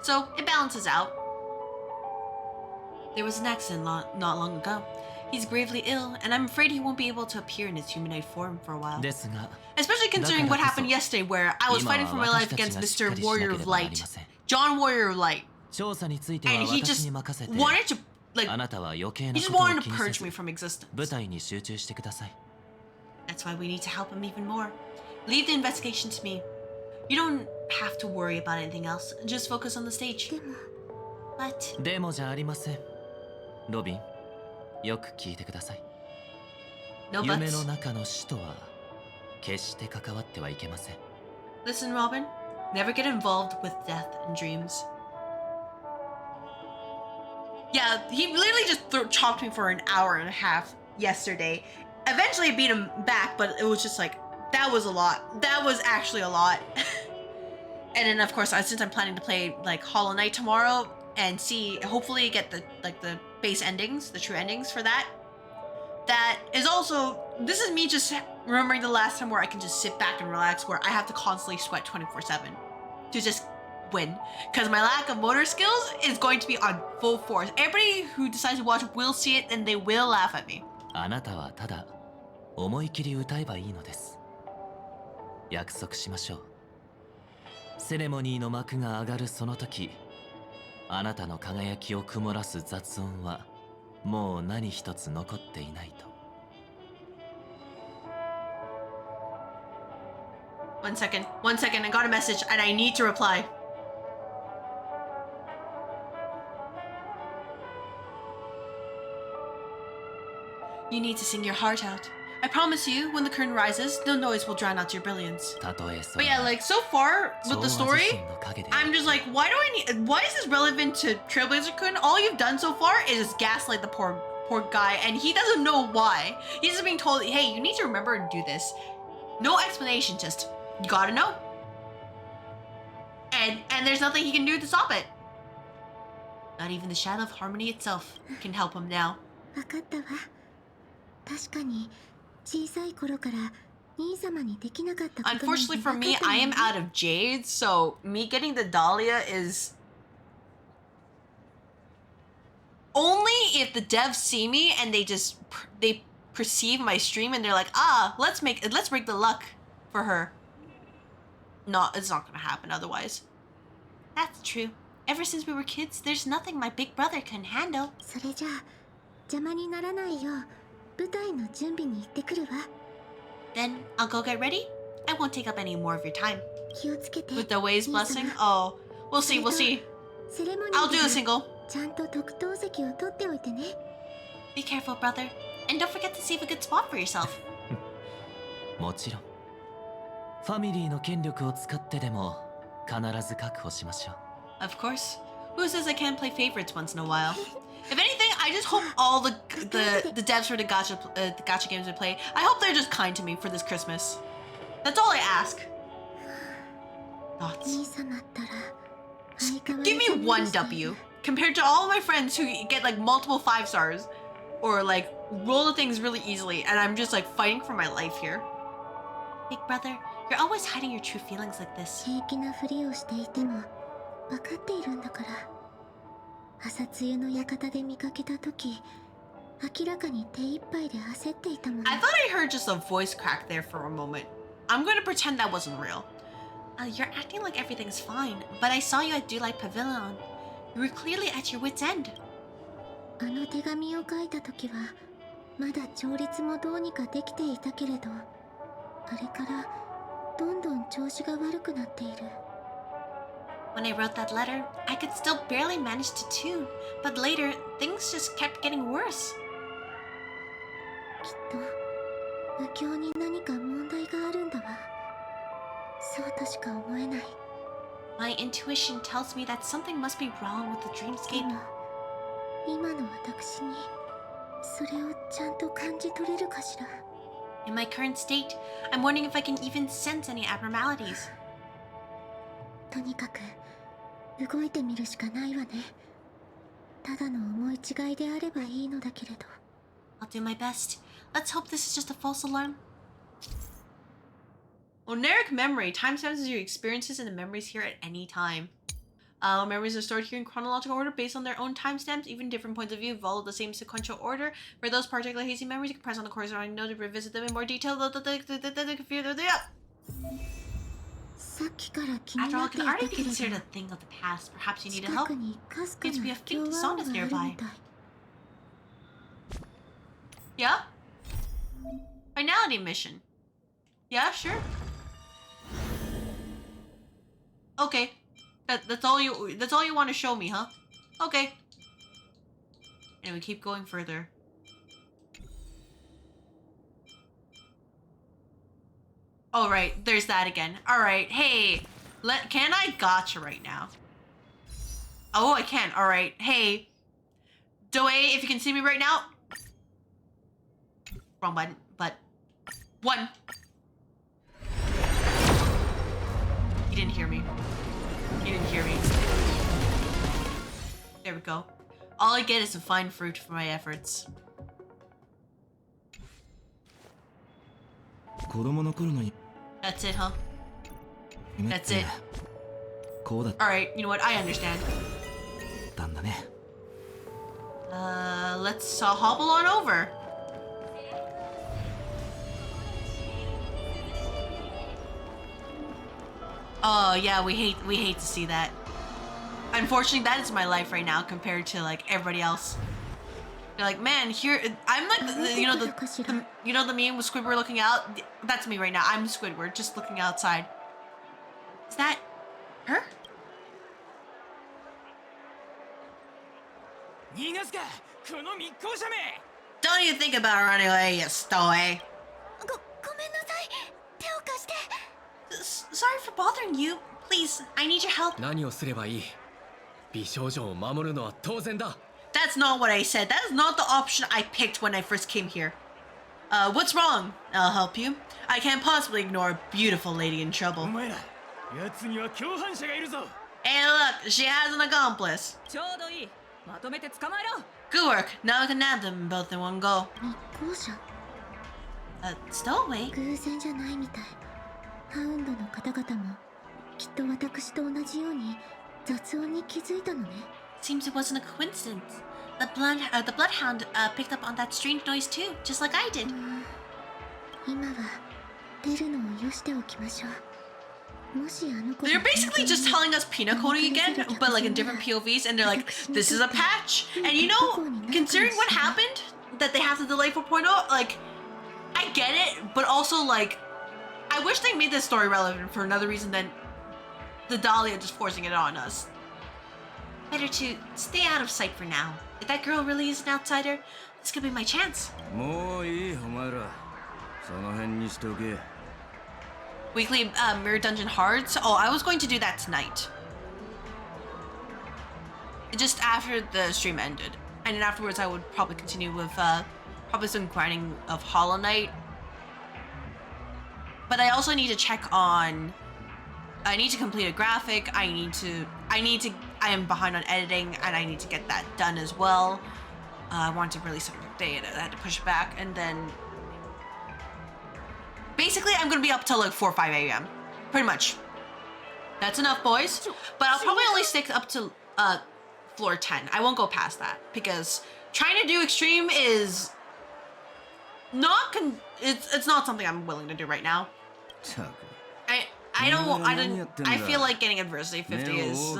So it balances out. There was an accident not long ago. He's gravely ill, and I'm afraid he won't be able to appear in his humanoid form for a while. Especially considering what happened yesterday, where I was fighting for my life against Mr. Warrior of Light, John Warrior of Light, and he just wanted to, he just wanted to purge me from existence. That's why we need to help him even more. Leave the investigation to me. You don't have to worry about anything else. Just focus on the stage. But... でもじゃありません。ロビン、よく聞いてください。No 夢 buts. の中の死とは決して関わってはいけません。Listen, Robin. Never get involved with death and dreams. Yeah, he literally just chopped me for an hour and a half yesterday. Eventually I beat him back, but it was just like, that was a lot. That was actually a lot. And then of course, since I'm planning to play like Hollow Knight tomorrow and see, hopefully get the base endings, the true endings for that. That is also, this is me just remembering the last time where I can just sit back and relax, where I have to constantly sweat 24/7 to just win. Because my lack of motor skills is going to be on full force. Everybody who decides to watch will see it and they will laugh at me. あなたはただ思い切り歌えばいいのです。約束しましょう。セレモニーの幕が上がるその時、あなたの輝きを曇らす雑音はもう何一つ残っていないと。One second, I got a message and I need to reply. You need to sing your heart out. I promise you, when the curtain rises, no noise will drown out your brilliance. But yeah, like so far with the story, I'm just like, why is this relevant to Trailblazer-kun? All you've done so far is just gaslight the poor guy, and he doesn't know why. He's just being told, hey, you need to remember and do this. No explanation, just, you gotta know. And there's nothing he can do to stop it. Not even the shadow of harmony itself can help him now. 分かったわ。確かに小さい頃から兄様にできなかったことなんて Unfortunately for me, I am out of jade, so me getting the Dahlia is only if the devs see me and they perceive my stream and they're like, let's break the luck for her. No, it's not gonna happen otherwise. That's true. Ever since we were kids, there's nothing my big brother can handle. それじゃあ邪魔にならないよう舞台の準備に行ってくるわ。 Then I'll go get ready. I won't take up any more of your time. 気をつけて。 With the Way's blessing? Oh, we'll see, we'll see. セレモニ I'll ー do で a single. ちゃんと特等席を取っておいてね。 Be careful, brother. And don't forget to save a good spot for yourself. もちろん。ファミリーの権力を使ってでも必ず確保しましょう。 Of course. Who says I can't play favorites once in a while? If anything, I just hope all the devs for the gacha games I play, I hope they're just kind to me for this Christmas. That's all I ask. Thoughts? 兄様ったら相変わらず Give me one W compared to all of my friends who get like multiple 5 stars or like roll the things really easily, and I'm just like fighting for my life here. Big brother, you're always hiding your true feelings like this. 平気なふりをしていても分かっているんだから。朝露の館で見かけた時、明らかに手一杯で焦っていたもの。 I thought I heard just a voice crack there for a moment. I'm going to pretend that wasn't real. You're acting like everything's fine, but I saw you at Delight Pavilion. You were clearly at your wit's end. あの手紙を書いた時はまだ調律もどうにかできていたけれど、あれからどんどん調子が悪くなっている。 When I wrote that letter, I could still barely manage to tune, but later, things just kept getting worse. きっと無境に何か問題があるんだわ。そうとしか思えない。 My intuition tells me that something must be wrong with the で dreamscape. も今の私にそれをちゃんと感じ取れるかしら。 In my current state, I'm wondering if I can even sense any abnormalities. とにかく動いてみるしかないわね。ただの思い違いであればいいのだけれど。 I'll do my best. Let's hope this is just a false alarm. Oneric memory timestamps your experiences and the memories here at any time. Memories are stored here in chronological order based on their own timestamps. Even different points of view follow the same sequential order. For those particular hazy memories, you can press on the corresponding node to revisit them in more detail. After all, it can already be considered a thing of the past. Perhaps you need help. Seems to be a faint sound nearby. Yeah? Finality mission. Yeah, sure. Okay. That's all you want to show me, huh? Okay. And we keep going further. All right, there's that again. All right, hey, can I gotcha right now? Oh, I can. All right, hey, Doe, if you can see me right now. Wrong button, but 1. He didn't hear me. He didn't hear me. There we go. All I get is a fine fruit for my efforts. That's it, huh? That's it. Alright, you know what? I understand. Let's hobble on over. Oh yeah, we hate to see that. Unfortunately, that is my life right now compared to like everybody else. They're like, man, here I'm like you know the meme with Squidward looking out. That's me right now. I'm Squidward, just looking outside. Is that her? Don't even think about her anyway, you stowaway. Sorry for bothering you. Please, I need your help. That's not what I said. That is not the option I picked when I first came here. What's wrong? I'll help you. I can't possibly ignore a beautiful lady in trouble. Hey, look, she has an accomplice. Good work. Now I can nab them both in one go. Stowaway? ハウンドの方々もきっと私と同じように雑音に気づいたのね。 Seems it wasn't a coincidence. The bloodhound picked up on that strange noise too, just like I did. 今は出るのをよしておきましょう。もしあの子 They're basically just telling us Penacony again, but like in different POVs, and they're like, this is a patch. And you know, considering what happened, that they have to delay 4.0, like, I get it, but also like, I wish they made this story relevant for another reason than the Dahlia just forcing it on us. Better to stay out of sight for now. If that girl really is an outsider, this could be my chance. Weekly Mirror Dungeon Hearts? Oh, I was going to do that tonight. Just after the stream ended. And then afterwards I would probably continue with probably some grinding of Hollow Knight. But I also need to check on, I need to complete a graphic, I am behind on editing, and I need to get that done as well. I wanted to release something today, and I had to push it back, and then basically I'm gonna be up till like 4 or 5 a.m. Pretty much. That's enough, boys. But I'll probably only stick up to floor 10. I won't go past that, because trying to do extreme is not it's not something I'm willing to do right now. I feel like getting adversity 50 is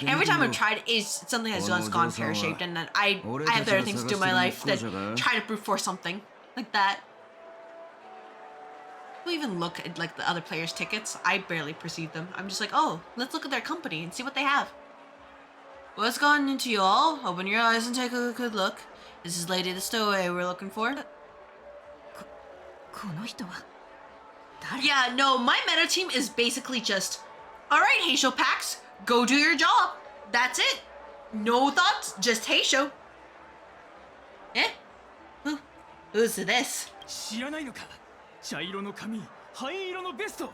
every time I've tried is something has just gone pear-shaped, and then I have better things to do in my life than try to brute force something like that. Who even look at like the other players' tickets? I barely perceive them. I'm just like, oh, let's look at their company and see what they have. What's gone into you all? Open your eyes and take a good look. This is Lady the Stowaway we're looking for. Yeah, no, my meta team is basically just, alright, Heisho Pax, go do your job. That's it. No thoughts, just Heisho. Eh? Who Who's this? 知らないのか茶色の髪灰色のベスト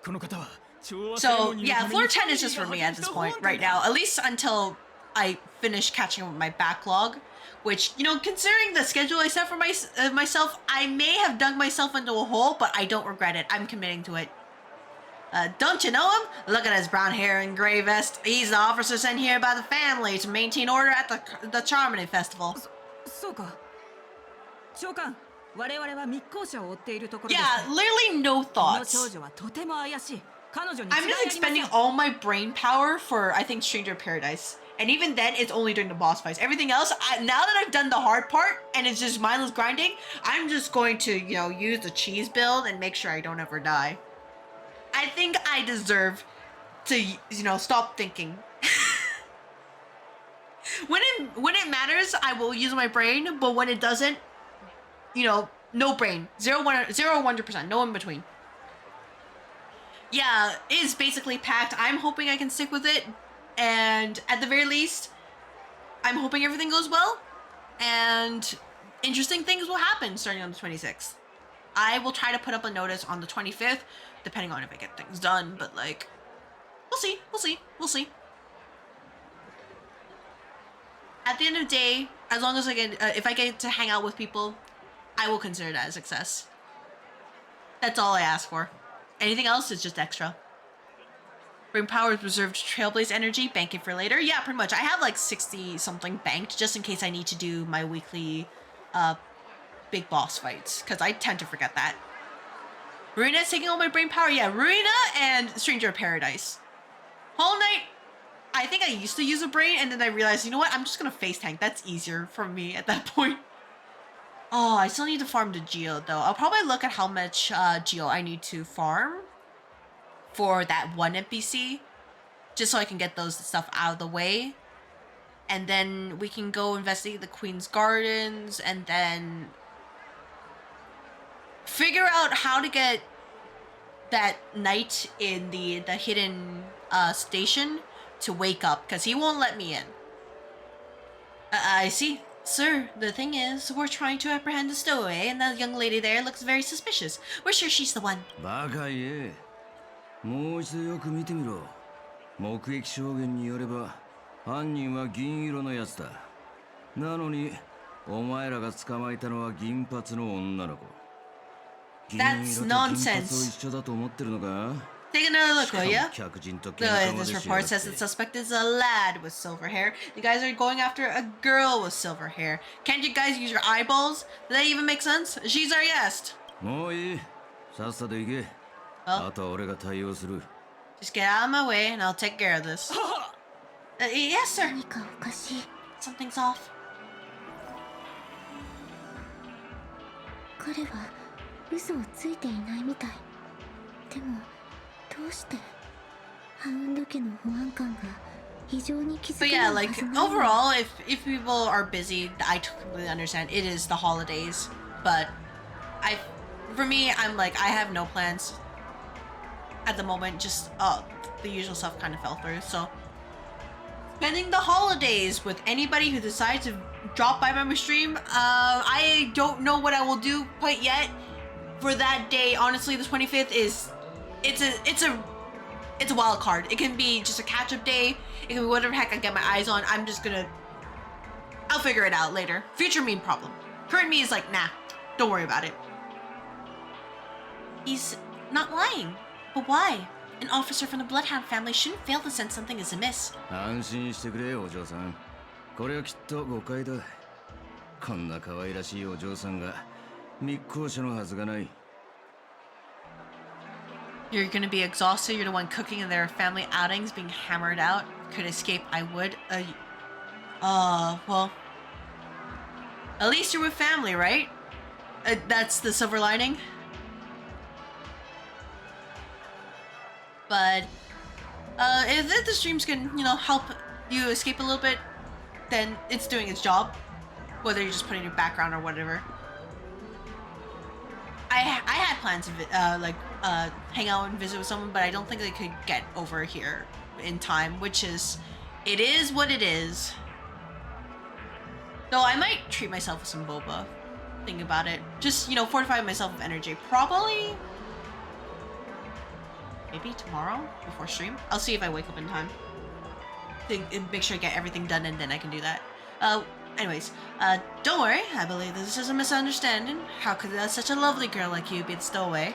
この方は調和 So yeah, floor 10 is just for me at this point right now, at least until I finish catching up with my backlog, which, you know, considering the schedule I set for myself, I may have dug myself into a hole, but I don't regret it. I'm committing to it. Don't you know him? Look at his brown hair and gray vest. He's the officer sent here by the family to maintain order at the Charmony Festival. そうか長官我々は密航者を追っているところです Yeah, literally no この thoughts. 少女はとても怪しい彼女に I'm 違い just ありません expending all my brain power for, I think, Stranger Paradise. And even then, it's only during the boss fights. Everything else, now that I've done the hard part, and it's just mindless grinding, I'm just going to, you know, use the cheese build and make sure I don't ever die. I think I deserve to, you know, stop thinking. When it matters, I will use my brain, but when it doesn't, you know, no brain. 0, 100%, no in between. Yeah, it is basically packed. I'm hoping I can stick with it. And at the very least, I'm hoping everything goes well. And interesting things will happen starting on the 26th. I will try to put up a notice on the 25th, depending on if I get things done. But, like, we'll see. We'll see. We'll see. At the end of the day, as long as I get, if I get to hang out with people, I will consider that a success. That's all I ask for. Anything else is just extra. Bring power is reserved Trailblaze energy, bank it for later. Yeah, pretty much. I have like 60 something banked just in case I need to do my weekly big boss fights, because I tend to forget that. Ruina is taking all my brain power. Yeah, Ruina and Stranger Paradise. Hollow Knight, I think I used to use a brain and then I realized, you know what? I'm just going to face tank. That's easier for me at that point. Oh, I still need to farm the Geo though. I'll probably look at how much Geo I need to farm for that one NPC, just so I can get those stuff out of the way. And then we can go investigate the Queen's Gardens and then figure out how to get that knight in the hidden station to wake up, because he won't let me in. I see. Sir, the thing is, we're trying to apprehend the stowaway, and that young lady there looks very suspicious. We're sure she's the one. バカ言え。もう一度よく見てみろ。目撃証言によれば、犯人は銀色のやつだ。なのに、お前らが捕まえたのは銀髪の女の子。銀色と金髪を一緒だと思ってるのか? Take another look, will ya? This report says the suspect is a lad with silver hair. You guys are going after a girl with silver hair. Can't you guys use your eyeballs? Does that even make sense? She's our guest. もういい。さっさと行け。あとは俺が対応する。Just get out of my way and I'll take care of this. Yes, sir. 何かおかしい。 Something's off. 彼は嘘をついていないみたい。でもどうしてハウンド家の保安官が非常に気づ But か yeah, ない like はずなのに。 overall, if people are busy, I completely understand. It is the holidays, but for me, I'm like, I have no plans at the moment. Just the usual stuff kind of fell through. So spending the holidays with anybody who decides to drop by my stream, I don't know what I will do quite yet. For that day, honestly, the 25th is it's a wild card. It can be just a catch-up day. It can be whatever heck I get my eyes on. I'll figure it out later. Future me problem. Current me is like, nah, don't worry about it. He's not lying. But why? An officer from the Bloodhound family shouldn't fail to sense something is amiss. 安心してくれよ、お嬢さん。これはきっと誤解だ。こんな可愛らしいお嬢さんが密航者のはずがない。You're gonna be exhausted. You're the one cooking in their family outings, being hammered out. Could escape, I would. Well, at least you're with family, right? That's the silver lining. But if the streams can, you know, help you escape a little bit, then it's doing its job. Whether you're just putting your background or whatever. I had plans to hang out and visit with someone, but I don't think they could get over here in time, which is, it is what it is. Though I might treat myself with some boba. think about it. Just, you know, fortify myself with energy. Probably maybe tomorrow before stream. I'll see if I wake up in time. Make sure I get everything done and then I can do that. Anyways, don't worry. I believe this is a misunderstanding. How could such a lovely girl like you be a stowaway?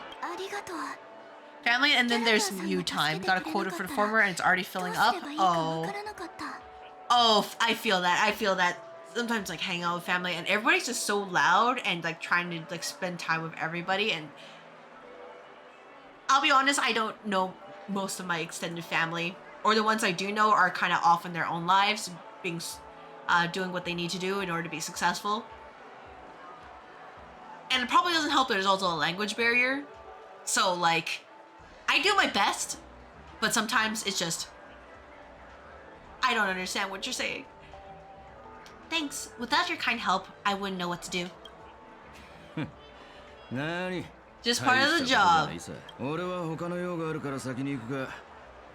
Family, and then there's you time. Got a quota for the former and it's already filling up. Oh. Oh, I feel that. I feel that. Sometimes like hang out with family and everybody's just so loud and like trying to like spend time with everybody, and I'll be honest, I don't know most of my extended family, or the ones I do know are kind of off in their own lives, being doing what they need to do in order to be successful. And it probably doesn't help that there's also a language barrier. So like I do my best, but sometimes it's just I don't understand what you're saying. Thanks. Without your kind help, I wouldn't know what to do. Just part of the job.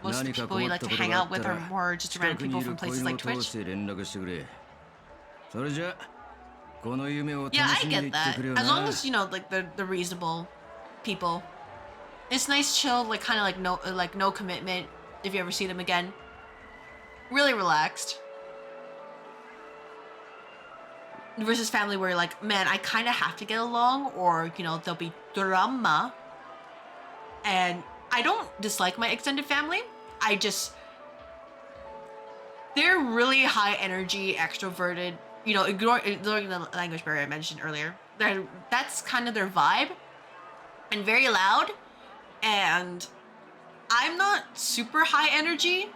Most of the people you like to hang out with are more just random people from places like Twitch. Yeah, I get that. As long as, you know, like the reasonable people. It's nice, chill, like kind of like no commitment if you ever see them again. Really relaxed. Versus family where you're like, man, I kind of have to get along, or, you know, there'll be drama. And I don't dislike my extended family. I just, they're really high energy, extroverted, you know, ignoring the language barrier I mentioned earlier. That's kind of their vibe, and very loud. And I'm not super high energy.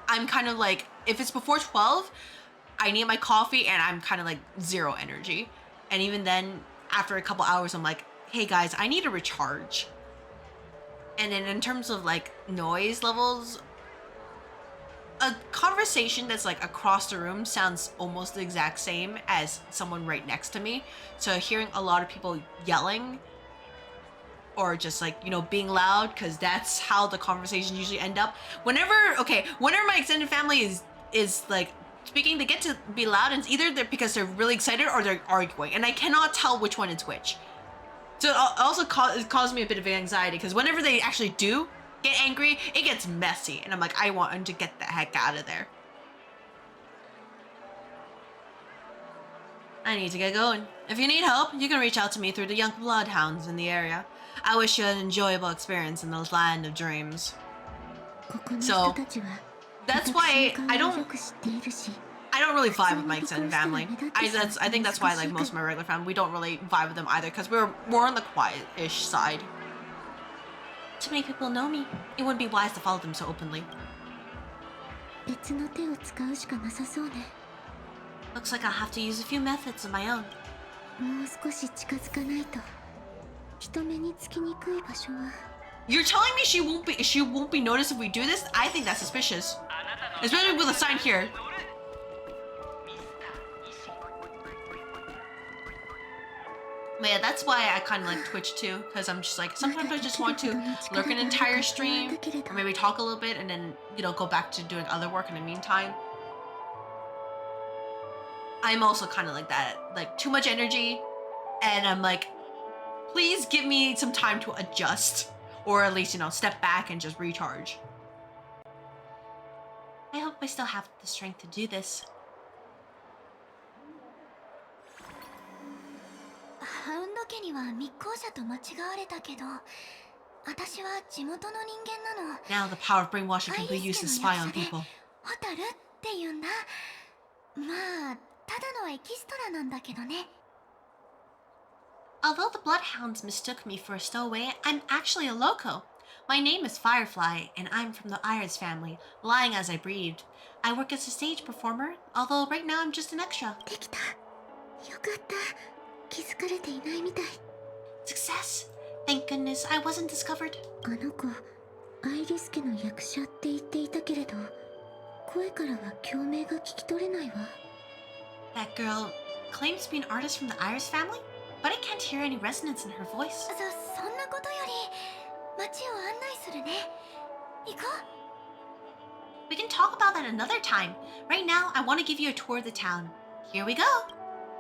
I'm kind of like, if it's before 12, I need my coffee and I'm kind of like zero energy. And even then, after a couple hours, I'm like, hey guys, I need to recharge. And then in terms of like noise levels, a conversation that's like across the room sounds almost the exact same as someone right next to me. So hearing a lot of people yelling or just like, you know, being loud, because that's how the conversations usually end up. Whenever my extended family is like speaking, they get to be loud, and it's either they're because they're really excited or they're arguing, and I cannot tell which one is which. So it also caused me a bit of anxiety, because whenever they actually do get angry, it gets messy, and I'm like, I want them to get the heck out of there. I need to get going. If you need help, you can reach out to me through the young bloodhounds in the area. I wish you an enjoyable experience in the land of dreams. So that's why I don't really vibe with my extended family. I think that's why, like most of my regular family, we don't really vibe with them either, because we're more on the quiet-ish side. Too many people know me. It wouldn't be wise to follow them so openly. Looks like I'll have to use a few methods of my own. You're telling me she won't be noticed if we do this? I think that's suspicious. Especially with a sign here. But yeah, that's why I kind of like Twitch too, because I'm just like, sometimes I just want to lurk an entire stream, or maybe talk a little bit, and then, you know, go back to doing other work in the meantime. I'm also kind of like that, like too much energy, and I'm like, please give me some time to adjust, or at least, you know, step back and just recharge. I hope I still have the strength to do this. Now the power of brainwashing can be used to spy on people. Although the bloodhounds mistook me for a stowaway, I'm actually a loco. My name is Firefly, and I'm from the Iris family, lying as I breathed. I work as a stage performer, although right now I'm just an extra. Success! Thank goodness I wasn't discovered. That girl claims to be an artist from the Iris family, but I can't hear any resonance in her voice. We can talk about that another time. Right now, I want to give you a tour of the town. Here we go.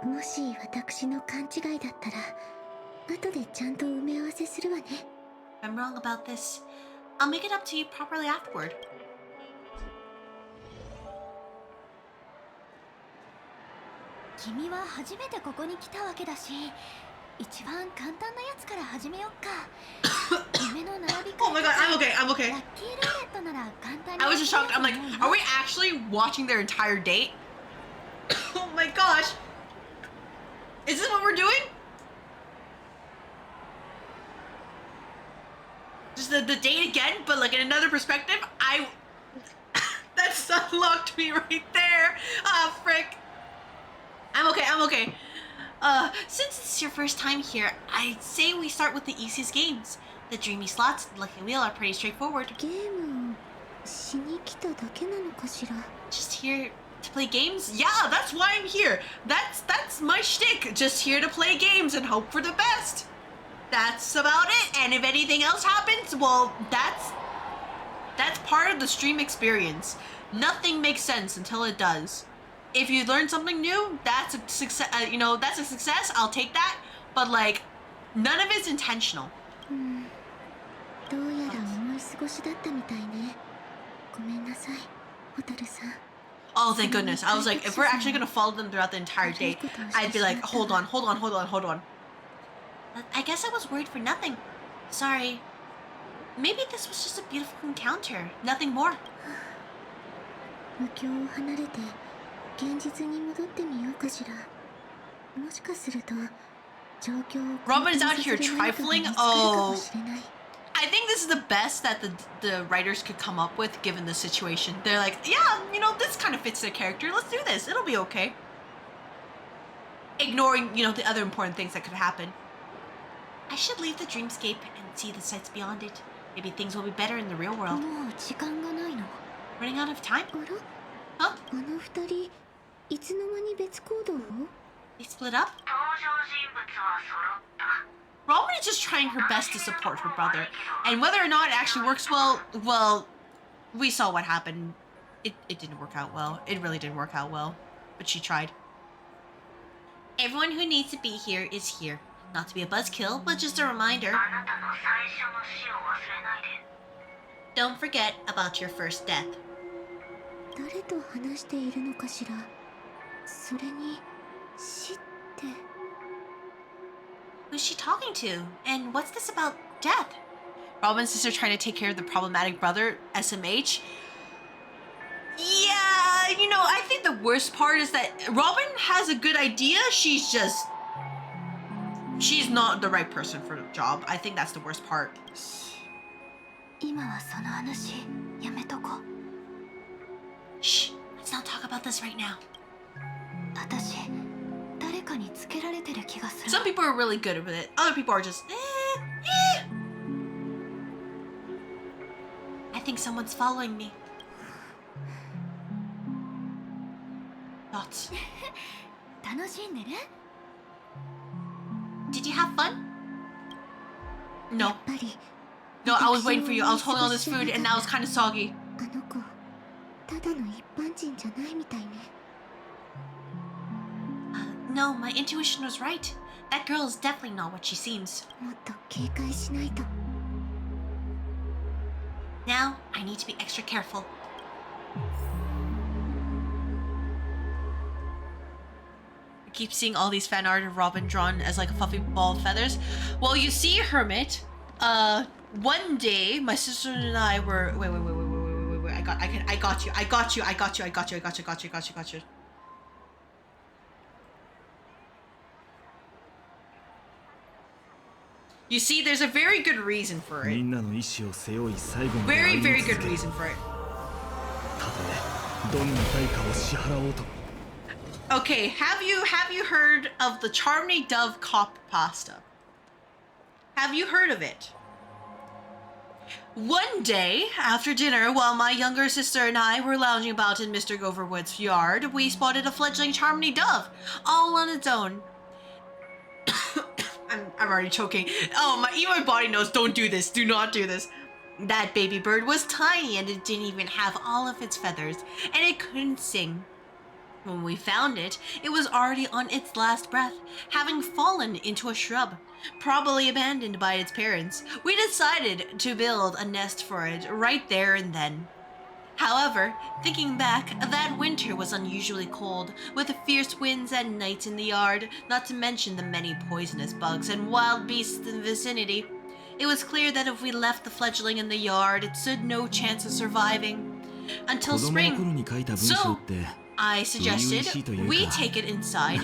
もし私の勘違いだったら後でちゃんと埋め合わせするわね。 If I'm wrong about this, I'll make it up to you properly afterward. 君は初めてここに来たわけだし、一番簡単なやつから始めよっか。夢の並び方。 Oh my god, I'm okay, I'm okay. ラッキールーレットなら簡単に。 I was just shocked. I'm like, are we actually watching their entire date? Oh my gosh. Is this what we're doing? Just the date again, but like in another perspective? That's unlocked me right there. Ah, frick. I'm okay, I'm okay. Since it's your first time here, I'd say we start with the easiest games. The dreamy slots and lucky wheel are pretty straightforward. ゲームをしに来ただけなのかしら。 Just here to play games? Yeah, that's why I'm here. That's my shtick. Just here to play games and hope for the best. That's about it. And if anything else happens, well, that's part of the stream experience. Nothing makes sense until it does. If you learn something new, that's a success. That's a success. I'll take that. But like, none of it's intentional. どうやら思い過ごしだったみたいね。ごめんなさい、ホタルさん。 Oh, thank goodness. I was like, if we're actually gonna follow them throughout the entire date, I'd be like, hold on. I guess I was worried for nothing. Sorry. Maybe this was just a beautiful encounter. Nothing more. 無境を離れて現実に戻ってみようかしら。もしかすると状況を Robin's out here trifling. Oh, I think this is the best that the writers could come up with given the situation. They're like, yeah, this kind of fits their character. Let's do this. It'll be okay. Ignoring, the other important things that could happen. I should leave the dreamscape and see the sights beyond it. Maybe things will be better in the real world. もう時間がないの。 Running out of time? あら？ Huh? あの二人いつの間に別行動を？ They split up? Robin is just trying her best to support her brother. And whether or not it actually works well, we saw what happened. It didn't work out well. It really didn't work out well. But she tried. Everyone who needs to be here is here. Not to be a buzzkill, but just a reminder. Don't forget about your first death. 誰と話しているのかしら。それに死って。 Who's she talking to? And what's this about death? Robin's sister trying to take care of the problematic brother, SMH. Yeah, I think the worst part is that Robin has a good idea. She's not the right person for the job. I think that's the worst part. 今はその話やめとこう。 Shh, let's not talk about this right now. 私誰かにつけられてる気がする。 Some people are really good with it. Other people are just, I think someone's following me. Thoughts? 楽しんでる？ Did you have fun? や No. っぱり No, I was waiting for you. I was holding all this food and now it's kind of soggy. あの子ただの一般人じゃないみたいね。 No, my intuition was right. That girl is definitely not what she seems. もっと警戒しないと。 Now, I need to be extra careful. I keep seeing all these fan art of Robin drawn as like a fluffy ball of feathers. Well, you see, Hermit, one day my sister and I were wait. I got you. You see, there's a very good reason for it. Very, very good reason for it. Okay, have you heard of the Charmony Dove Cop Pasta? Have you heard of it? One day, after dinner, while my younger sister and I were lounging about in Mr. Goverwood's yard, we spotted a fledgling Charmony Dove, all on its own. I'm already choking. Oh, even my body knows, don't do this, do not do this. That baby bird was tiny and it didn't even have all of its feathers, and it couldn't sing. When we found it, it was already on its last breath, having fallen into a shrub, probably abandoned by its parents. We decided to build a nest for it right there and then. However, thinking back, that winter was unusually cold, with fierce winds at night in the yard, not to mention the many poisonous bugs and wild beasts in the vicinity. It was clear that if we left the fledgling in the yard, it stood no chance of surviving until spring. So, I suggested we take it inside,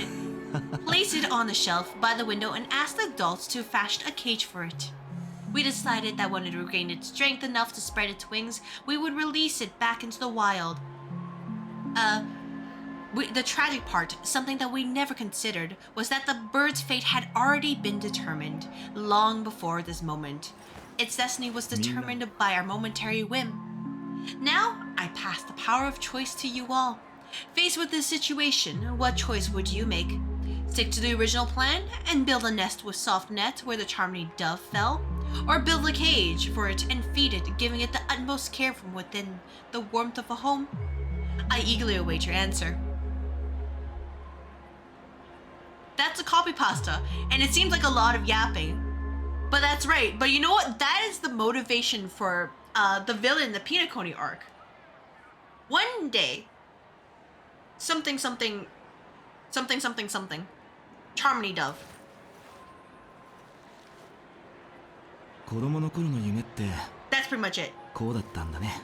place it on the shelf by the window, and ask the adults to fashion a cage for it. We decided that when it regained its strength enough to spread its wings, we would release it back into the wild. The tragic part, something that we never considered, was that the bird's fate had already been determined long before this moment. Its destiny was determined by our momentary whim. Now, I pass the power of choice to you all. Faced with this situation, what choice would you make? Stick to the original plan and build a nest with soft net where the charming dove fell? Or build a cage for it and feed it, giving it the utmost care from within the warmth of a home? I eagerly await your answer. That's a copy pasta, and it seems like a lot of yapping. But that's right. But you know what? That is the motivation for the villain in the Penacony arc. One day, something, Charmony Dove. 子供の頃の夢って That's pretty much it. こうだったんだね。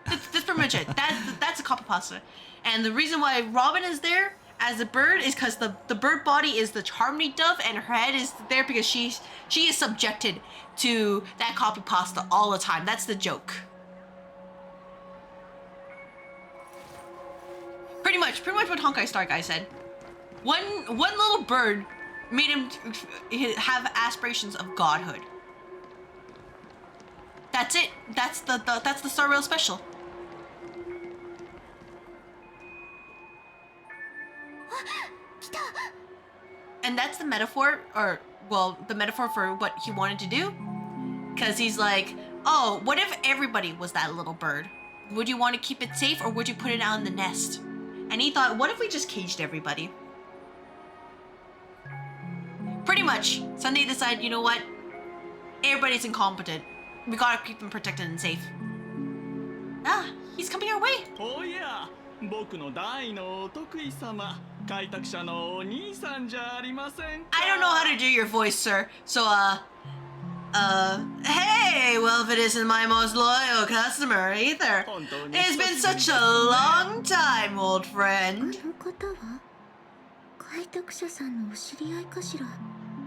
That's pretty much it. That's a copy pasta. And the reason why Robin is there as a bird is because the bird body is the Charmony Dove, and her head is there because she is subjected to that copy pasta all the time. That's the joke. Pretty much what Honkai Star Guy said. One little bird made him have aspirations of godhood. That's it. That's the Star Rail special. And that's the metaphor, or well, the metaphor for what he wanted to do. Cause he's like, oh, what if everybody was that little bird? Would you want to keep it safe, or would you put it out in the nest? And he thought, what if we just caged everybody? Pretty much, Sunday decided, you know what? Everybody's incompetent. We gotta keep them protected and safe. Ah, he's coming our way. Oh yeah, 僕の大のお得意様、開拓者のお兄さんじゃありませんか。 I don't know how to do your voice, sir. So, hey, well, if it isn't my most loyal customer, Aether. It's been such a long time, old friend.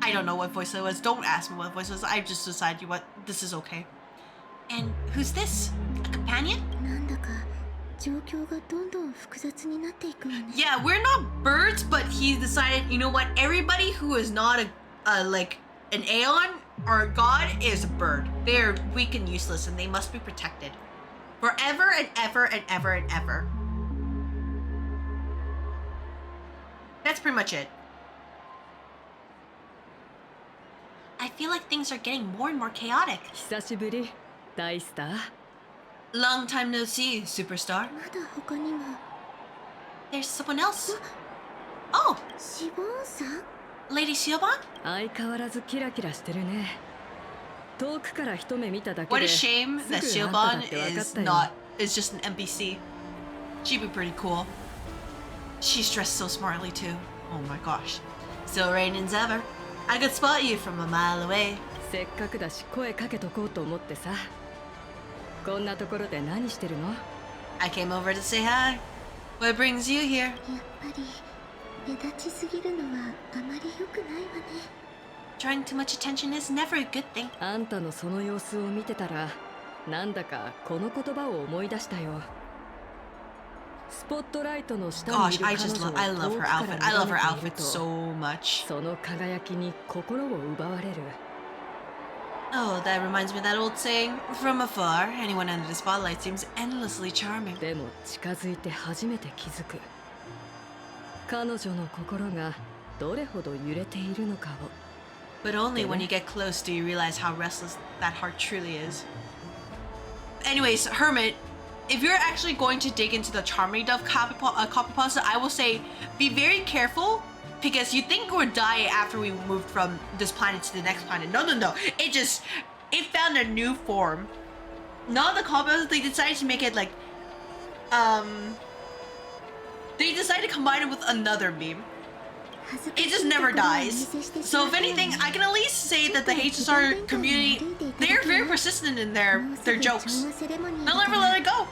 I don't know what voice it was. Don't ask me what voice it was. I just decided what this is okay. And who's this? A companion? Yeah, we're not birds, but he decided, you know what? Everybody who is not like an Aeon or a god is a bird. They're weak and useless, and they must be protected forever and ever and ever and ever. That's pretty much it. I feel like things are getting more and more chaotic. Long time no see, superstar. There's someone else. Oh! Lady Siobhan? What a shame that Siobhan is just an NPC. She'd be pretty cool. She's dressed so smartly too. Oh my gosh. Still raining as ever. I could spot you from a mile away. I came over to say hi. What brings you here? Drawing too much attention is never a good thing. Gosh, I love her outfit. I love her outfit so much. Oh, that reminds me of that old saying, from afar, anyone under the spotlight seems endlessly charming. But only when you get close do you realize how restless that heart truly is. Anyways, Hermit, if you're actually going to dig into the Charming Dove copy pasta, I will say be very careful, because you think we're dying after we moved from this planet to the next planet. No. It found a new form. None of the copy pastas, they decided to make it like, they decided to combine it with another meme. It just never dies. So if anything, I can at least say that the HSR community, they're very persistent in their jokes. They'll never let it go.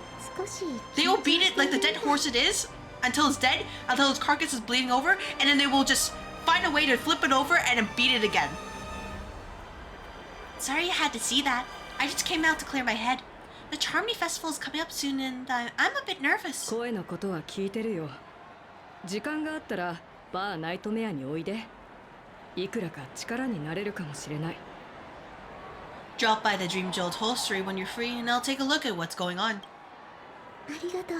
They will beat it like the dead horse it is until it's dead, until its carcass is bleeding over, and then they will just find a way to flip it over and then beat it again. Sorry you had to see that. I just came out to clear my head. The Charmony Festival is coming up soon and I'm a bit nervous. 声のことは聞いてるよ。時間があったらバーナイトメアにおいで。いくらか力になれるかもしれない。Drop by the Dream Jolt Hostelry when you're free and I'll take a look at what's going on. ありがとう。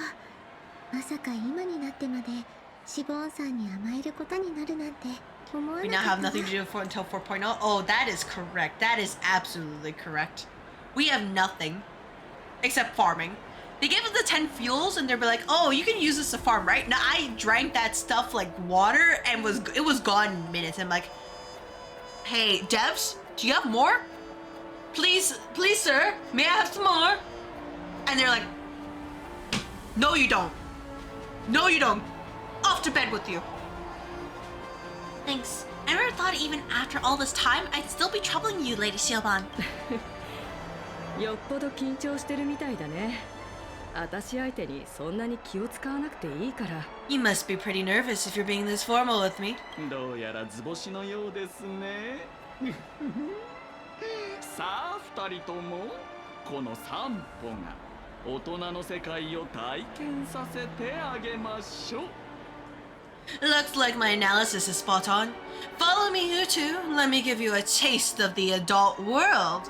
まさか今になってまでシボンさんに甘えることになるなんて思わな We か now った have nothing to do until 4.0. Oh, that is correct. That is absolutely correct. We have nothing except farming. They gave us the 10 fuels and they'll be like, oh, you can use this to farm, right? Now I drank that stuff like water and it was gone in minutes. I'm like, hey, devs, do you have more? Please, sir, may I have some more? And they're like, no, you don't. No, you don't. Off to bed with you. Thanks. I never thought even after all this time, I'd still be troubling you, Lady Sioban. よっぽど緊張してるみたいだね。私相手にそんなに気を使わなくていいから。You must be pretty nervous if you're being this formal with me. どうやら図星のようですね。さあ二人ともこの散歩が大人の世界を体験させてあげましょう。Looks like my analysis is spot on. Follow me, you two. Let me give you a taste of the adult world.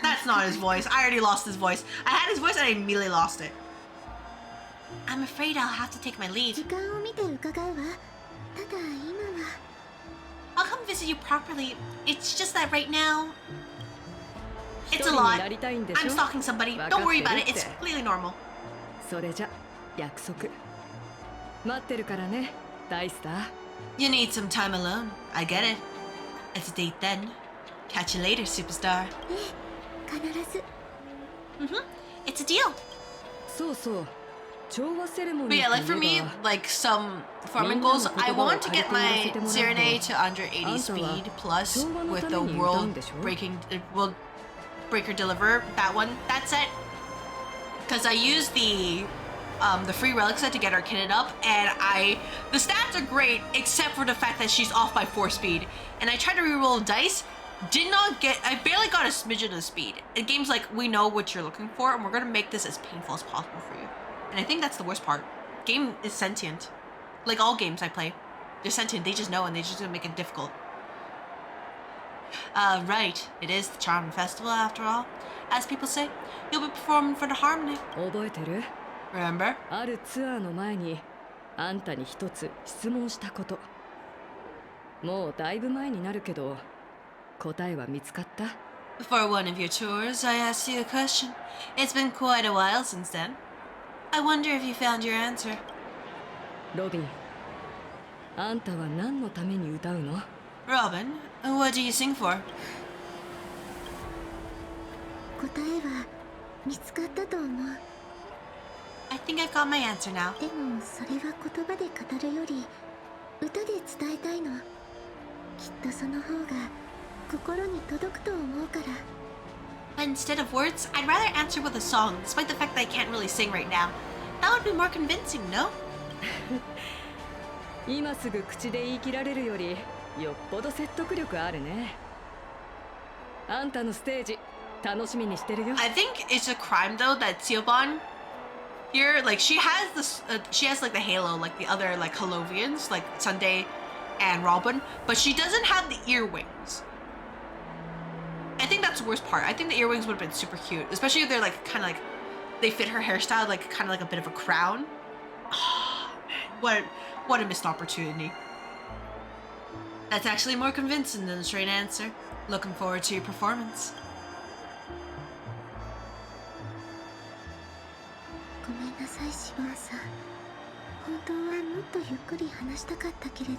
That's not his voice. I already lost his voice. I had his voice and I immediately lost it. I'm afraid I'll have to take my leave. 時間を見て伺うわ。ただ今は I'll come visit you properly. It's just that right now, it's a lot. I'm stalking somebody. Don't worry about it. It's completely normal. それじゃ約束。待ってるからね、大スター。You need some time alone. I get it. It's a date then. Catch you later, superstar. 必ず。It's a deal. そうそう。調和セレモ But ニー yeah, like for me, like some farming goals, I want to get my Serenade to under 80 speed plus with the world breaker deliver, that one, that set. Because I used the free relic set to get her kitted up, and the stats are great except for the fact that she's off by 4 speed. And I tried to reroll dice, I barely got a smidgen of speed. In games like, we know what you're looking for, and we're gonna make this as painful as possible for you. And I think that's the worst part. Game is sentient. Like all games I play. They're sentient, they just know, and they just gonna make it difficult. Right, it is the Charm Festival after all. As people say, you'll be performing for the Harmony. 覚えてる？ Remember? あるツアーの前にあんたに一つ質問したこと。もうだいぶ前になるけど、答えは見つかった？ For one of your tours, I asked you a question. It's been quite a while since then. I wonder if you found your answer. ロビン、あんたは何のために歌うの？ Robin, what do you sing for? 答えは見つかったと思う。 I think I've got my answer now. でもそれは言葉で語るより歌で伝えたいの。きっとその方が心に届くと思うから。 But instead of words, I'd rather answer with a song, despite the fact that I can't really sing right now. That would be more convincing, no? 今すぐ口で言い切られるよりよっぽど説得力あるね。あんたのステージ楽しみにしてるよ。 I think it's a crime though that Sioban here, like she has this, she has like the halo, like the other like Halovians, like Sunday and Robin, but she doesn't have the earwings. I think that's the worst part. I think the earwings would have been super cute, especially if they're like kind of like they fit her hairstyle, like kind of like a bit of a crown. Oh man, what a missed opportunity. That's actually more convincing than the straight answer. Looking forward to your performance. 一番さ、本当はもっとゆっくり話したかったけれど。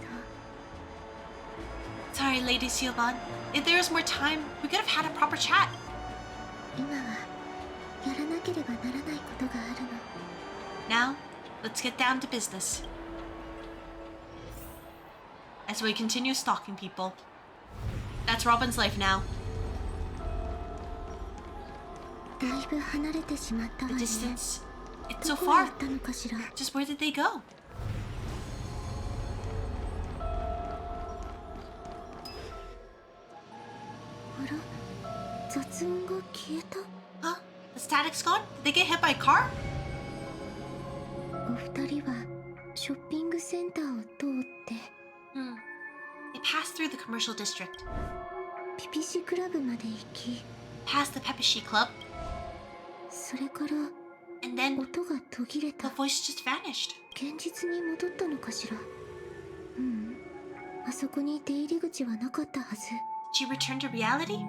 Sorry, Lady Siobhan. If there was more time, we could have had a proper chat. 今はやらなければならないことがあるの。 Now, let's get down to business. As we continue stalking people. That's Robin's life now. だいぶ離れてしまったわ The ね。 distance. It's so どこへ行 far. ったのかしら。 Just where did they go? あら、雑音が消えた。 Huh? The static's gone? Did they get hit by a car? お二人はショッピングセンターを通って They passed through the commercial district. ピピシクラブまで行き、 Past the Pepeshi Club. それから And then 音が途切れ the た。 voice just vanished. 現実に戻ったのかしら。あそこに出入り口はなかったはず。 She returned to reality?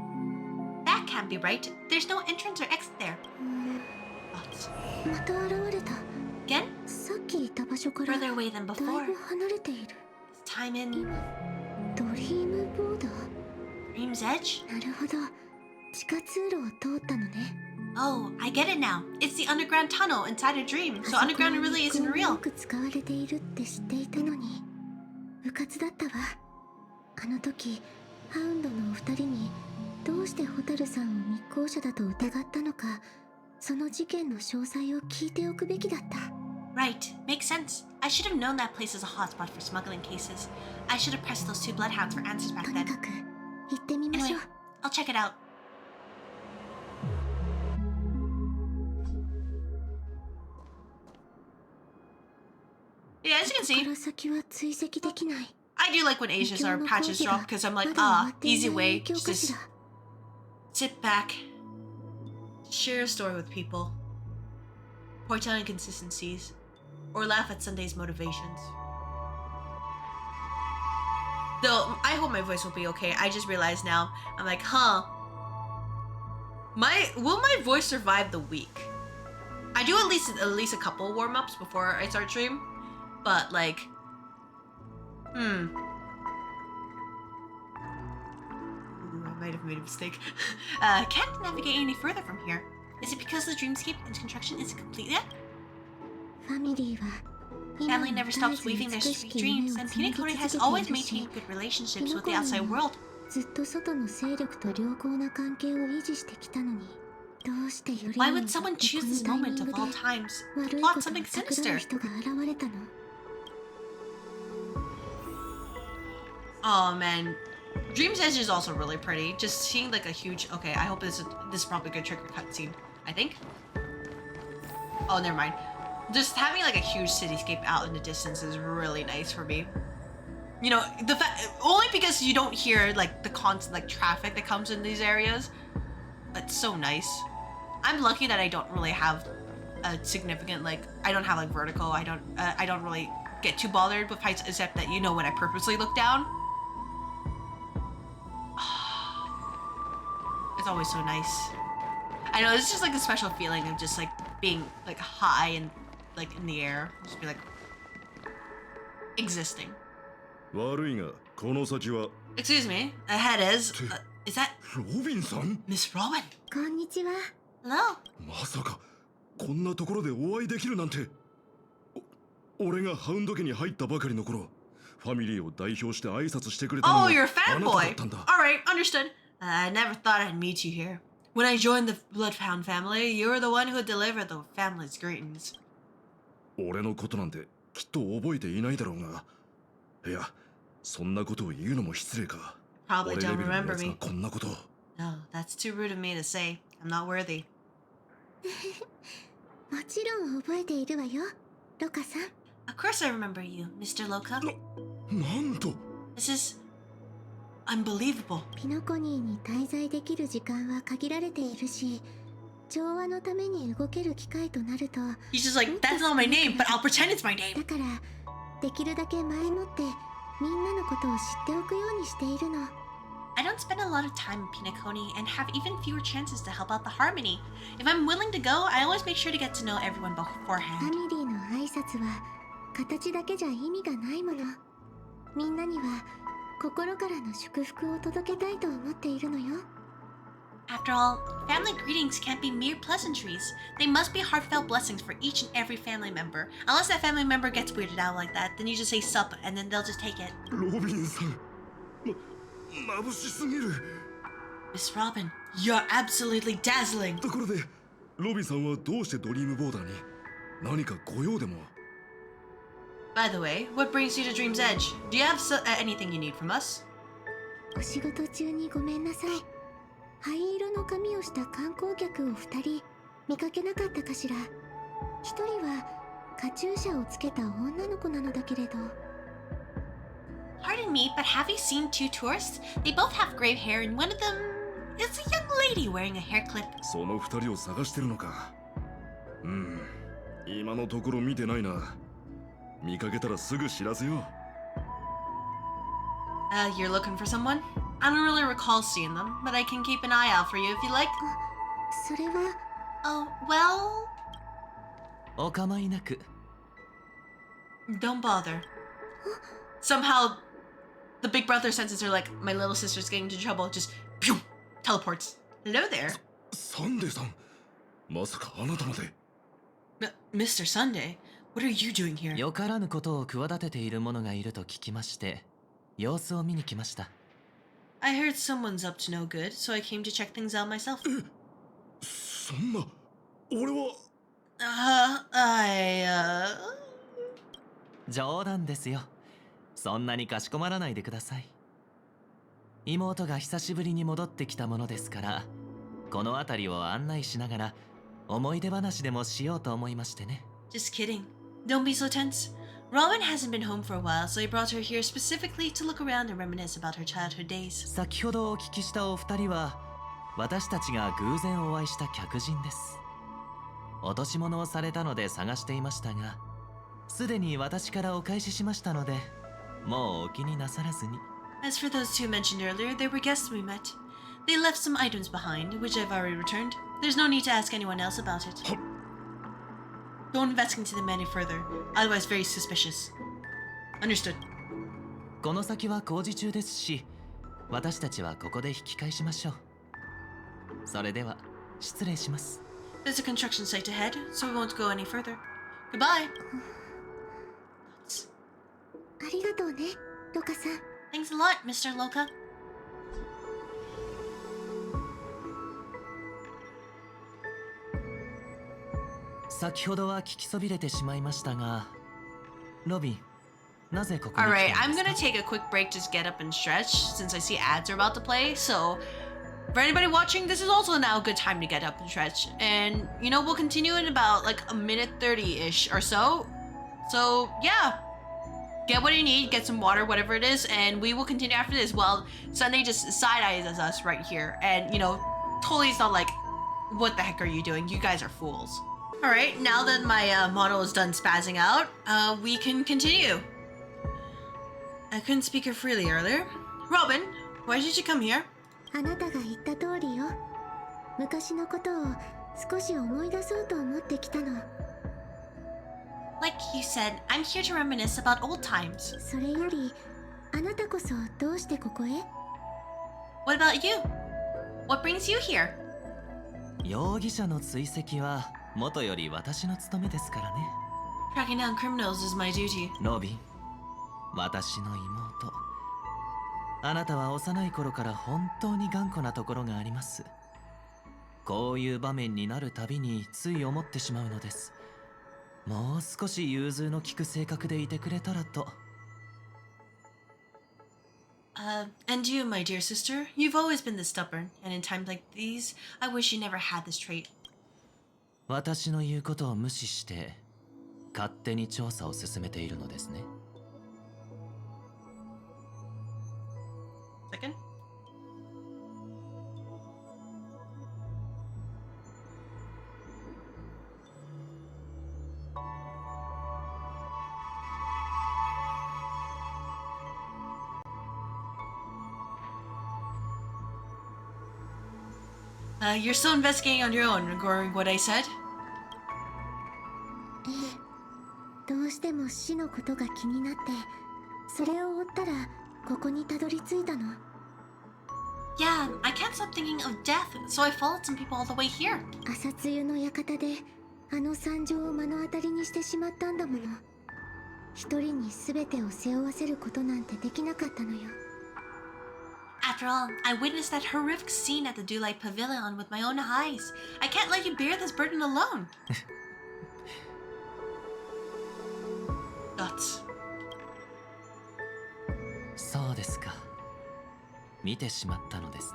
That can't be right. There's no entrance or exit there. Thoughts. また現れた。 Again? さっきいた場所から Further away than だい before. ぶ離れている。 This time in ドリームボーダー。 Dream's Edge? なるほど。地下通路を通ったのね。 Oh, I get it now. It's the underground tunnel inside a dream, so underground really isn't よ real. く使われているって知っていたのに、うかつだったわ。あの時ハウンドのお二人にどうしてホタルさんを密航者だと疑ったのか、その事件の詳細を聞いておくべきだった。 Right, makes sense. I should have known that place is a hotspot for smuggling cases. I should have pressed those two bloodhounds for answers back とに then. かく行ってみまし Anyway, ょう。 I'll check it out. Yeah, as you can ここ see, から先は追跡できない。 I do like when Asia's or patches drop because I'm like, easy way to just sit back, share a story with people, point out inconsistencies, or laugh at Sunday's motivations. Though, I hope my voice will be okay. I just realized now, I'm like, will my voice survive the week? I do at least a couple warm-ups before I start stream, but like, Ooh, I might have made a mistake. Can't navigate any further from here. Is it because the dreamscape and construction isn't complete yet? ファミリーは今 Family も never 絶 stops えず weaving their 美し sweet き夢 dreams, を and 紡ぎ Penacony 続 has けて always いるし、 maintained good relationships ピ with ノコ the ニ outside ー world. はずっと外の勢力と良好な関係を維持してきたのに、どうしてより Why に would よって someone こ choose の this タイミ moment ング of で all times 悪 to い plot ことを something 企 sinister? る人が現れたの。 Oh man, Dream's Edge is also really pretty. Just seeing like a huge. Okay, I hope this is probably a good trigger cutscene. I think. Oh, never mind. Just having like a huge cityscape out in the distance is really nice for me. You know, the fact only because you don't hear like the constant like traffic that comes in these areas. It's so nice. I'm lucky that I don't really have a significant like I don't have like vertigo. I don't really get too bothered with heights, except that when I purposely look down. It's always so nice. I know, it's just like a special feeling of just like being like high and like in the air. Just be like existing. 悪いがこの先は Excuse me, ahead is that ロビンさん Miss Robin? こんにちは。 Hello. まさかこんなところでお会いできるなんて。俺がハウンド家に入ったばかりの頃、ファミリーを代表して挨拶してくれたの Oh, が you're a あなただ fanboy. ったんだ。 Alright, understood. I never thought I'd meet you here. When I joined the Bloodhound family, you were the one who delivered the family's greetings. 俺のことなんてきっと覚えていないだろうが、いや、そんなことを言うのも失礼か。 Probably 俺レ don't ベルのや remember つが me. こんなことを。 No, that's too rude of me to say. I'm not worthy. もちろん覚えているわよ、ロカさん。 Of course I remember you, Mr. Loka. なんと This is unbelievable. ピノコニーに滞在できる時間は限られているし、調和のために動ける機会となると。 He's just like, that's not my name, but I'll pretend it's my name. だからできるだけ前もってみんなのことを知っておくようにしているの。I don't spend a lot of time in Penacony and have even fewer chances to help out the Harmony. If I'm willing to go, I always make sure to get to know everyone ファ beforehand. ミリーの挨拶は形だけじゃ意味がないもの。みんなには心からの祝福を届けたいと思っているのよ。After all, family greetings can't be mere pleasantries. They must be heartfelt blessings for each and every family member. Unless that family member gets weirded out like that, then you just say sup and then they'll just take it. ロビンさん、眩しすぎる。 Miss Robin, you're absolutely dazzling. ところで、ロビンさんはどうしてドリームボーダーに何かご用でも？ By the way, what brings you to Dream's Edge? Do you have anything you need from us? お仕事中にごめんなさい。灰色の髪をした観光客を2人見かけなかったかしら。1人はカチューシャをつけた女の子なのだけれど。Pardon me, but have you seen two tourists? They both have gray hair and one of them is a young lady wearing a hair clip. その2人を探してるのか。今のところ見てないな。見かけたらすぐ知らせよ。You're looking for someone? I don't really recall seeing them, but I can keep an eye out for you if you like. それは。Oh, well... お構いなく。Don't bother. Somehow, the big brother senses are like, my little sister's getting into trouble, just pew, teleports. Hello there. サンデーさん、まさかあなたまで。Mr. Sunday, what are you doing here? よからぬことを企てている者がいると聞きまして、様子を見に来ました。I heard someone's up to no good, so I came to check things out myself. そんな、俺は。冗談ですよ。そんなにかしこまらないでください。妹が久しぶりに戻ってきたものですから、この辺りを案内しながら思い出話でもしようと思いましてね。Just kidding. Don't be so tense. Robin hasn't been home for a while, so I brought her here specifically to look around and reminisce about her childhood days. 先ほどお聞きしたお二人は、私たちが偶然お会いした客人です。落とし物をされたので探していましたが、すでに私からお返ししましたので、もうお気になさらずに。As for those two mentioned earlier, they were guests we met. They left some items behind, which I've already returned. There's no need to ask anyone else about it. Don't investigate them any further, otherwise very suspicious. Understood. この先は工事中ですし、私たちはここで引き返しましょう。それでは、失礼します。There's a construction site ahead, so we won't go any further. Goodbye. ありがとうね、ロカさん。Thanks a lot, Mr. Loka. 先ほどは聞きそびれてしまいましたが、ロビン、なぜここに来たんですか？ Alright, I'm gonna take a quick break, just get up and stretch, since I see ads are about to play, so for anybody watching, this is also now a good time to get up and stretch. And, you know, we'll continue in about like a minute 30-ish or so. So, yeah. Get what you need, get some water, whatever it is, and we will continue after this while Sunday just side-eyes us right here. And, you know, totally it's not like, what the heck are you doing? You guys are fools. Alright, now that my model is done spazzing out, we can continue. I couldn't speak her freely earlier. Robin, why did you come here? あなたが言った通りよ。昔のことを少し思い出そうと思ってきたの。Like you said, I'm here to reminisce about old times. それより、あなたこそどうしてここへ？ What about you? What brings you here? 容疑者の追跡は元より私の務めですからね。Tracking down criminals is my duty. ロビン、私の妹。あなたは幼い頃から本当に頑固なところがあります。こういう場面になるたびについ思ってしまうのです。もう少し融通の利く性格でいてくれたらと。And you, my dear sister, you've always been this stubborn, and in times like these, I wish you never had this trait. 私の言うことを無視して、勝手に調査を進めているのですね。Second. You're still investigating on your own regarding what I said? ええ、どうしても死のことが気になって、それを追ったらここにたどり着いたの。Yeah, I can't stop thinking of death, so I followed some people all the way here. 朝露の館であの惨状を目の当たりにしてしまったんだもの。一人に全てを背負わせることなんてできなかったのよ。After all, I witnessed that horrific scene at the Dewlight Pavilion with my own eyes. I can't let you bear this burden alone. Nuts. そうですか。見てしまったのです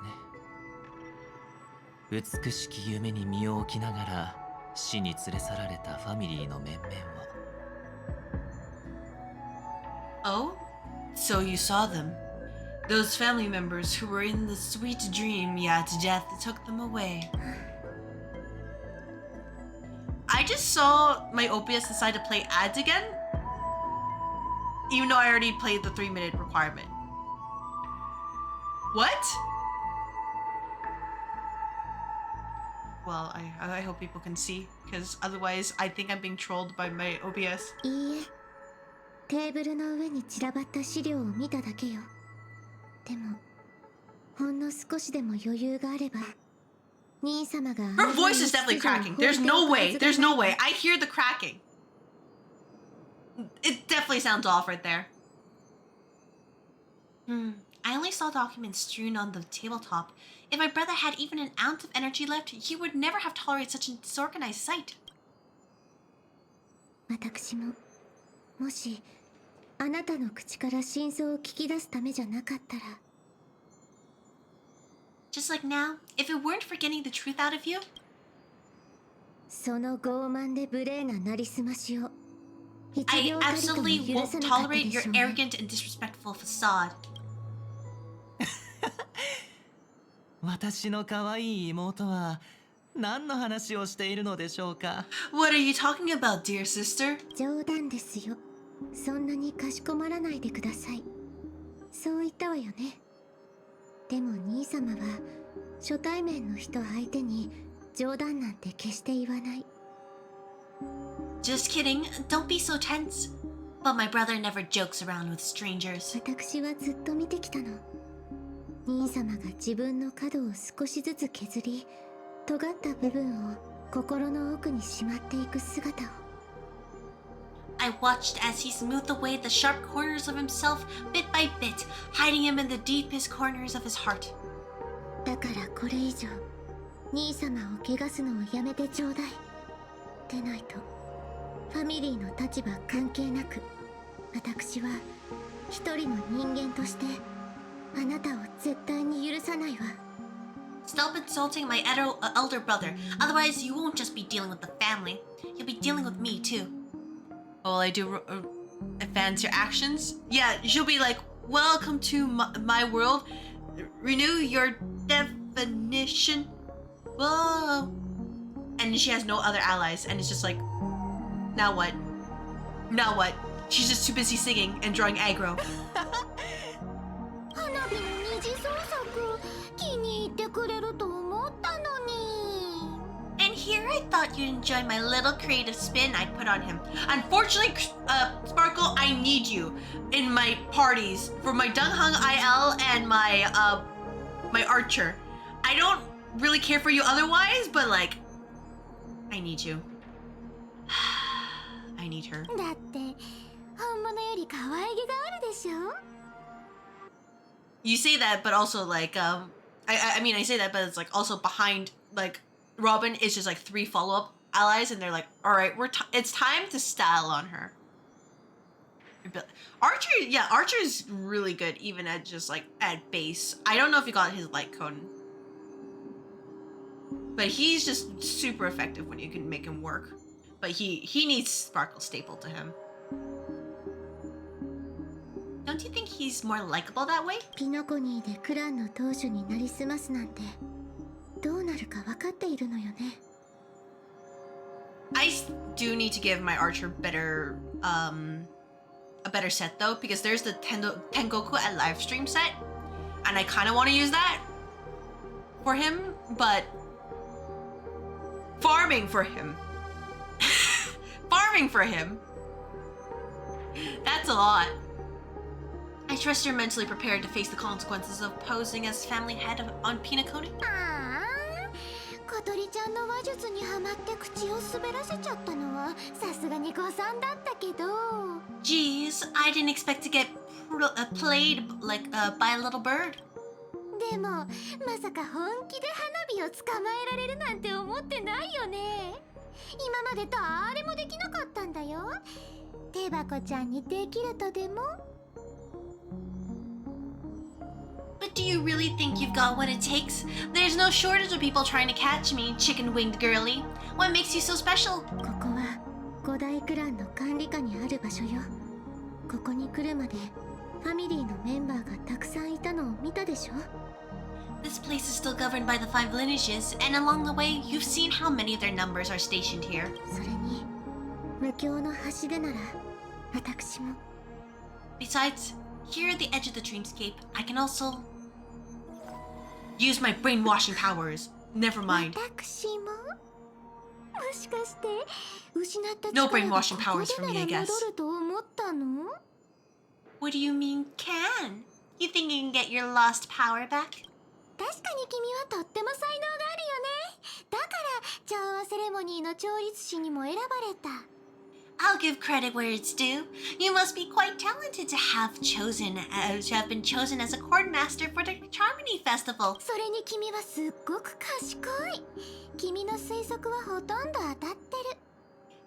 ね。美しき夢に身を置きながら死に連れ去られたファミリーの面々を。Oh? So you saw them? Those family members who were in the sweet dream, yet death took them away. I just saw my OPS decide to play ads again, even though I already played the 3-minute requirement. What? Well, I hope people can see, because otherwise I think I'm being trolled by my OBS. いいえ、テーブルの上に散らばった資料を見ただけよ。でも、ほんの少しでも余裕があれば、兄様が Her voice is definitely cracking. There's no way. There's no way. I hear the cracking. It definitely sounds off right there. I only saw documents strewn on the tabletop. If my brother had even an ounce of energy left, he would never have tolerated such a disorganized sight. 私も、もし、あなたの口から真相を聞き出すためじゃなかったら。Just like now, if it weren't for getting the truth out of you. その傲慢で無礼ななりすましを。I absolutely won't tolerate your arrogant and disrespectful facade. 私の可愛い妹は何の話をしているのでしょうか。 What are you talking about, dear sister? 冗談ですよ。そんなにかしこまらないでください。そう言ったわよね。でも兄様は初対面の人相手に冗談なんて決して言わない。Just kidding. Don't be so tense. But my brother never jokes around with strangers. 私はずっと見てきたの。兄様が自分の角を少しずつ削り、尖った部分を心の奥にしまっていく姿を。I watched as he smoothed away the sharp corners of himself bit by bit, hiding him in the deepest corners of his heart. だからこれ以上、兄様を汚すのをやめてちょうだい。でないと、ファミリーの立場関係なく、私は一人の人間としてあなたを絶対に許さないわ。Stop insulting my elder brother. Otherwise, you won't just be dealing with the family. You'll be dealing with me too. Oh, will I do advance your actions? Yeah, she'll be like, welcome to my world. Renew your definition. Whoa. And she has no other allies. And it's just like, now what? Now what? She's just too busy singing and drawing aggro. 花火の二次創作気に入ってくれると思ったのに。 And here I thought you'd enjoy my little creative spin I put on him. Unfortunately, Sparkle, I need you in my parties for my Dunghung IL and my my Archer. I don't really care for you otherwise, but like, I need you. I need her. だって本物より可愛げがあるでしょ。You say that, but also like, I mean, I say that, but it's like also behind like Robin is just like 3 follow-up allies, and they're like, all right, it's time to style on her. Archer, yeah, Archer's really good even at just like at base. I don't know if he got his light cone, but he's just super effective when you can make him work. But he needs Sparkle stapled to him. Don't you think he's more likable that way? ピノコニーでクランの当主になりすますなんてどうなるか分かっているのよね。I do need to give my Archer better, a better set though, because there's the Tengoku at live stream set, and I kind of want to use that for him, but farming for him. Farming for him. That's a lot. I trust you're mentally prepared to face the consequences of posing as family head on Penacony. 小鳥ちゃんの話術にハマって口を滑らせちゃったのはさすがに誤算だったけど。Geez, I didn't expect to get played like by a little bird. でもまさか本気で花火を捕まえられるなんて思ってないよね。今まで誰もできなかったんだよ。手箱ちゃんにできるとでも。But do you really think you've got what it takes? There's no shortage of people trying to catch me, chicken-winged girly. What makes you so special? ここは五大クランの管理下にある場所よ。ここに来るまでファミリーのメンバーがたくさんいたのを見たでしょ。 This place is still governed by the 5 lineages, and along the way, you've seen how many of their numbers are stationed here. それに無境の橋でなら私も。 Besides, here at the edge of the dreamscape, I can also use my brainwashing powers. Never mind. 私ももしかして失った力 No が brainwashing こ powers こ for で me, な I ら guess. 戻ると思ったの？ What do you mean, can? You think you can get your lost power back? 確かに君はとっても才能があるよね。だから調和セレモニーの調律師にも選ばれた。 I'll give credit where it's due. You must be quite talented to have been chosen as a chord master for the Harmony Festival. それに君はすっごく賢い。君の推測はほとんど当たってる。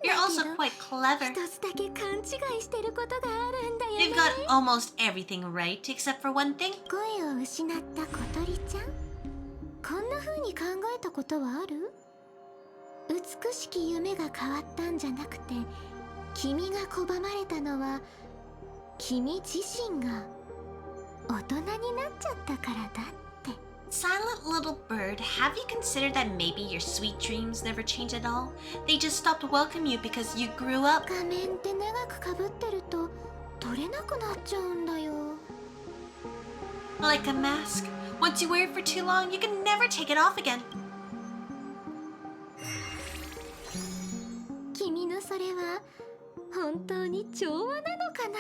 You're also quite clever. 一つだけ勘違いしてることがあるんだよね。 You've got almost everything right, except for one thing. 声を失った小鳥ちゃん。こんな風に考えたことはある？美しき夢が変わったんじゃなくて、君が拒まれたのは君自身が大人になっちゃったからだって。 Silent little bird, have you considered that maybe your sweet dreams never change at all? They just stopped welcoming you because you grew up. 仮面って長くかぶってると取れなくなっちゃうんだよ。 Like a mask. Once you wear it for too long, you can never take it off again. 君のそれは本当に調和なのかな？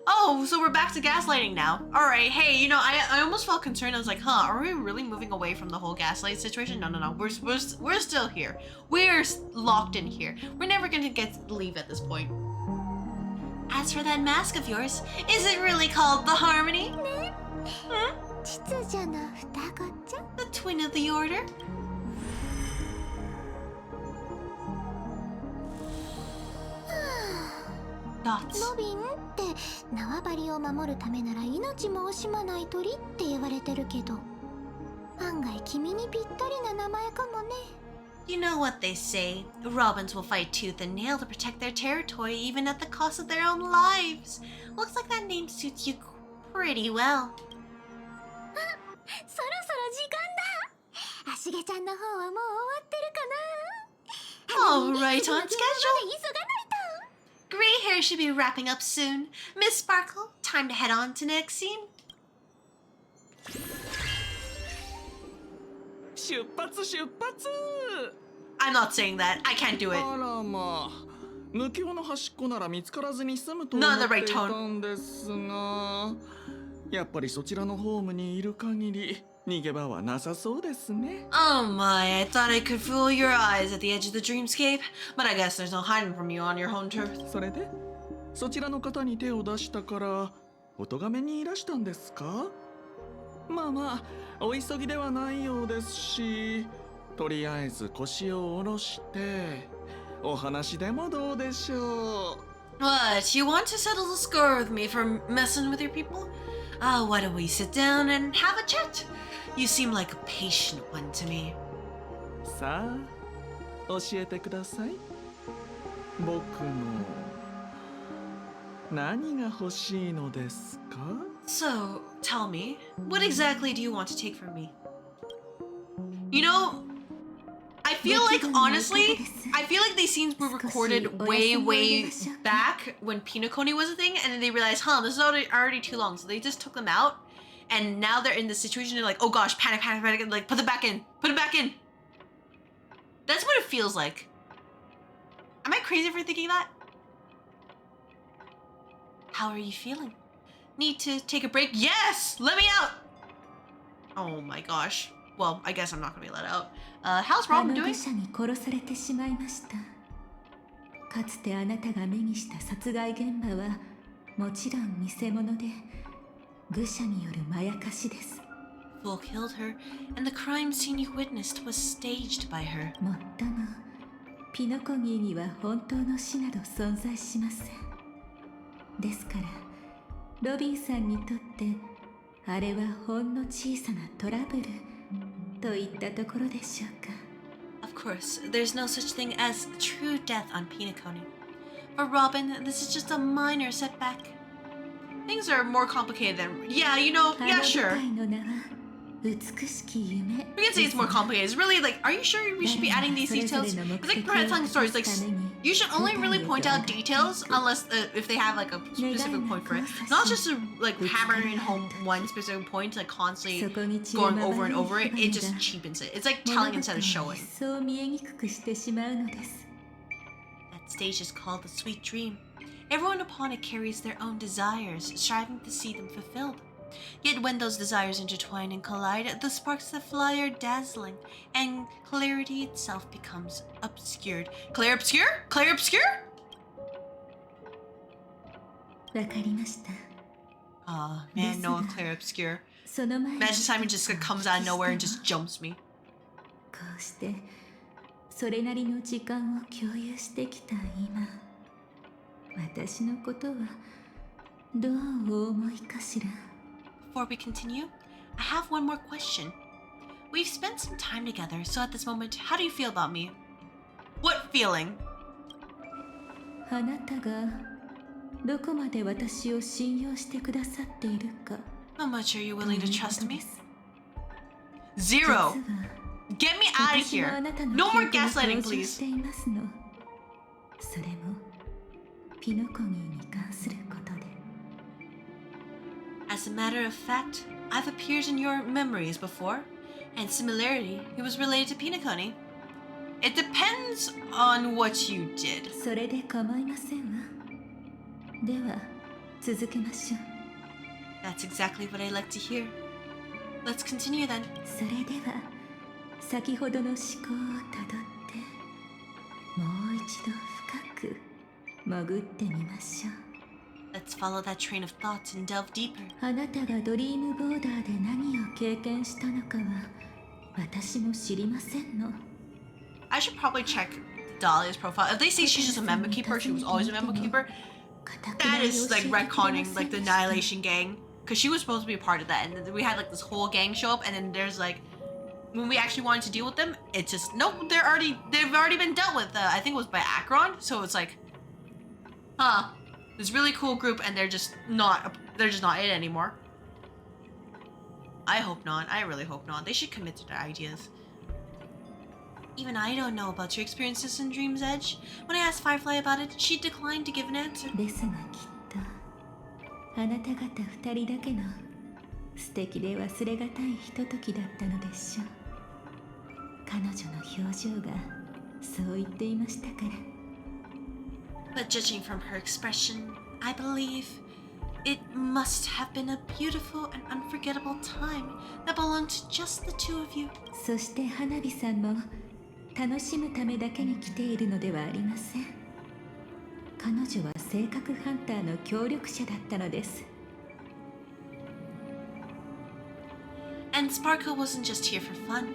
Oh, so we're back to gaslighting now. Alright, hey, you know, I almost felt concerned. I was like, huh, are we really moving away from the whole gaslight situation? No. We're still here. We're locked in here. We're never gonna leave at this point. As for that mask of yours, is it really called the Harmony? The twin of the order? Dots. ロビンって縄張りを守るためなら命も惜しまない鳥って言われてるけど、案外君にぴったりな名前かもね。 You know what they say. Robins will fight tooth and nail to protect their territory even at the cost of their own lives. Looks like that name suits you pretty well. そろそろ時間だ。アシゲちゃんの方はもう終わってるかな。 Oh, right on schedule. 急がないと。 Gray hair should be wrapping up soon. Miss Sparkle, time to head on to next scene. 出発出発。 I'm not saying that. I can't do it. あらまあ、無境の端っこなら見つからずに済むと思っていたんですが、やっぱりそちらのホームにいる限り逃げ場はなさそうですね。 Oh my, I thought I could fool your eyes at the edge of the dreamscape, but I guess there's no hiding from you on your home turf. それで、そちらの方に手を出したからお咎めにいらしたんですか？まあまあ、お急ぎではないようですし、とりあえず腰を下ろしてお話でもどうでしょう。 What, you want to settle the score with me for messing with your people? Why don't we sit down and have a chat? You seem like a patient one to me. さあ、教えてください。僕の何が欲しいのですか？ So, tell me, what exactly do you want to take from me? You know, I feel like, honestly, I feel like these scenes were recorded way back when Penacony was a thing, and then they realized, huh, this is already too long, so they just took them out, and now they're in this situation, they're like, oh gosh, panic, like, put it back in. That's what it feels like. Am I crazy for thinking that? How are you feeling? Need to take a break? Yes! Let me out! Oh my gosh. Well, I guess I'm not gonna be let out. How's Robin doing? あの愚者に殺されてしまいました。かつてあなたが目にした殺害現場はもちろん偽物で愚者によるまやかしです。Fool killed her, and the crime scene you witnessed was staged by her. もっともピノコギーには本当の死など存在しません。ですからロビンさんにとってあれはほんの小さなトラブルといったところでしょうか。Of course, there's no such thing as true death on Penacony. For Robin, this is just a minor setback. Things are more complicated than... Yeah, you know, yeah, sure. We can say it's more complicated. It's really like, are you sure we should be adding these details? It's like telling stories. Like, you should only really point out details unless if they have like a specific point for it. Not just like hammering home one specific point, like constantly going over and over it. It just cheapens it. It's like telling instead of showing. That stage is called the Sweet Dream. Everyone upon it carries their own desires, striving to see them fulfilled. Yet when those desires intertwine and collide, the sparks that fly are dazzling, and clarity itself becomes obscured. Claire obscure? Claire obscure? Man, no Claire obscure. Imagine Simon just comes out of nowhere and just jumps me. こうしてそれなりの時間を共有してきた今、私のことはどうお思いかしら。 Before we continue, I have one more question. We've spent some time together, so at this moment, how do you feel about me? What feeling? あなたがどこまで私を信用してくださっているか。 How much are you willing to trust me? 0. Get me out of here. No more gaslighting, please. それもピノコギーに関することで。 As a matter of fact, I've appeared in your memories before, and similarly, it was related to Penacony. It depends on what you did. それで構いませんわ。では続けましょう。 That's exactly what I like to hear. Let's continue then. それでは先ほどの思考をたどってもう一度深く潜ってみましょう。 Let's follow that train of thought and delve deeper. あなたがドリームボーダーで何を経験したのかは私も知りませんの。 I should probably check Dahlia's profile. If they say she's just a Memokeeper, she was always a Memokeeper, that is like retconning like the Annihilation gang. Because she was supposed to be a part of that, and then we had like this whole gang show up, and then there's like, when we actually wanted to deal with them, it's just, nope, they've already been dealt with. I think it was by Akron, so it's like, huh. This really cool group, and they're just not it anymore. I hope not. I really hope not. They should commit to their ideas. Even I don't know about your experiences in Dream's Edge. When I asked Firefly about it, she declined to give an answer. ですがきっとあなた方二人だけの素敵で忘れがたいひとときだったのでしょう。彼女の表情がそう言っていましたから。 But judging from her expression, I believe it must have been a beautiful and unforgettable time that belonged to just the two of you. そして花火さんも楽しむためだけに来ているのではありません。彼女は性格ハンターの協力者だったのです。 And Sparkle wasn't just here for fun.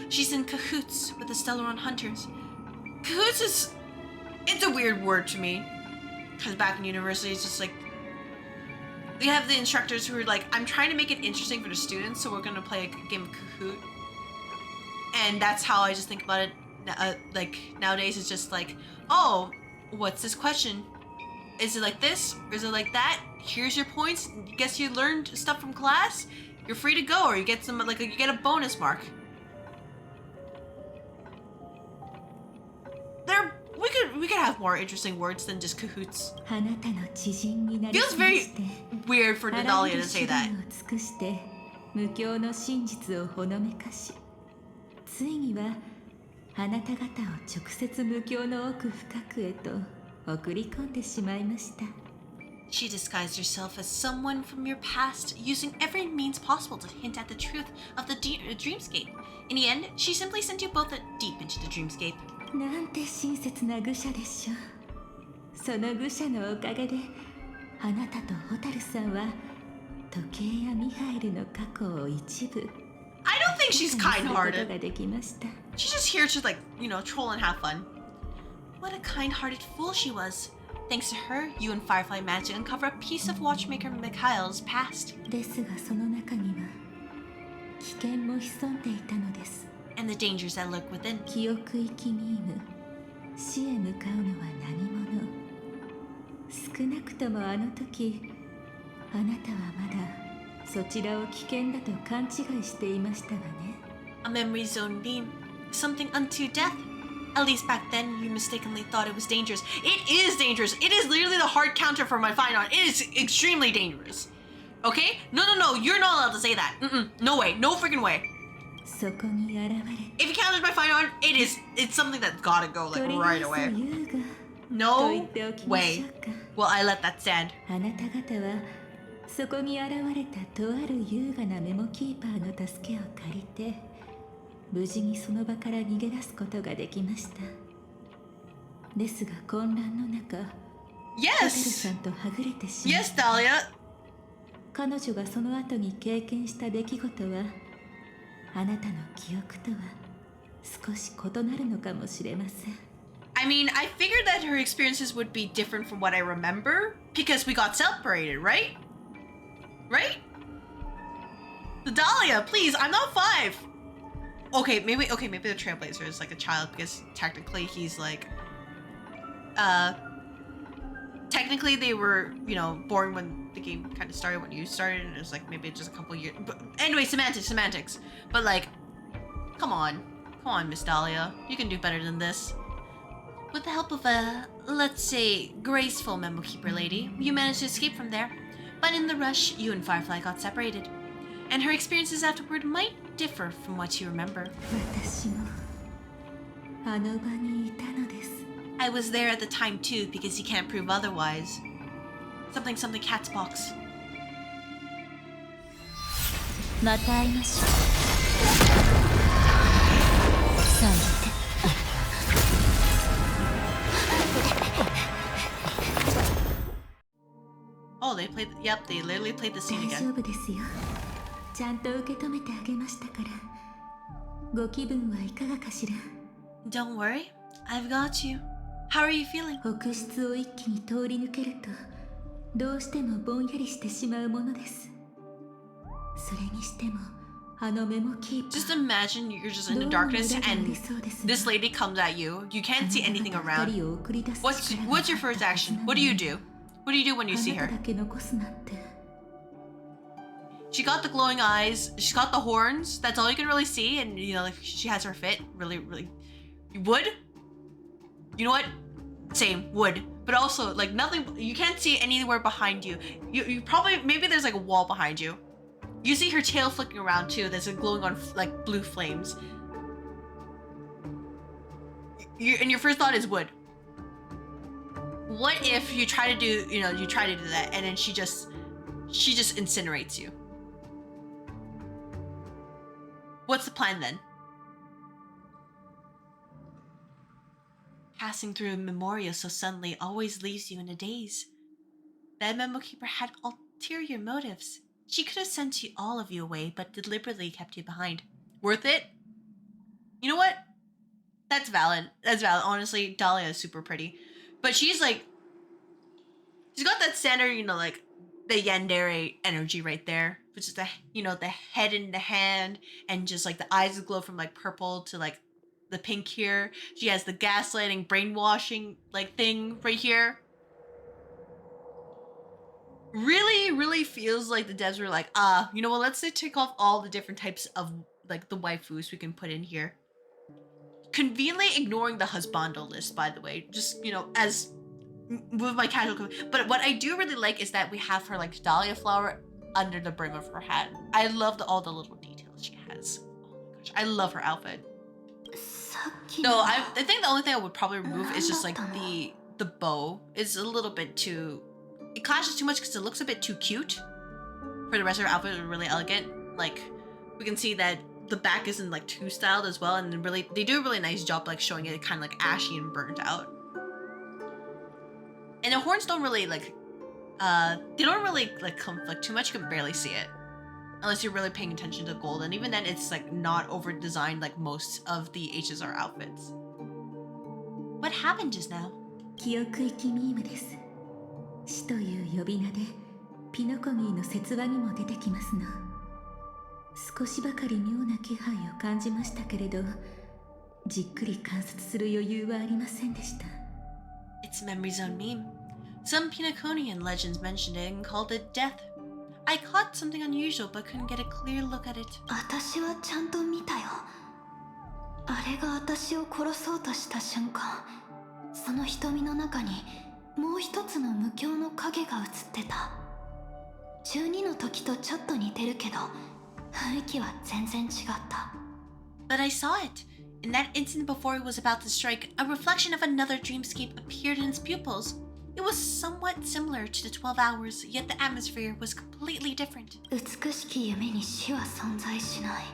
She's in cahoots with the Stellaron Hunters. Cahoots is... It's a weird word to me. Because back in university, it's just like... We have the instructors who are like, I'm trying to make it interesting for the students, so we're going to play a game of Kahoot. And that's how I just think about it. Like, nowadays it's just like, oh, what's this question? Is it like this? Or is it like that? Here's your points. Guess you learned stuff from class? You're free to go, or you get some, like, you get a bonus mark. We could have more interesting words than just cahoots. Feels very weird for Dahlia to say that. 無教の真実をほのめかし、ついにはあなた方を直接無境の奥深くへと送り込んでしまいました。 She disguised herself as someone from your past, using every means possible to hint at the truth of the dreamscape. In the end, she simply sent you both deep into the dreamscape. なんて親切な愚者でしょう。その愚者のおかげであなたとホタルさんは時計やミハイルの過去を一部 I don't think she's kind-hearted. ができました。 She's just here to like, troll and have fun. What a kind-hearted fool she was. Thanks to her, you and Firefly managed to uncover a piece of Watchmaker Mikhail's past. ですがその中には危険も潜んでいたのです。 And the dangers that lurk within. 記憶イキミーム、死へ向かうのは何者。少なくともあの時、あなたはまだそちらを危険だと勘違いしていましたがね。 A memory zone beam. Something unto death. At least back then, you mistakenly thought it was dangerous. It is dangerous. It is literally the hard counter for my Final. It is extremely dangerous. Okay? No, you're not allowed to say that. No way. No freaking way. そこに現れ If you counters my Final, it's something that's gotta go like right away. No way. Well, I let that stand. あなた方はそこに現れたとある優雅なメモキーパーの助けを借りて無事にその場から逃げ出すことができました。ですが混乱の中、ホテルさんとはぐれてしまった。 Yes, Dahlia. 彼女がその後に経験した出来事はあなたの記憶とは少し異なるのかもしれません。 I mean, I figured that her experiences would be different from what I remember because we got separated, right? Right? Dahlia, please, I'm not 5. Okay, maybe the Trailblazer is like a child because technically he's like technically they were, born when the game kind of started, when you started, and it was like maybe just a couple years. But anyway, semantics. But like, come on, Miss Dahlia, you can do better than this. With the help of a, let's say, graceful Memokeeper lady, you managed to escape from there. But in the rush, you and Firefly got separated. And her experiences afterward might differ from what you remember. 私もあの場にいたのです。 I was there at the time too, because you can't prove otherwise. Something cat's box. また会いましょう。さあ見て。 Oh, they literally played the scene 大丈 again. 夫ですよ。ちゃんと受け止めてあげましたから。ご気分はいかがかしら。 Don't worry, I've got you. How are you feeling? 北室を一気に通り抜けると、どうしてもぼんやりしてしまうものです。それにしても、あのメモキーパー。 Just imagine you're just in the darkness and this lady comes at you. You can't see anything around. What's your first action? What do you do? What do you do when you see her? She got the glowing eyes. She's got the horns. That's all you can really see. And like she has her fit. Really. Wood? You know what? Same, wood. But also like nothing. You can't see anywhere behind you. You probably, maybe there's like a wall behind you. You see her tail flicking around too. That's like glowing on like blue flames. And your first thought is wood. What if you try to do, you try to do that and then she just incinerates you? What's the plan then? Passing through a memorial so suddenly always leaves you in a daze. That Memokeeper had ulterior motives. She could have sent all of you away, but deliberately kept you behind. Worth it? You know what? That's valid. Honestly, Dahlia is super pretty. But she's like, she's got that standard, like the yandere energy right there. Which is the, the head in the hand and just like the eyes glow from like purple to like the pink here. She has the gaslighting, brainwashing like thing right here. Really feels like the devs were like, you know what, let's take off all the different types of like the waifus we can put in here. Conveniently ignoring the husbando list, by the way, just, as with my casual, but what I do really like is that we have her like dahlia flower under the brim of her hat. I love all the little details she has. Oh my gosh, I love her outfit. No, I think the only thing I would probably remove is just like the bow is a little bit too. It clashes too much because it looks a bit too cute. For the rest of her outfit, is really elegant. Like we can see that the back isn't like too styled as well, and they do a really nice job like showing it kind of like ashy and burnt out. And the horns don't really like, they don't really like conflict too much. You can barely see it unless you're really paying attention to gold, and even then it's like not over designed like most of the HSR outfits. What happened just now? 記憶域ミームです。死という呼び名でピノコニーの説話にも出てきますの。少しばかり妙な気配を感じましたけれど、じっくり観察する余裕はありませんでした。It's memory zone meme. Some Penaconian legends mentioned it and called it death. I caught something unusual but couldn't get a clear look at it. 私はちゃんと見たよ。あれが私を殺そうとした瞬間、その瞳の中にもう一つの無境の影が映ってた。12の時とちょっと似てるけど、雰囲気は全然違った。But I saw it. In that instant before he was about to strike, a reflection of another dreamscape appeared in his pupils. It was somewhat similar to the 12 hours, yet the atmosphere was completely different. 美しき夢に死は存在しない。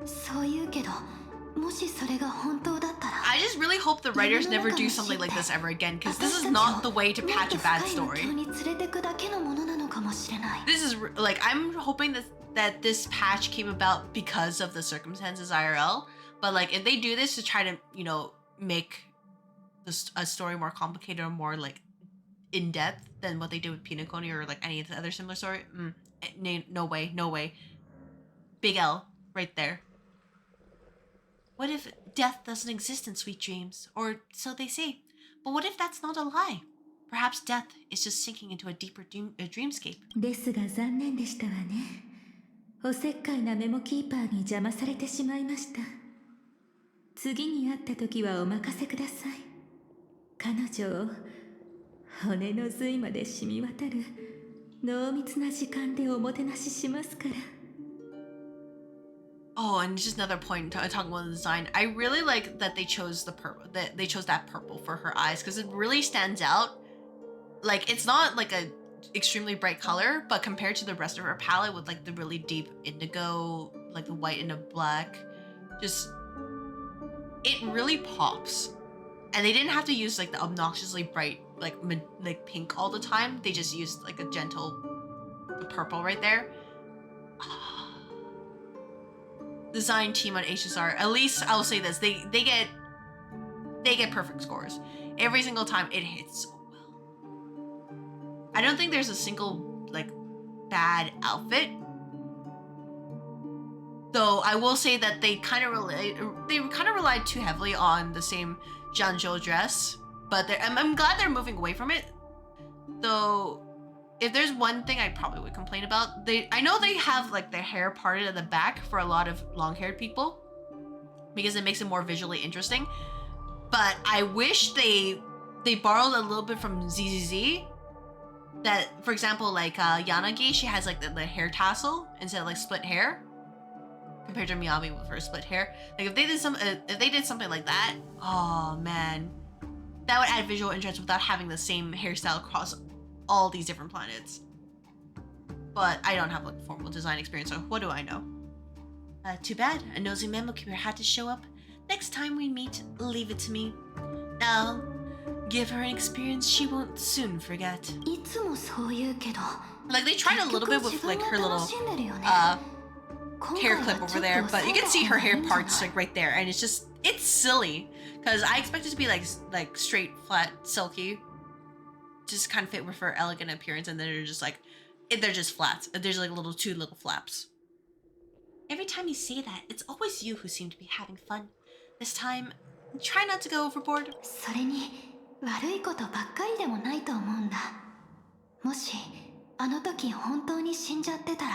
そう言うけど、もしそれが本当だったら。I just really hope the writers never do something like this ever again, because this is not the way to patch a bad story. This is like, I'm hoping that this patch came about because of the circumstances IRL, but like if they do this to try to, you know, make a story more complicated or more like in depth than what they did with Penacony or like any other similar story, no way, no way. Big L right there. What if death doesn't exist in sweet dreams, or so they say? But what if that's not a lie? Perhaps death is just sinking into a deeper dreamscape. ですが残念でしたわね。おせっかいなメモキーパーに邪魔されてしまいました。次に会った時はお任せください。彼女を骨の髄まで染み渡る濃密な時間でおもてなししますから。Oh, and just another point talking about the design. I really like that they chose the purple. That they chose that purple for her eyes because it really stands out. Like it's not like a extremely bright color, but compared to the rest of her palette with like the really deep indigo, like the white and the black, just it really pops. And they didn't have to use like the obnoxiously bright like pink all the time. They just used like a gentle purple right there. Design team on HSR, at least I'll say this, they get perfect scores every single time. It hits so well. I don't think there's a single like bad outfit, though. I will say that they kind of relied too heavily on the same Janjo dress, but I'm glad they're moving away from it, though. If there's one thing I probably would complain about, I know they have like their hair parted at the back for a lot of long-haired people because it makes it more visually interesting. But I wish they borrowed a little bit from ZZZ. That, for example, like Yanagi, she has like the hair tassel instead of like split hair, compared to Miyami with her split hair. Like if they did something like that, oh man, that would add visual interest without having the same hairstyle across all these different planets. But I don't have like formal design experience, so what do I know? Too bad. A nosy Memokeeper had to show up. Next time we meet, leave it to me. I'll give her an experience she won't soon forget. Like they tried a little bit with like her little hair clip over there, but you can see her hair parts like right there, and it's silly because I expect it to be like straight, flat, silky. Just kind of fit with her elegant appearance, and then they're just flats. There's like two little flaps. Every time you say that, it's always you who seem to be having fun. This time, try not to go overboard. それに悪いことばっかりでもないと思うんだ。もしあの時本当に死んじゃってたら、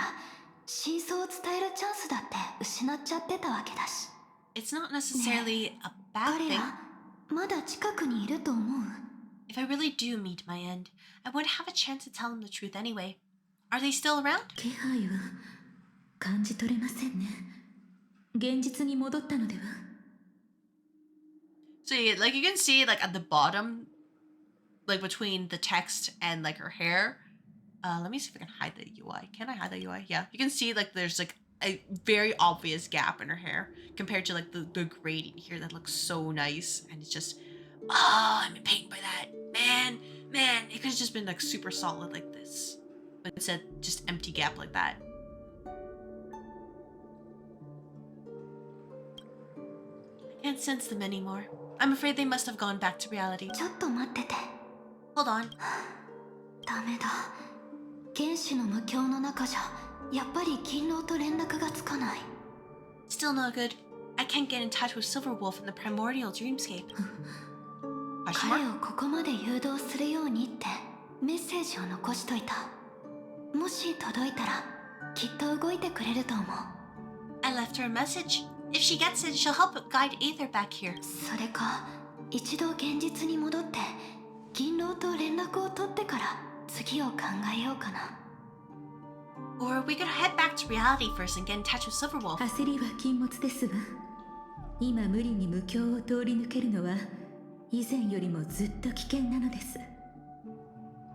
真相を伝えるチャンスだって失っちゃってたわけだし。It's not necessarily a bad thing. 彼らまだ近くにいると思う。If I really do meet my end, I would have a chance to tell them the truth anyway. Are they still around? 気配は感じ取れませんね。現実に戻ったのでは。So like you can see like at the bottom, like between the text and like her hair. Let me see if I can hide the UI. Can I hide the UI? Yeah, you can see like there's like a very obvious gap in her hair compared to like the grading here that looks so nice. And it's just, oh, I'm in pain by that. Man, it could have just been like super solid like this. But instead, just empty gap like that. I can't sense them anymore. I'm afraid they must have gone back to reality. Hold on. ダメだ。原始の無境の中じゃやっぱり勤労と連絡がつかない。 Still no good. I can't get in touch with Silverwolf in the primordial dreamscape. 彼をここまで誘導するようにってメッセージを残しといた。もし届いたらきっと動いてくれると思う。 I left her a message. If she gets it, she'll help guide Aether back here. それか一度現実に戻って勤労と連絡を取ってから次を考えようかな。 Or we could head back to reality first and get in touch with Silverwolf. 焦りは禁物ですわ。今無理に無境を通り抜けるのは以前よりもずっと危険なのです。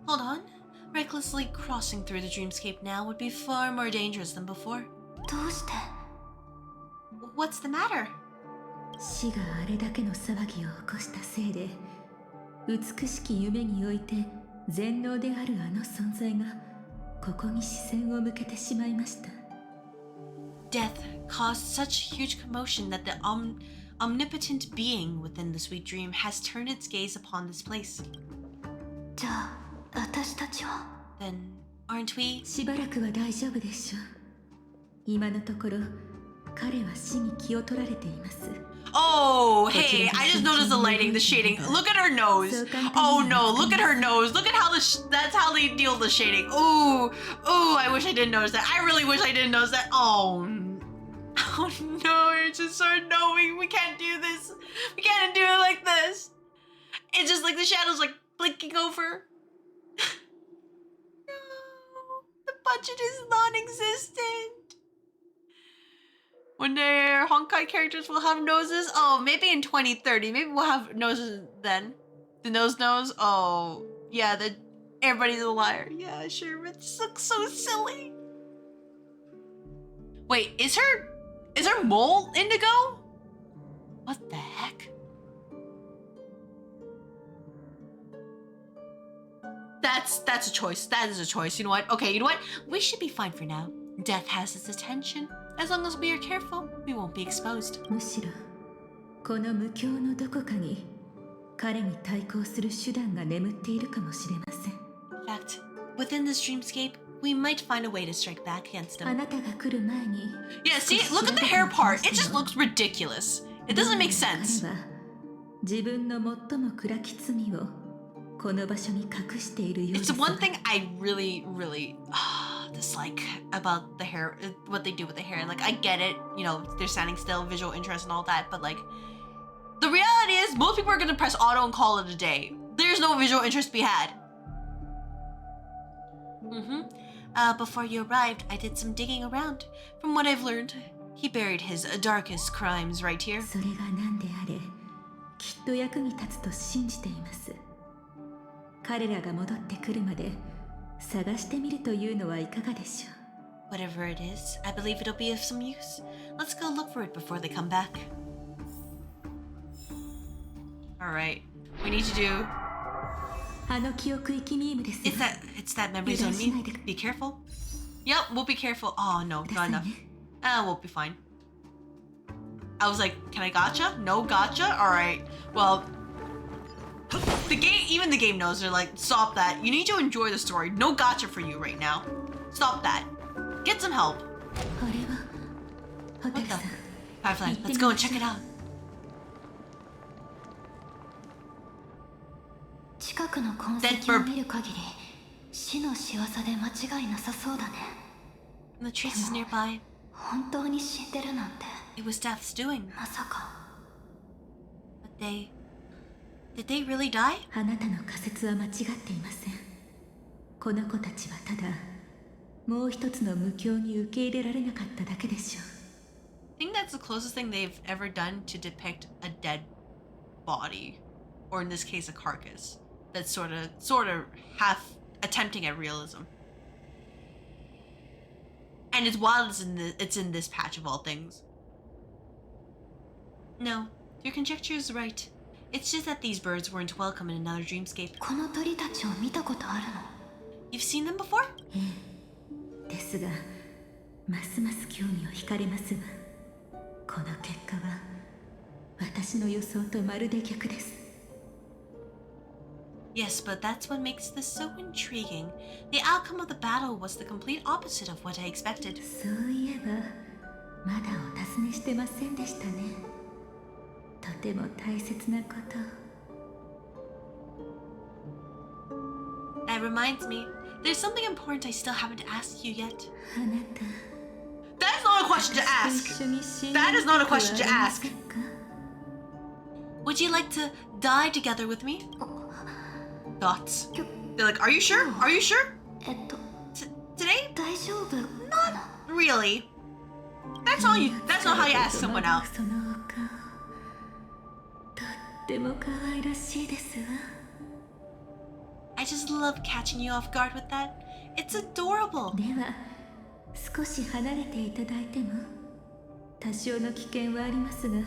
Hold on. Recklessly crossing through the dreamscape now would be far more dangerous than before. どうして？ What's the matter? 死があれだけの騒ぎを起こしたせいで、美しき夢において全能であるあの存在がここに視線を向けてしまいました。 Death caused such huge commotion that the omnipotent being within the sweet dream has turned its gaze upon this place. じゃあ私たちは Then aren't we? しばらくは大丈夫でしょう。今のところ彼は死に気を取られています。 Oh, hey, I just noticed the lighting, the shading. Look at her nose. Oh no, look at her nose. Look at how that's how they deal with the shading. Ooh, I wish I didn't notice that. I really wish I didn't notice that. Oh no, it's just so annoying. We can't do this. We can't do it like this. It's just like the shadows like blinking over. No, the budget is non-existent. One day our Honkai characters will have noses. Oh, maybe in 2030. Maybe we'll have noses then. The nose. Oh, yeah, everybody's a liar. Yeah, sure, but this looks so silly. Wait, is her mole indigo? What the heck? That's a choice. That is a choice. You know what? Okay, you know what? We should be fine for now. Death has its attention. As long as we are careful, we won't be exposed. むしろこの無境のどこかに彼に対抗する手段が眠っているかもしれません。 In fact, within this dreamscape, we might find a way to strike back against them. あなたが来る前に Yeah, see? Look at the hair part. It just looks ridiculous. It doesn't make sense. 彼は自分の最も暗き罪をこの場所に隠しているようです。 It's one thing I really dislike about the hair, what they do with the hair. Like, I get it, you know, they're standing still, visual interest and all that, but like, the reality is most people are gonna press auto and call it a day. There's no visual interest to be had. Before you arrived, I did some digging around. From what I've learned, he buried his darkest crimes right here. それが何であれ、きっと役に立つと信じています。彼らが戻ってくるまで探してみるというのはいかがでしょう。 Whatever it is, I believe it'll be of some use. Let's go look for it before they come back. Alright, we need to do... あの記憶生きミームです。 It's that memory zone meme. Be careful. Yep, we'll be careful. Oh no, not enough. We'll be fine. I was like, can I gotcha? No gotcha? Alright, well... Even the game knows. They're like, stop that. You need to enjoy the story. No gotcha for you right now. Stop that. Get some help. What the? Firefly, let's go and check it out. 近くの痕跡を見る限り死の仕業で間違いなさそうだね。 The trees is nearby. 本当に死んでるなんて。 It was Death's doing. まさか。 But Did they really die? あなたの仮説は間違っていません。この子たちはただもう一つの無境に受け入れられなかっただけでしょう。 I think that's the closest thing they've ever done to depict a dead body, or in this case, a carcass that's sort of half attempting at realism. And it's wild. It's in this patch of all things. No, your conjecture is right. It's just that these birds weren't welcome in another dreamscape. この鳥たちを見たことあるの？ You've seen them before? ですが、ますます興味を惹かれますわ。この結果は私の予想とまるで逆です。Yes, but that's what makes this so intriguing. The outcome of the battle was the complete opposite of what I expected. そういえば、まだお尋ねしてませんでしたね。とても大切なこと。That reminds me, there's something important I still haven't asked you yet. あなた。That is not a question to ask. That is not a question to ask. Would you like to die together with me? Thoughts? They're like, are you sure? Are you sure? Today? 大丈夫？ Not really. That's not how you ask someone out. そのお顔、とっても可愛らしいですわ。I just love catching you off guard with that. It's adorable. では、少し離れていただいても、多少の危険はありますが、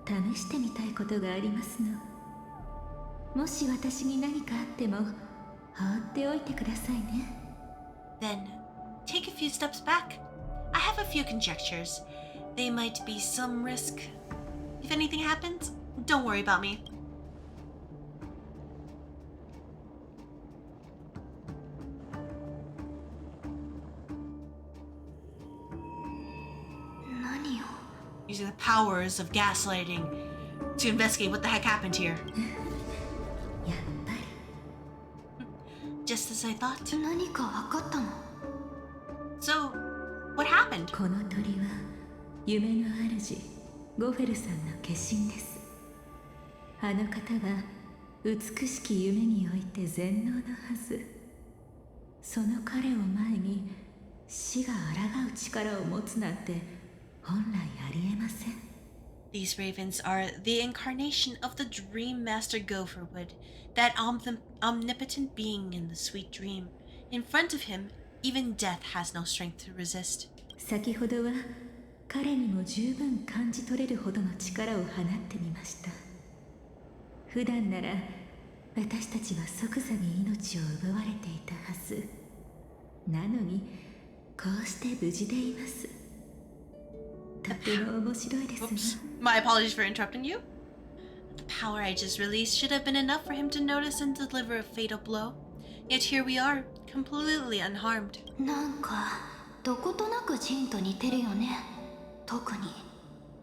試してみたいことがありますの。もし私に何かあっても、放っておいてくださいね。Then, take a few steps back. I have a few conjectures. They might be some risk. If anything happens, don't worry about me. Using the powers of gaslighting to investigate what the heck happened here. Just as I thought. 何か分かったの？ So, what happened? この鳥は夢の主ゴフェルさんの化身です。あの方は美しき夢において全能のはず。その彼を前に死が抗う力を持つなんて本来ありえません。These ravens are the incarnation of the Dream Master Gopherwood, that omnipotent being in the sweet dream. In front of him, even death has no strength to resist. 先ほどは彼にも十分感じ取れるほどの力を放ってみました。普段なら私たちは即座に命を奪われていたはず。なのにこうして無事でいます。とても面白いですわ。 My apologies for interrupting you. The power I just released should have been enough for him to notice and deliver a fatal blow. Yet here we are, completely unharmed. なんかどことなくジンと似てるよね。特に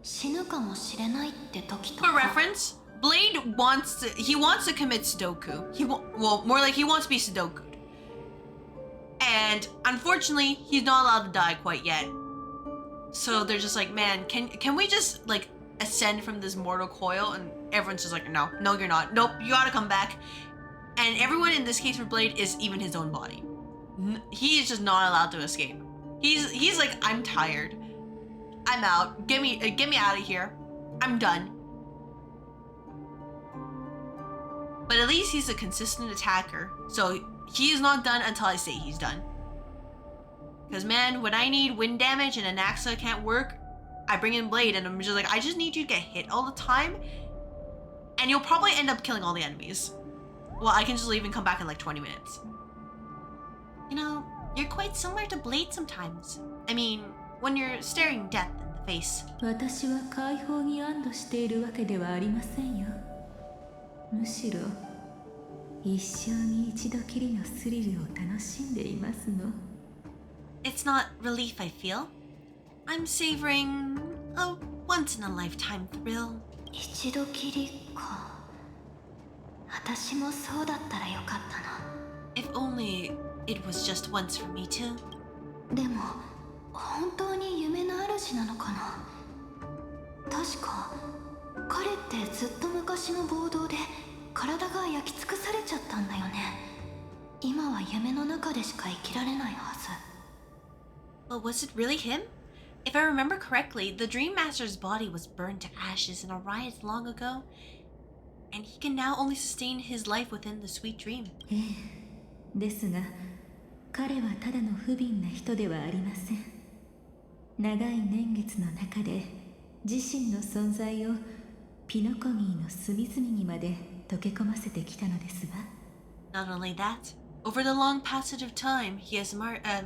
死ぬかもしれないって時とか。For reference, Blade wants to commit Sudoku. Well, more like he wants to be Sudoku. And unfortunately, he's not allowed to die quite yet. So they're just like, man, can we just like ascend from this mortal coil? And everyone's just like, no, you're not. Nope, you gotta come back. And everyone in this case for Blade is even his own body. He is just not allowed to escape. He's like, I'm tired. I'm out. Get me out of here. I'm done. But at least he's a consistent attacker. So he is not done until I say he's done. Because man, when I need wind damage and an Anaxa can't work, I bring in Blade and I'm just like, I just need you to get hit all the time. And you'll probably end up killing all the enemies. Well, I can just leave and come back in like 20 minutes. You know, you're quite similar to Blade sometimes. I mean, when you're staring death in the face. 私は解放に安堵しているわけではありませんよ。むしろ一生に一度きりのスリルを楽しんでいますの。It's not relief I feel. I'm savoring a once-in-a-lifetime thrill. 一度きりか。私もそうだったらよかったな。If only it was just once for me too. でも本当に夢の主なのかな。確か彼ってずっと昔の暴動で体が焼き尽くされちゃったんだよね。今は夢の中でしか生きられないはず。But was it really him? If I remember correctly, the Dream Master's body was burned to ashes in a riot long ago. and he can now only sustain his life within the sweet dream. ですが彼はただの不憫な人ではありません。長い年月の中で自身の存在をピノコニーの隅々にまで溶け込ませてきたのですわ。Not only that, over the long passage of time, he has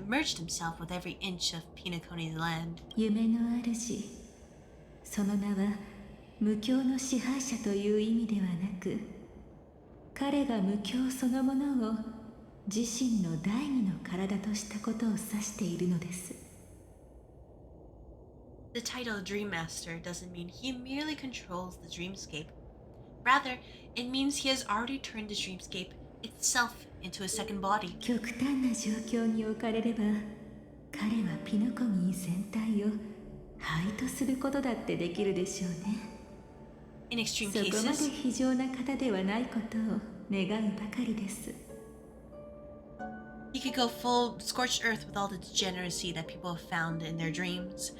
merged himself with every inch of Penacony's land. 夢の主、その名は無教の支配者という意味ではなく、彼が無教そのものを自身の第二の体としたことを指しているのです。The title Dream Master doesn't mean he merely controls the dreamscape. Rather, it means he has already turned the dreamscape itself into a second body. 極端な状況に置かれれば、彼はピノコニー全体を灰とすることだってできるでしょうね。In extreme そこまで cases, 非常な方ではないことを願うばかりです。he could go full scorched earth with all the degeneracy that people have found in their dreams.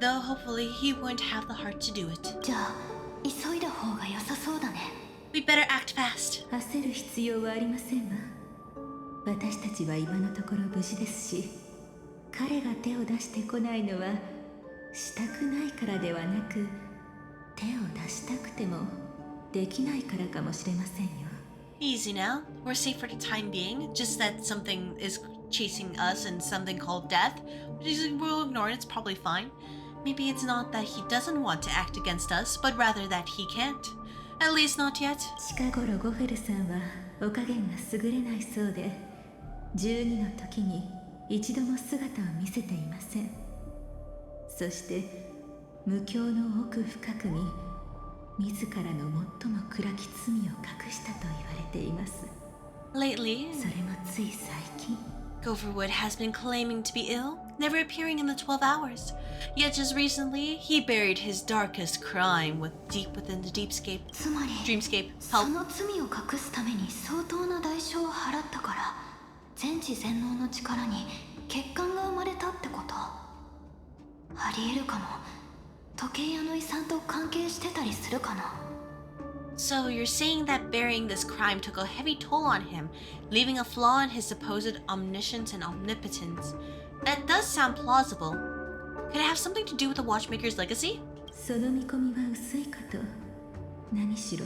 Though hopefully he wouldn't have the heart to do it. じゃあ急いだ方が良さそうだね。 We'd better act fast. 焦る必要はありませんわ。私たちは今のところ無事ですし、彼が手を出してこないのはしたくないからではなく、手を出したくてもできないからかもしれませんよ。Easy now. We're safe for the time being. Just that something is chasing us and something called death. We'll ignore it. It's probably fine. Maybe it's not that he doesn't want to act against us, but rather that he can't. At least not yet. 近頃ゴフェルさんはお加減が優れないそうで、12の時に一度も姿を見せていません。そして無境の奥深くに自らの最も暗き罪を隠したと言われています。 Lately, それもつい最近。Gopherwood has been claiming to be ill, never appearing in the 12 hours. Yet just recently, he buried his darkest crime deep within the deepscape. つまり Dreamscape. そ Help. の罪を隠すために相当な代償を払ったから、全知全能の力に欠陥が生まれたってこと。ありえるかも。時計屋の遺産と関係してたりするかな。 So you're saying that burying this crime took a heavy toll on him, leaving a flaw in his supposed omniscience and omnipotence. That does sound plausible. Could it have something to do with the watchmaker's legacy? その見込みは薄いかと。何しろ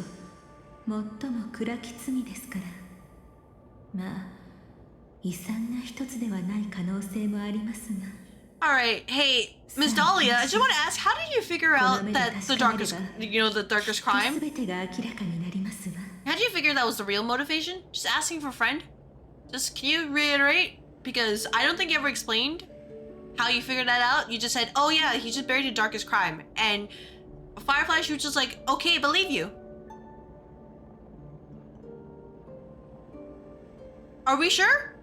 最も暗き罪ですから。まあ遺産が一つではない可能性もありますが。 Alright, hey, Miss Dahlia, I just want to ask, how did you figure out that the darkest crime? 全てが明らかになりますわ。 How did you figure that was the real motivation? Just asking for a friend? Just, can you reiterate? Because I don't think you ever explained how you figured that out. You just said, oh yeah, he just buried the darkest crime. And Firefly, she was just like, okay, believe you. Are we sure?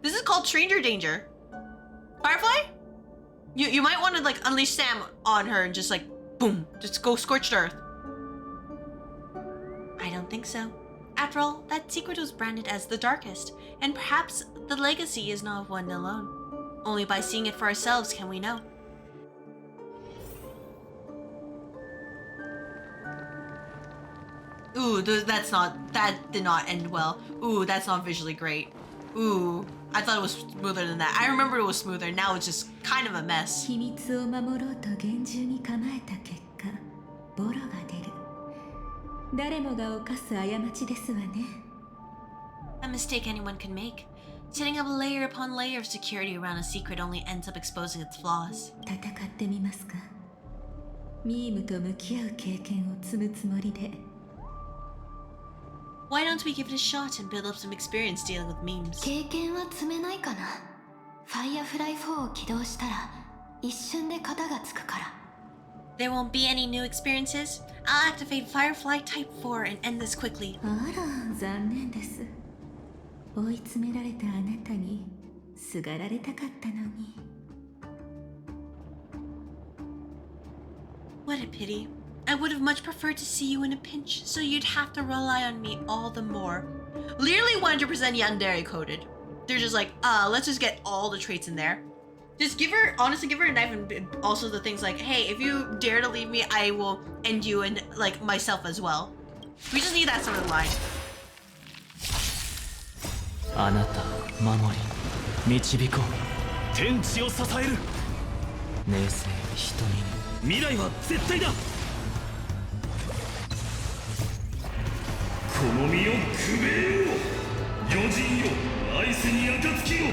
This is called stranger danger. Firefly? You might want to like unleash Sam on her and just like, boom, just go scorched earth. I don't think so. After all, that secret was branded as the darkest, and perhaps the legacy is not of one alone. Only by seeing it for ourselves can we know. Ooh, that did not end well. Ooh, that's not visually great. Ooh, I thought it was smoother than that. I remember it was smoother, now it's just kind of a mess. 秘密を守ろうと厳重に構えた結果、ボロが出る。誰もが犯す過ちですわね。 A mistake anyone can make. Setting up layer upon layer of security around a secret only ends up exposing its flaws. 戦ってみますか。ミームと向き合う経験を積むつもりで。 Why don't we give it a shot and build up some experience dealing with memes? 経験は積めないかな。ファイアフライ4を起動したら一瞬で型がつくから。 There won't be any new experiences. I'll activate Firefly Type 4 and end this quickly. あら、残念です。追い詰められたあなたにすがられたかったのに。 What a pity. I would have much preferred to see you in a pinch, so you'd have to rely on me all the more. Literally 100% yandere coded. They're just like, let's just get all the traits in there. Just honestly give her a knife, and also the things like, hey, if you dare to leave me, I will end you and like myself as well. We just need that sort of line. あなたを守り導こう。天地を支える。冷静に瞳に。未来は絶対だ。この身をくべよう。余人よ、愛せに暁よ。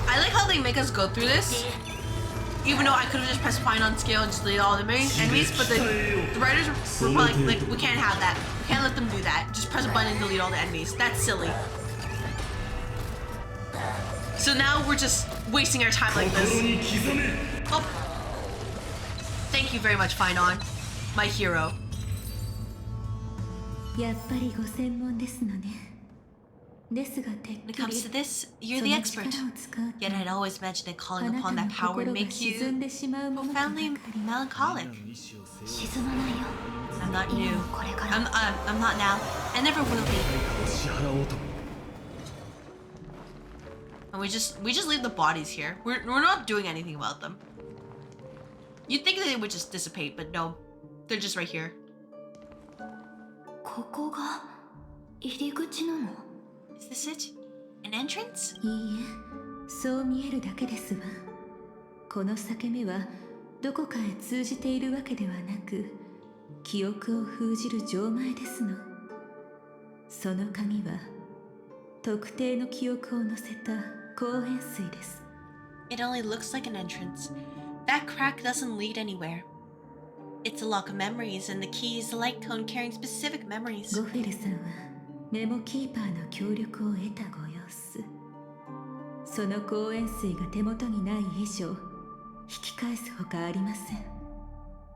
I like how they make us go through this. Even though I could have just pressed fine on scale and just deleted all the enemies, but the writers were probably like, we can't have that. We can't let them do that. Just press a button and delete all the enemies. That's silly. So now we're just wasting our time like this. Oh. Thank you very much, Finon, my hero. やっぱりご専門ですのね。ですがてっ When it きり comes to this, you're the expert. Yet I'd always imagined that calling upon that power would make you profoundly melancholic. 沈まないよ。 I'm not new. これから I'm not now. I never will be. 支払おうと。 And we just leave the bodies here. We're not doing anything about them. You'd think that they would just dissipate, but no. They're just right here. ここが入り口なの？ Is this it? An entrance? いいえ、そう見えるだけですわ。この裂け目はどこかへ通じているわけではなく、記憶を封じる錠前ですの。その鍵は特定の記憶を乗せた光塩水です。 It only looks like an entrance. That crack doesn't lead anywhere. It's a lock of memories, and the key is the light cone carrying specific memories. ゴフェルさんはメモキーパーの協力を得たご様子。その光塩水が手元にない以上、引き返すほかありません。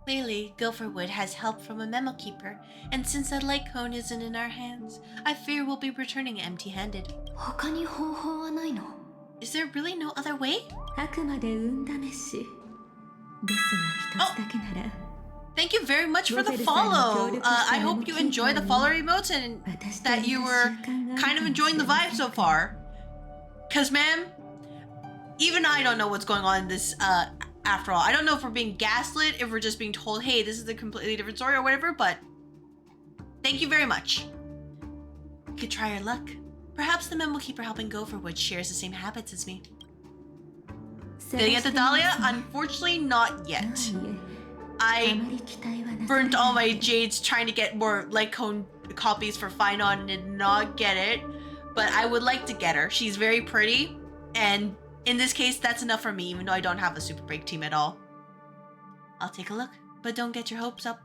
Clearly, Gopherwood has help from a Memokeeper, and since that light cone isn't in our hands, I fear we'll be returning empty-handed. 他に方法はないの？ Is there really no other way? あくまで運試し。ですが一つだけなら。Thank you very much for the follow. I hope you enjoy the follow emotes and that you were kind of enjoying the vibe so far. Cause ma'am, even I don't know what's going on in this after all. I don't know if we're being gaslit, if we're just being told, hey, this is a completely different story or whatever, but thank you very much. You could try your luck. Perhaps the Memokeeper helping Gopherwood shares the same habits as me. Did I get the Dahlia? Unfortunately, not yet. I burnt all my jades trying to get more light cone copies for Finon and did not get it. But I would like to get her. She's very pretty. And in this case, that's enough for me, even though I don't have a super break team at all. I'll take a look, but don't get your hopes up.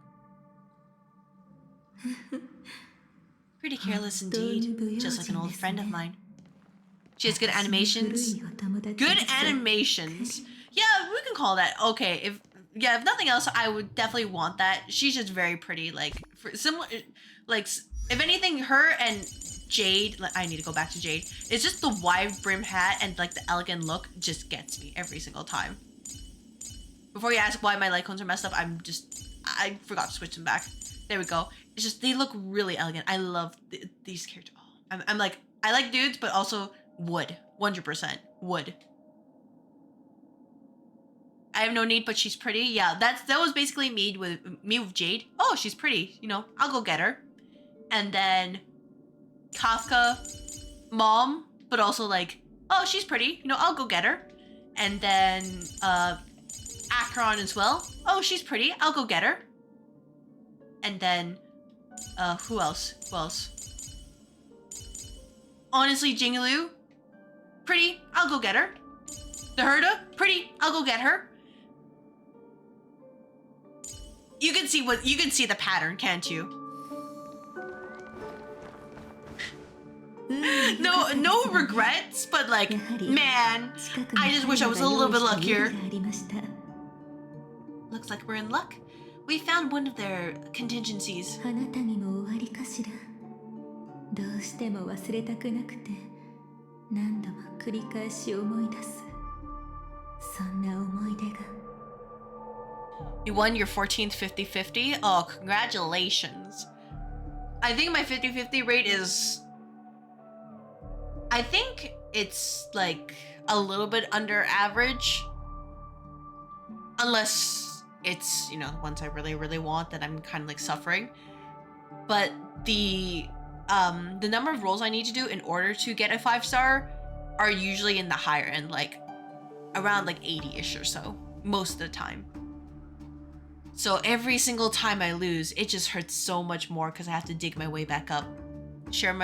Pretty careless indeed, just like an old friend of mine. She has good animations. Good animations. Yeah, we can call that. Okay, if nothing else, I would definitely want that. She's just very pretty. Like, for similar, like, if anything, her and Jade, like, I need to go back to Jade. It's just the wide brim hat and like the elegant look just gets me every single time. Before you ask why my light cones are messed up, I forgot to switch them back. There we go. It's just, they look really elegant. I love these characters. Oh, I'm like, I like dudes, but also wood. 100% wood. I have no need, but she's pretty. Yeah, that was basically me with Jade. Oh, she's pretty. You know, I'll go get her. And then Kafka, mom, but also like, oh, she's pretty. You know, I'll go get her. And then Acheron as well. Oh, she's pretty. I'll go get her. And then who else? Who else? Honestly, Jingaloo, pretty. I'll go get her. The Herda, pretty. I'll go get her. You can see the pattern, can't you? No regrets, but like, man, I just wish I was a little bit luckier. Looks like we're in luck. We found one of their contingencies. あなたにも終わりかしら。どうしても忘れたくなくて、何度も繰り返し思い出す。そんな思い出が。You won your 14th 50-50? Oh, congratulations. I think my 50-50 rate is... I think it's like a little bit under average. Unless it's, you know, the ones I really, really want that I'm kind of like suffering. But the number of rolls I need to do in order to get a 5-star are usually in the higher end, like around like 80-ish or so, most of the time. So every single time I lose, it just hurts so much more because I have to dig my way back up. Share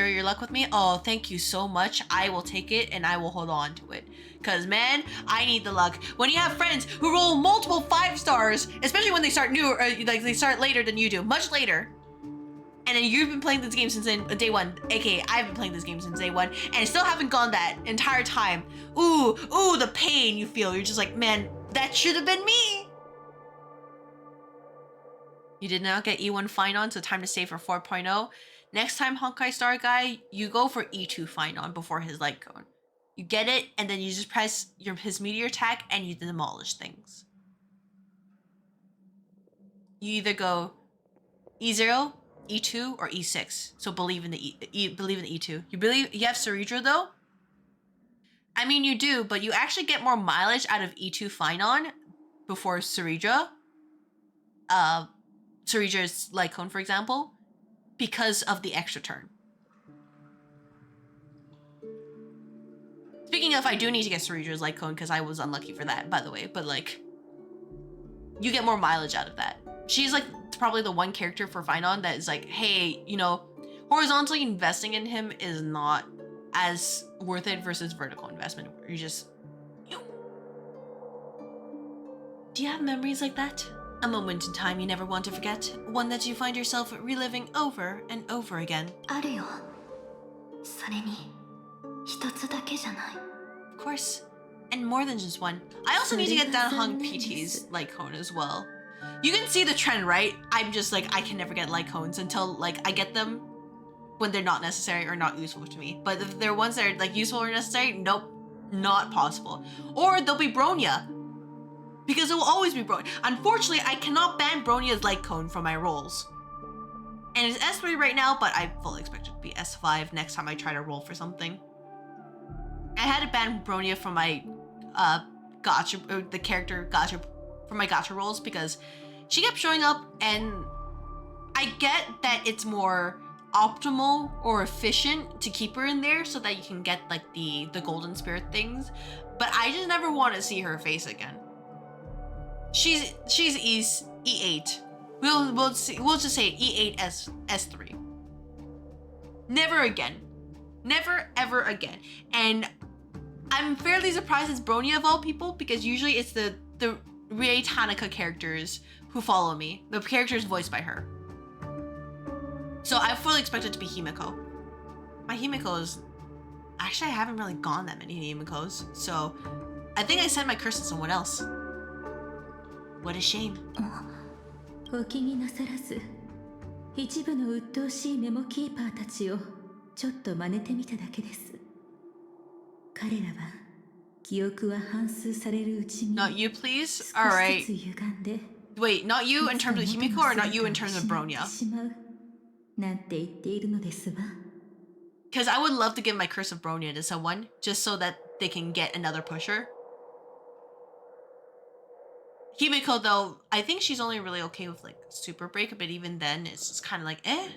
your luck with me? Oh, thank you so much. I will take it and I will hold on to it. Cause man, I need the luck. When you have friends who roll multiple 5-stars, especially when they start new, or like they start later than you do, much later. And then you've been playing this game since day one, aka I've been playing this game since day one, and still haven't gone that entire time. Ooh, the pain you feel. You're just like, man, that should have been me. You did not get E1 Fine On, so time to save for 4.0. Next time, Honkai Star Guy, you go for E2 Fine On before his light cone. You get it, and then you just press his meteor attack, and you demolish things. You either go E0, E2, or E6. So believe in the believe in the E2. You have Ceridra though? I mean, you do, but you actually get more mileage out of E2 Fine On before Ceridra. Ceridra's light cone, for example, because of the extra turn. Speaking of, I do need to get Ceridra's light cone because I was unlucky for that, by the way, but like, you get more mileage out of that. She's like probably the one character for Fine On that is like, hey, you know, horizontally investing in him is not as worth it versus vertical investment where you just... Do you have memories like that? A moment in time you never want to forget, one that you find yourself reliving over and over again. あるよ。それに、一つだけじゃない。 Of course, and more than just one. I also need to get down Hung PT's light cone as well. You can see the trend, right? I'm just like, I can never get light cones until like I get them when they're not necessary or not useful to me. But if they're ones that are like useful or necessary, nope, not possible. Or they'll be Bronya. Because it will always be Bronya. Unfortunately, I cannot ban Bronya's light cone from my rolls. And it's S3 right now, but I fully expect it to be S5 next time I try to roll for something. I had to ban Bronya from my gacha, the character gacha, from my gacha rolls because she kept showing up, and I get that it's more optimal or efficient to keep her in there so that you can get like the golden spirit things, but I just never want to see her face again. She's E8. We'll just say E8 S3. Never again. Never ever again. And I'm fairly surprised it's Bronya of all people, because usually it's the Rie Tanaka characters who follow me. The characters voiced by her. So I fully expect it to be Himiko. My Himiko's... Actually, I haven't really gone that many Himikos, so I think I sent my curse to someone else. What a shame. お気になさらず、一部の鬱陶しいメモキーパーたちをちょっと真似てみただけです。彼らは記憶は反芻されるうちに Not you, please? Alright. Wait, not you in terms of Himiko or not you in terms of Bronya? なんて言っているのですわ。 Because I would love to give my curse of Bronya to someone, just so that they can get another pusher. Himiko, though, I think she's only really okay with like Super Break, but even then, it's just kind of like, eh.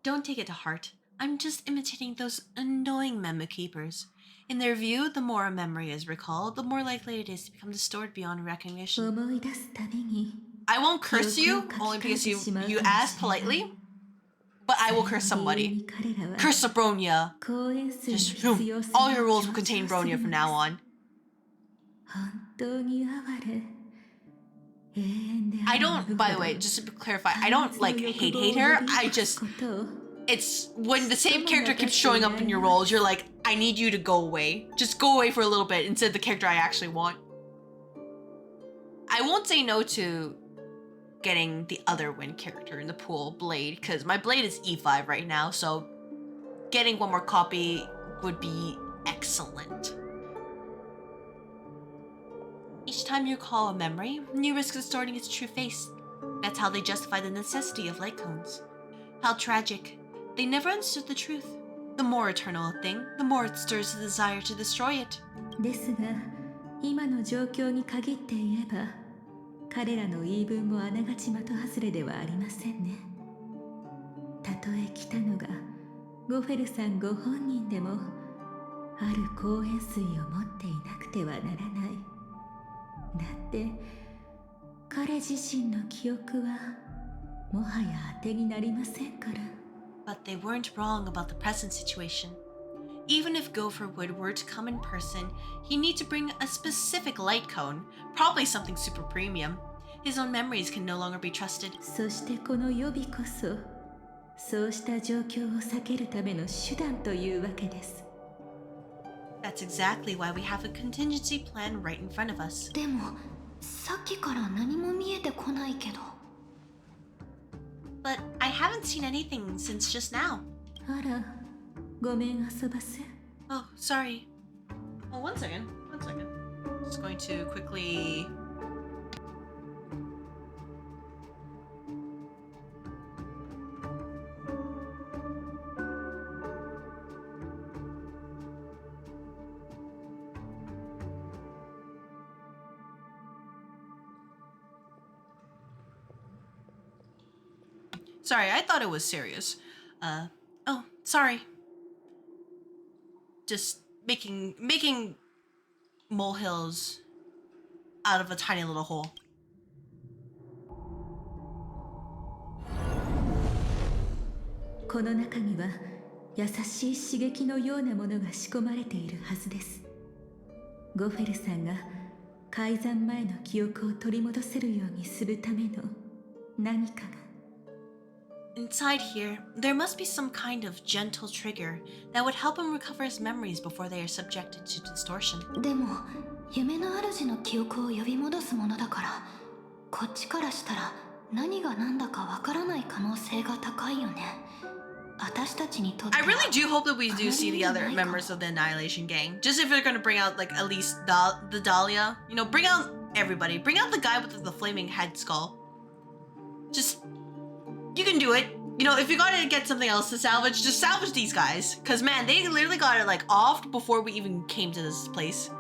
Don't take it to heart. I'm just imitating those annoying Memokeepers. In their view, the more a memory is recalled, the more likely it is to become distorted beyond recognition. 思い出すたびに I won't curse you, only because you asked politely, but I will curse somebody. Curse of Bronya. Just, all your rules will contain Bronya from now on. I don't, by the way, just to clarify, I don't like hate her. I just, it's when the same character keeps showing up in your roles, you're like, I need you to go away. Just go away for a little bit instead of the character I actually want. I won't say no to getting the other win character in the pool, Blade, because my Blade is E5 right now, so getting one more copy would be excellent. Each time you recall a memory, you risk distorting its true face. That's how they justify the necessity of light cones. How tragic. They never understood the truth. The more eternal a thing, the more it stirs the desire to destroy it. ですが、今の状況に限って言えば彼らの言い分もあながち的外れではありませんね。たとえ来たのがゴフェルさんご本人でもある公園水を持っていなくてはならない。だって彼自身の記憶はもはや当てになりませんから。 But they weren't wrong about the present situation. Even if Gopher Wood were to come in person, he'd need to bring a specific light cone, probably something super premium. His own memories can no longer be trusted. そしてこの予備こそそうした状況を避けるための手段というわけです。 That's exactly why we have a contingency plan right in front of us. でもさっきから何も見えてこないけど。 But I haven't seen anything since just now. あら、ごめん遊ばせ。 Oh, sorry. Oh, one second. Just going to quickly... Sorry, I thought it was serious. Oh, sorry. Just making molehills out of a tiny little hole.「この中には優しい刺激のようなものが仕込まれているはずです。ゴフェルさんが改ざん前の記憶を取り戻せるようにするための何かが。 Inside here, there must be some kind of gentle trigger that would help him recover his memories before they are subjected to distortion. でも夢の主の記憶を呼び戻すものだからこっちからしたら何が何だかわからない可能性が高いよね。私たちにとって I really do hope that we do see the other members of the Annihilation Gang. Just if they're gonna bring out like at least the Dahlia, you know, bring out everybody. Bring out the guy with the flaming head skull. Just you can do it. You know, if you gotta get something else to salvage, just salvage these guys. Cause man, they literally got it like offed before we even came to this place.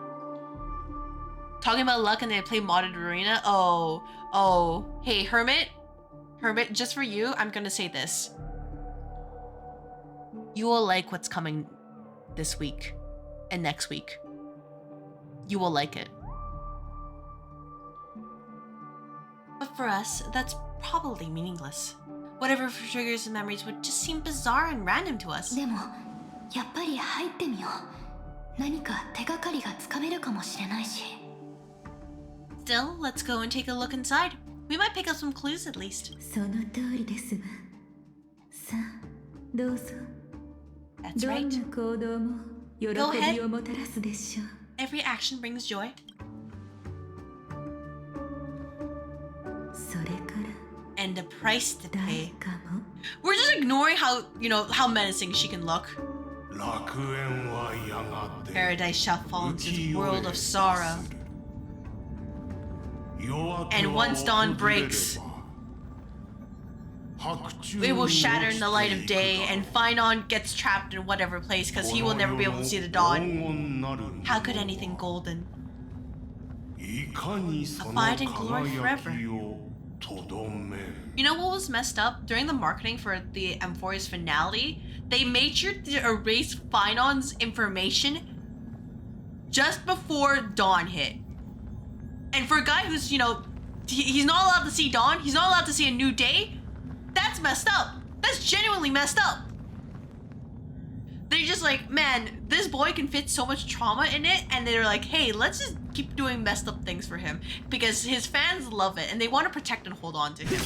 Talking about luck and they play modded arena. Oh. Hey, Hermit, just for you, I'm gonna say this. You will like what's coming this week and next week. You will like it. But for us, that's probably meaningless. Whatever triggers and memories would just seem bizarre and random to us. でもやっぱり入ってみよう。何か手がかりがつかめるかもしれないし。 Still, let's go and take a look inside. We might pick up some clues at least. その通りですわ。さあ、どうぞ。 That's どん right. な行動も喜 Go ahead. びをもたらすでしょう。 Every action brings joy. それから And a price to 誰 pay. かも We're just ignoring how, you know, how menacing she can look. Paradise shall fall into the world of sorrow. And once dawn breaks, it will shatter in the light of day, and Finon gets trapped in whatever place because he will never be able to see the dawn. How could anything golden abide in glory forever? You know what was messed up? During the marketing for the Amphoria's finale, they made sure to erase Finon's information just before dawn hit. And for a guy who's, you know, he's not allowed to see dawn, he's not allowed to see a new day, that's messed up. That's genuinely messed up. They're just like, man, this boy can fit so much trauma in it, and they're like, hey, let's just keep doing messed up things for him because his fans love it and they want to protect and hold on to him.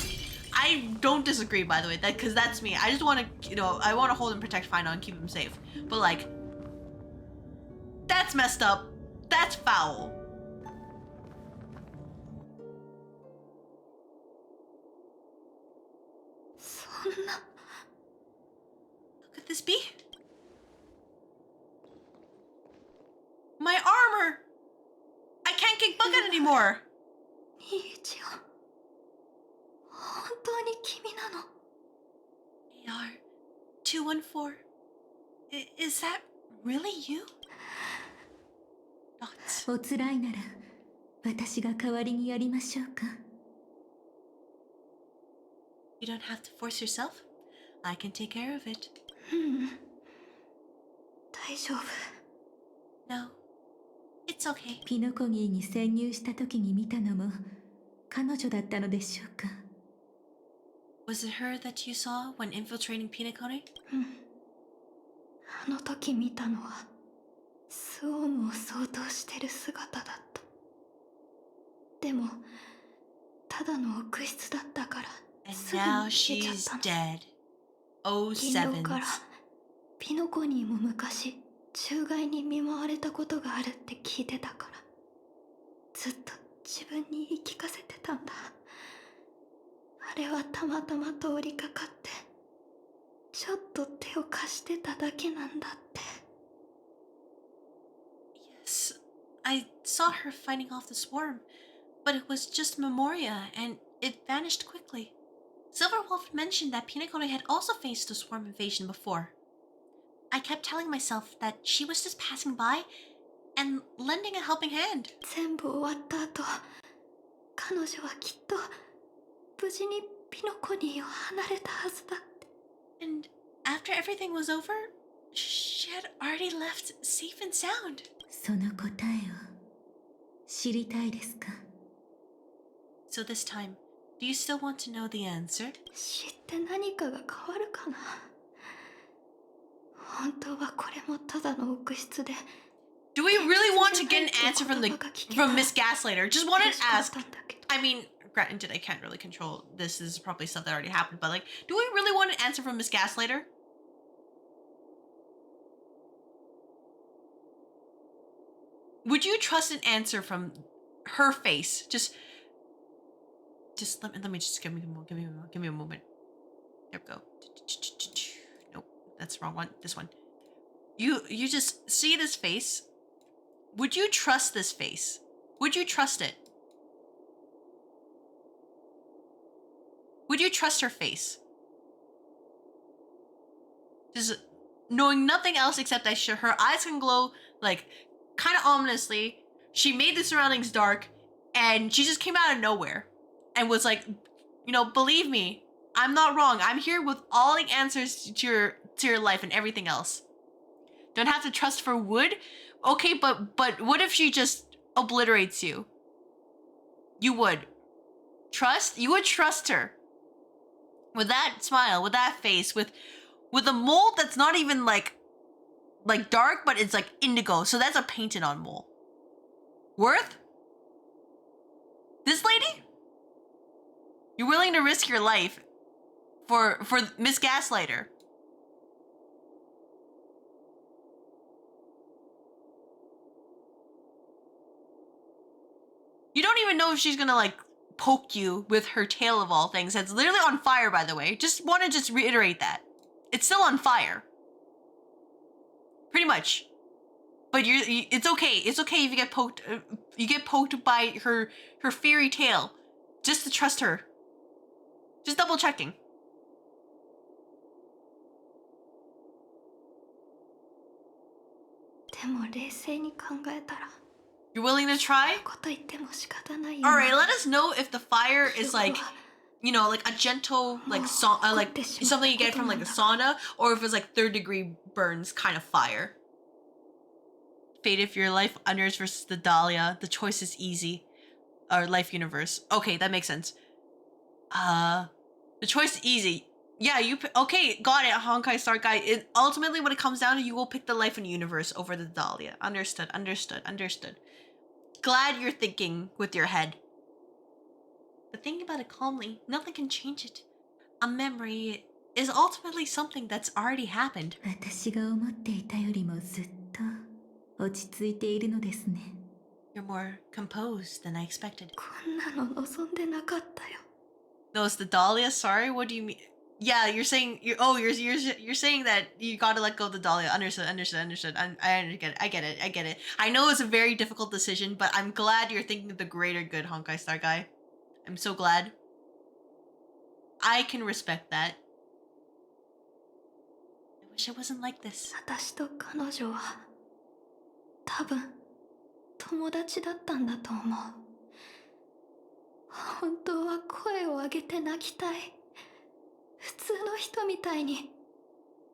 I don't disagree, by the way, that because that's me. I just want to, you know, I want to hold and protect Finon and keep him safe. But like, that's messed up. That's foul. Could this be? My armor! I can't kick bucket anymore! 兄ちゃん、本当に君なの？ AR214. Is that really you? Not. おつらいなら私が代わりにやりましょうか。You don't have to force yourself. I can take care of it. 大丈夫。 No, it's okay. ピノコニーに潜入した時に見たのも彼女だったのでしょうか。Was it her that you saw when infiltrating Penacony? あの時見たのはスオームを相当してる姿だった。でもただの奥室だったから And すぐに now 消えちゃっ she's たの。 dead. Oh, 銀狼から sevens. ピノコニーも昔虫害に見舞われたことがあるって聞いてたから、ずっと自分に言い聞かせてたんだ。あれはたまたま通りかかってちょっと手を貸してただけなんだって。 Yes, I saw her fighting off the swarm, but it was just Memoria and it vanished quickly. Silverwolf mentioned that Penacony had also faced a swarm invasion before. I kept telling myself that she was just passing by and lending a helping hand. 全部終わった後、彼女はきっと無事にピノコニーを離れたはずだって。 And after everything was over, she had already left safe and sound. その答えを知りたいですか。 So this time, do you still want to know the answer? 知って何かが変わるかな。本当はこれもただの奥室で。 Do we really want to get an answer from Miss Gaslighter? Just wanted to ask. I mean, granted, I can't really control this. This is probably stuff that already happened, but like, do we really want an answer from Miss Gaslighter? Would you trust an answer from her face? Just let me just give me a moment. There we go. Nope, that's the wrong one. This one. You just see this face. Would you trust this face? Would you trust it? Would you trust her face? Just knowing nothing else except that her eyes can glow, like, kind of ominously. She made the surroundings dark, and she just came out of nowhere and was like, you know, believe me, I'm not wrong. I'm here with all the answers to your life and everything else. Don't have to trust for wood? Okay, but what if she just obliterates you? You would. Trust? You would trust her. With that smile, with that face, with a mole that's not even like dark, but it's like indigo. So that's a painted on mole. Worth? This lady? You're willing to risk your life for Miss Gaslighter. You don't even know if she's gonna like poke you with her tail of all things. It's literally on fire, by the way. Just want to reiterate that. It's still on fire. Pretty much. But it's okay. It's okay if you get poked. You get poked by her fiery tail. Just to trust her. Just double checking. You're willing to try? Alright, let us know if the fire is like, you know, like a gentle, like like something you get from like a sauna, or if it's like 3rd-degree burns kind of fire. Fate if your life unders versus the Dahlia, the choice is easy. Or life universe. Okay, that makes sense. The choice is easy. Yeah, okay, got it, Honkai Star Guy. Ultimately, when it comes down to, you will pick the life and universe over the Dahlia. Understood. Glad you're thinking with your head. But think about it calmly. Nothing can change it. A memory is ultimately something that's already happened. 私が思っていたよりもずっと落ち着いているのですね。 You're more composed than I expected. こんなの望んでなかったよ。 No, it's the Dahlia. Sorry, what do you mean? Yeah, you're saying you're saying that you gotta let go of the Dahlia. Understood. I get it. I know it's a very difficult decision, but I'm glad you're thinking of the greater good, Honkai Star Guy. I'm so glad. I can respect that. I wish I wasn't like this. 私と彼女は多分友友達だったんだと思う。本当は声を上げて泣きたい。普通の人みたいに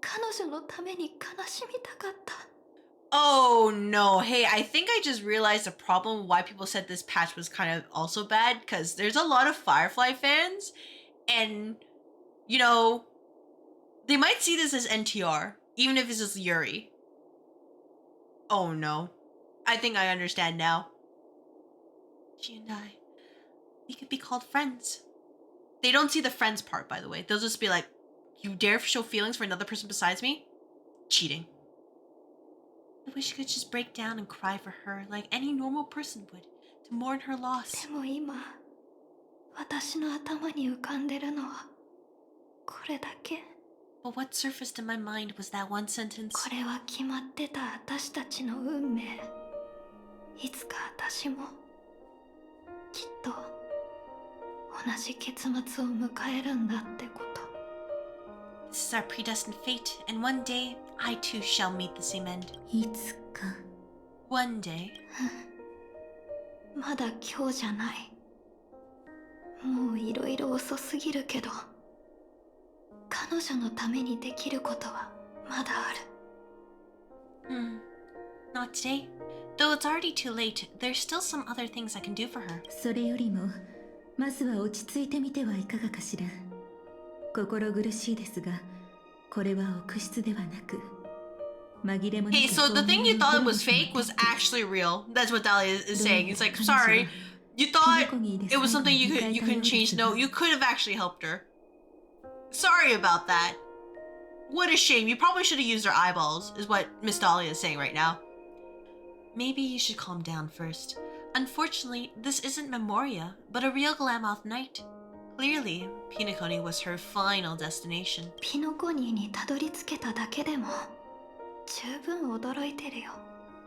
彼女のために悲しみたかった。 Oh no, hey, I think I just realized the problem why people said this patch was kind of also bad, because there's a lot of Firefly fans, and, you know, they might see this as NTR, even if it's just Yuri. Oh no. I think I understand now. She and I, we could be called friends. They don't see the friends part, by the way. They'll just be like, you dare show feelings for another person besides me? Cheating. I wish I could just break down and cry for her like any normal person would, to mourn her loss. でも今、私の頭に浮かんでるのはこれだけ。 But what surfaced in my mind was that one sentence. これは決まってた私たちの運命。いつか私もきっと同じ結末を迎えるんだってこと。 This is our predestined fate, and one day I too shall meet the same end. いつか One day. まだ今日じゃない。もういろいろ遅すぎるけど、彼女のためにできることはまだある。Not today. Though it's already too late, there's still some other things I can do for her. それよりもまずは落ち着いてみてはいかがかしら。心苦しいですが、これは臆失ではなく紛れもなく。 Hey, so the thing you thought it was fake was actually real. That's what Dahlia is saying. It's like, sorry, you thought it was something you couldn't change. No, you could have actually helped her. Sorry about that. What a shame. You probably should have used her eyeballs, is what Miss Dahlia is saying right now. Maybe you should calm down first. Unfortunately, this isn't Memoria, but a real Glamoth night. Clearly, Penacony was her final destination. ピノコニーにたどり着けただけでも十分驚いてるよ。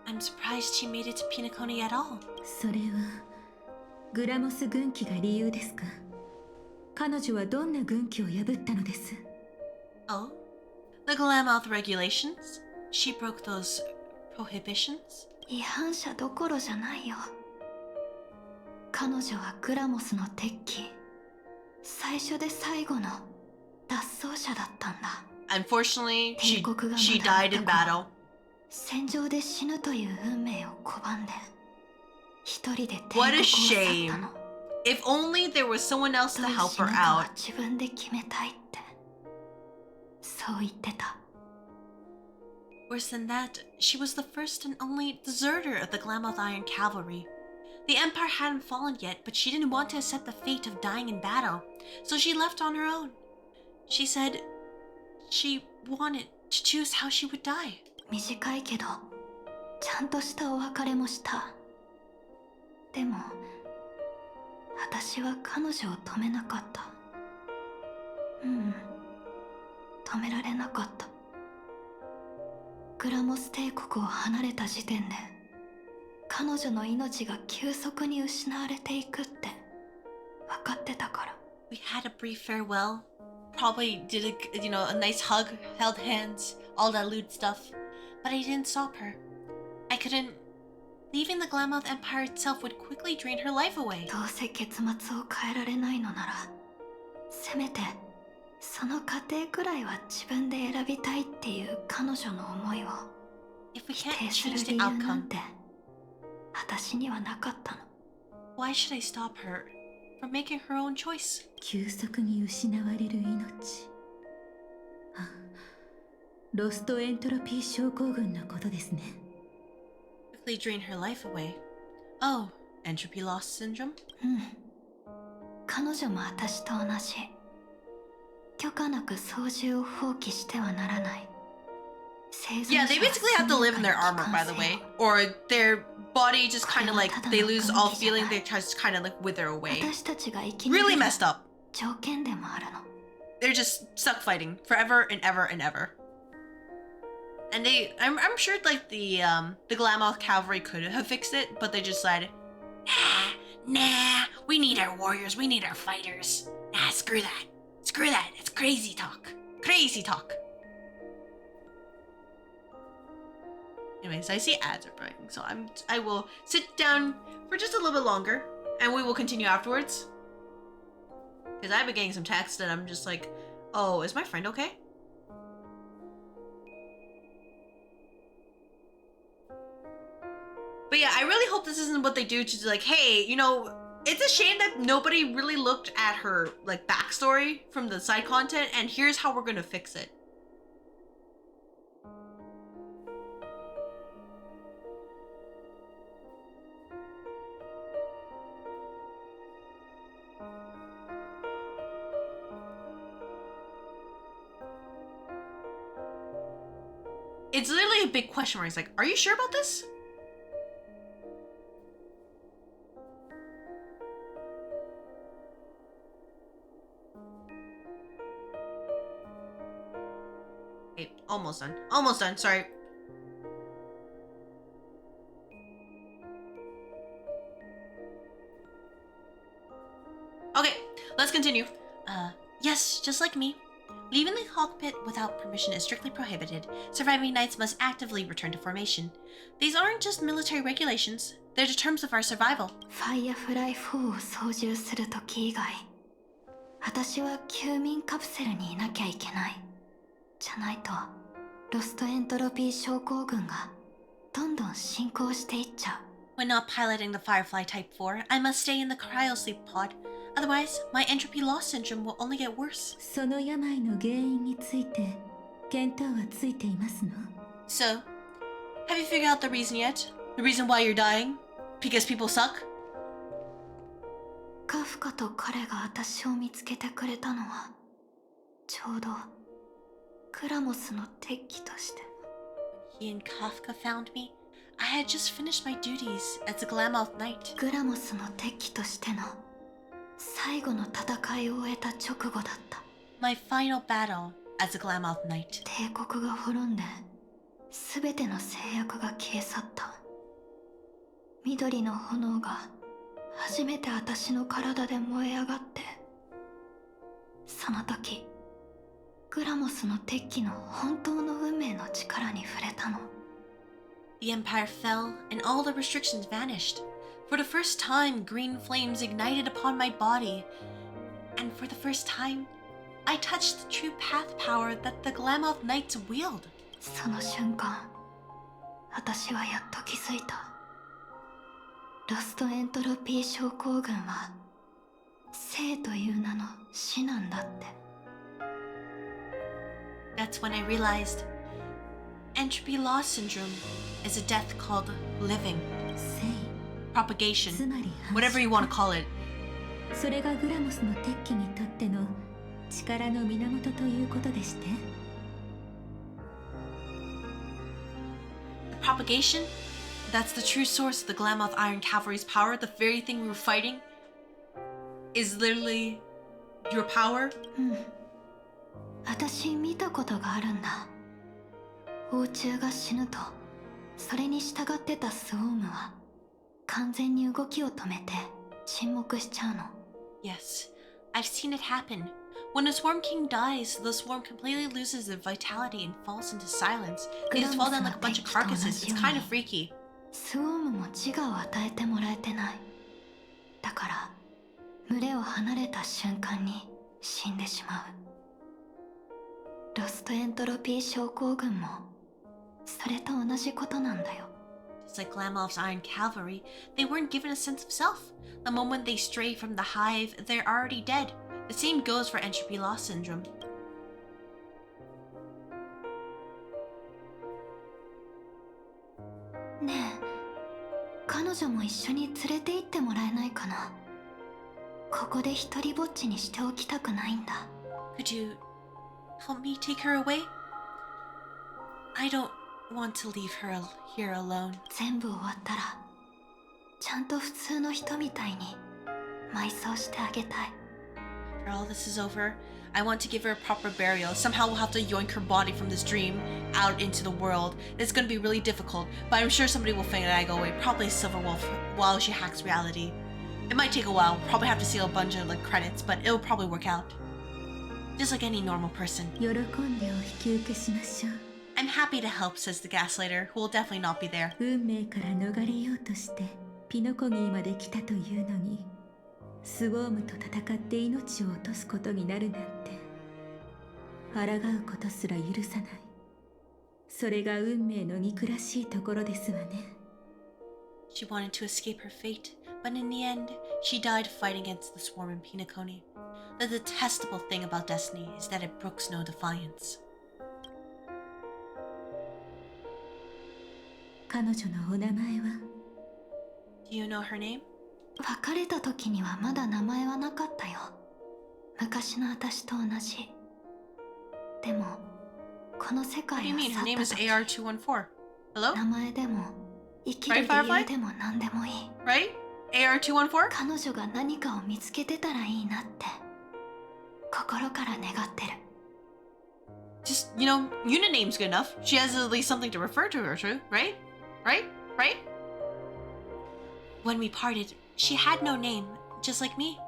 I'm surprised she made it to Penacony at all. それはグラモス軍旗が理由ですか？彼女はどんな軍旗を破ったのです？ Oh? The Glamoth regulations? She broke those prohibitions? 違反者どころじゃないよ。彼女はグラモスの敵機、最初で最後の脱走者だったんだ。 Unfortunately, she died in battle. 戦場で死ぬという運命を拒んで一人で帝国を What a 去った shame. の。 If only there was someone else to どう help 死ぬ her かは out. 自分で決めたいってそう言ってた。 Worse than that, she was the first and only deserter of the Glamoth Iron Cavalry. The Empire hadn't fallen yet, but she didn't want to accept the fate of dying in battle, so she left on her own. She said she wanted to choose how she would die. 短いけどちゃんとしたお別れもした。でも私は彼女を止めなかった。止められなかった。グラモス帝国を離れた時点で彼女の命が急速に失われていくって分かってたから。 We had a brief farewell. Probably did a nice hug, held hands, all that lewd stuff. But I didn't stop her. I couldn't. Leaving the Glamoth Empire itself would quickly drain her life away. どうせ結末を変えられないのなら、せめてその過程くらいは自分で選びたいっていう彼女の思いを If we 否 can't 定する change 理 the 由な outcome, んて私にはなかったの。 why should I stop her from making her own choice? 急速に失われる命。あ、ロストエントロピー症候群のことですね。 Quickly drain her life away. Oh, entropy loss syndrome? 彼女も私と同じ。許可なく操縦を放棄してはならない。 Yeah, they basically have to live in their armor, by the way. Or their body just kind of like, they lose all feeling, they just kind of like wither away. 私たちが生き Really messed up. 条件でもあるの。 They're just stuck fighting forever and ever and ever. And I'm sure like the Glamoth Cavalry could have fixed it, but they just decided, nah, we need our warriors, we need our fighters. Nah, screw that, it's crazy talk. Anyways, I see ads are playing, so I will sit down for just a little bit longer, and we will continue afterwards. Because I've been getting some text, and I'm just like, oh, is my friend okay? But yeah, I really hope this isn't what they do to like, hey, you know, it's a shame that nobody really looked at her like backstory from the side content, and here's how we're gonna fix it. It's literally a big question mark. It's like, are you sure about this? Okay, almost done. Almost done, sorry. Okay, let's continue. Yes, just like me. Leaving the cockpit without permission is strictly prohibited. Surviving knights must actively return to formation. These aren't just military regulations, they're the terms of our survival. Firefly 4を操縦するとき以外、私は休眠カプセルにいなきゃいけない。じゃないと、ロストエントロピー症候群がどんどん進行していっちゃう。When not piloting the Firefly Type 4, I must stay in the cryosleep pod. Otherwise, my entropy loss syndrome will only get worse. その病の原因について見当はついていますの？ So, have you figured out the reason yet? The reason why you're dying? Because people suck? カフカと彼が私を見つけてくれたのは、ちょうどクラモスの敵機として。He and Kafka found me. I had just finished my duties as a Glamoth Knight. グラモスの敵機としての最後の戦いを終えた直後だった。My final battle as a Glamoth Knight. 帝国が滅んで、すべての制約が消え去った。緑の炎が初めて私の体で燃え上がって、その時、グラモスの敵機の本当の運命の力に触れたの。The Empire fell, and all the restrictions vanished. For the first time, green flames ignited upon my body. And for the first time, I touched the true path power that the Glamoth Knights wield. その瞬間、私はやっと気づいた。ロストエントロピー症候群は、生という名の死なんだって。That's when I realized entropy loss syndrome is a death called living. Propagation. Whatever you want to call it. それがグラモスの敵機にとっての力の源ということでして。The propagation? That's the true source of the Glamoth Iron Cavalry's power. The very thing we were fighting is literally your power. 私見たことがあるんだ。王虫が死ぬと、それに従ってたスウォームは完全に動きを止めて沈黙しちゃうの。Yes, I've seen it happen. When a Swarm King dies, the swarm completely loses their vitality and falls into silence. They just fall down like a bunch of carcasses. It's kind of freaky. スウォームも自我を与えてもらえてない。だから、群れを離れた瞬間に死んでしまう。ロストエントロピー症候群もそれと同じことなんだよ。Just like Glamoth's Iron Cavalry, they weren't given a sense of self. The moment they stray from the hive, they're already dead. The same goes for entropy loss syndrome. ねえ、彼女も一緒に連れて行ってもらえないかな。ここで一人ぼっちにしておきたくないんだ。Could you help me take her away? I don't want to leave her here alone. 全部終わったら、ちゃんと普通の人みたいに埋葬してあげたい。After all this is over, I want to give her a proper burial. Somehow we'll have to yoink her body from this dream out into the world. It's going to be really difficult, but I'm sure somebody will finagle it. Probably Silverwolf while she hacks reality. It might take a while. We'll probably have to see a bunch of like credits, but it'll probably work out. Just like any normal person. 喜んでお引き受けしましょう。I'm happy to help, says the gaslighter, who will definitely not be there. 運命から逃れようとしてピノコギーまで来たというのに、スウォームと戦って命を落とすことになるなんて、抗うことすら許さない。それが運命の憎らしいところですわね。She wanted to escape her fate, but in the end, she died fighting against the swarm in Penacony. The detestable thing about destiny is that it brooks no defiance. 彼女のお名前は Do you know her name? 別れた時にはまだ名前はなかったよ。昔の私と同じ。でも、この世 What do 界 you を mean? 去 Her っ name た is 時、 AR214. Hello? 名前でも生きる Right, Firefly? 理由でも何でもいい。 Right? AR214? 彼女が何かを見つけてたらいいなって心から願ってる。 Just, you know, unit name's good enough. She has at least something to refer to her to, right? Right? Right? When we parted, she had no name, just like me.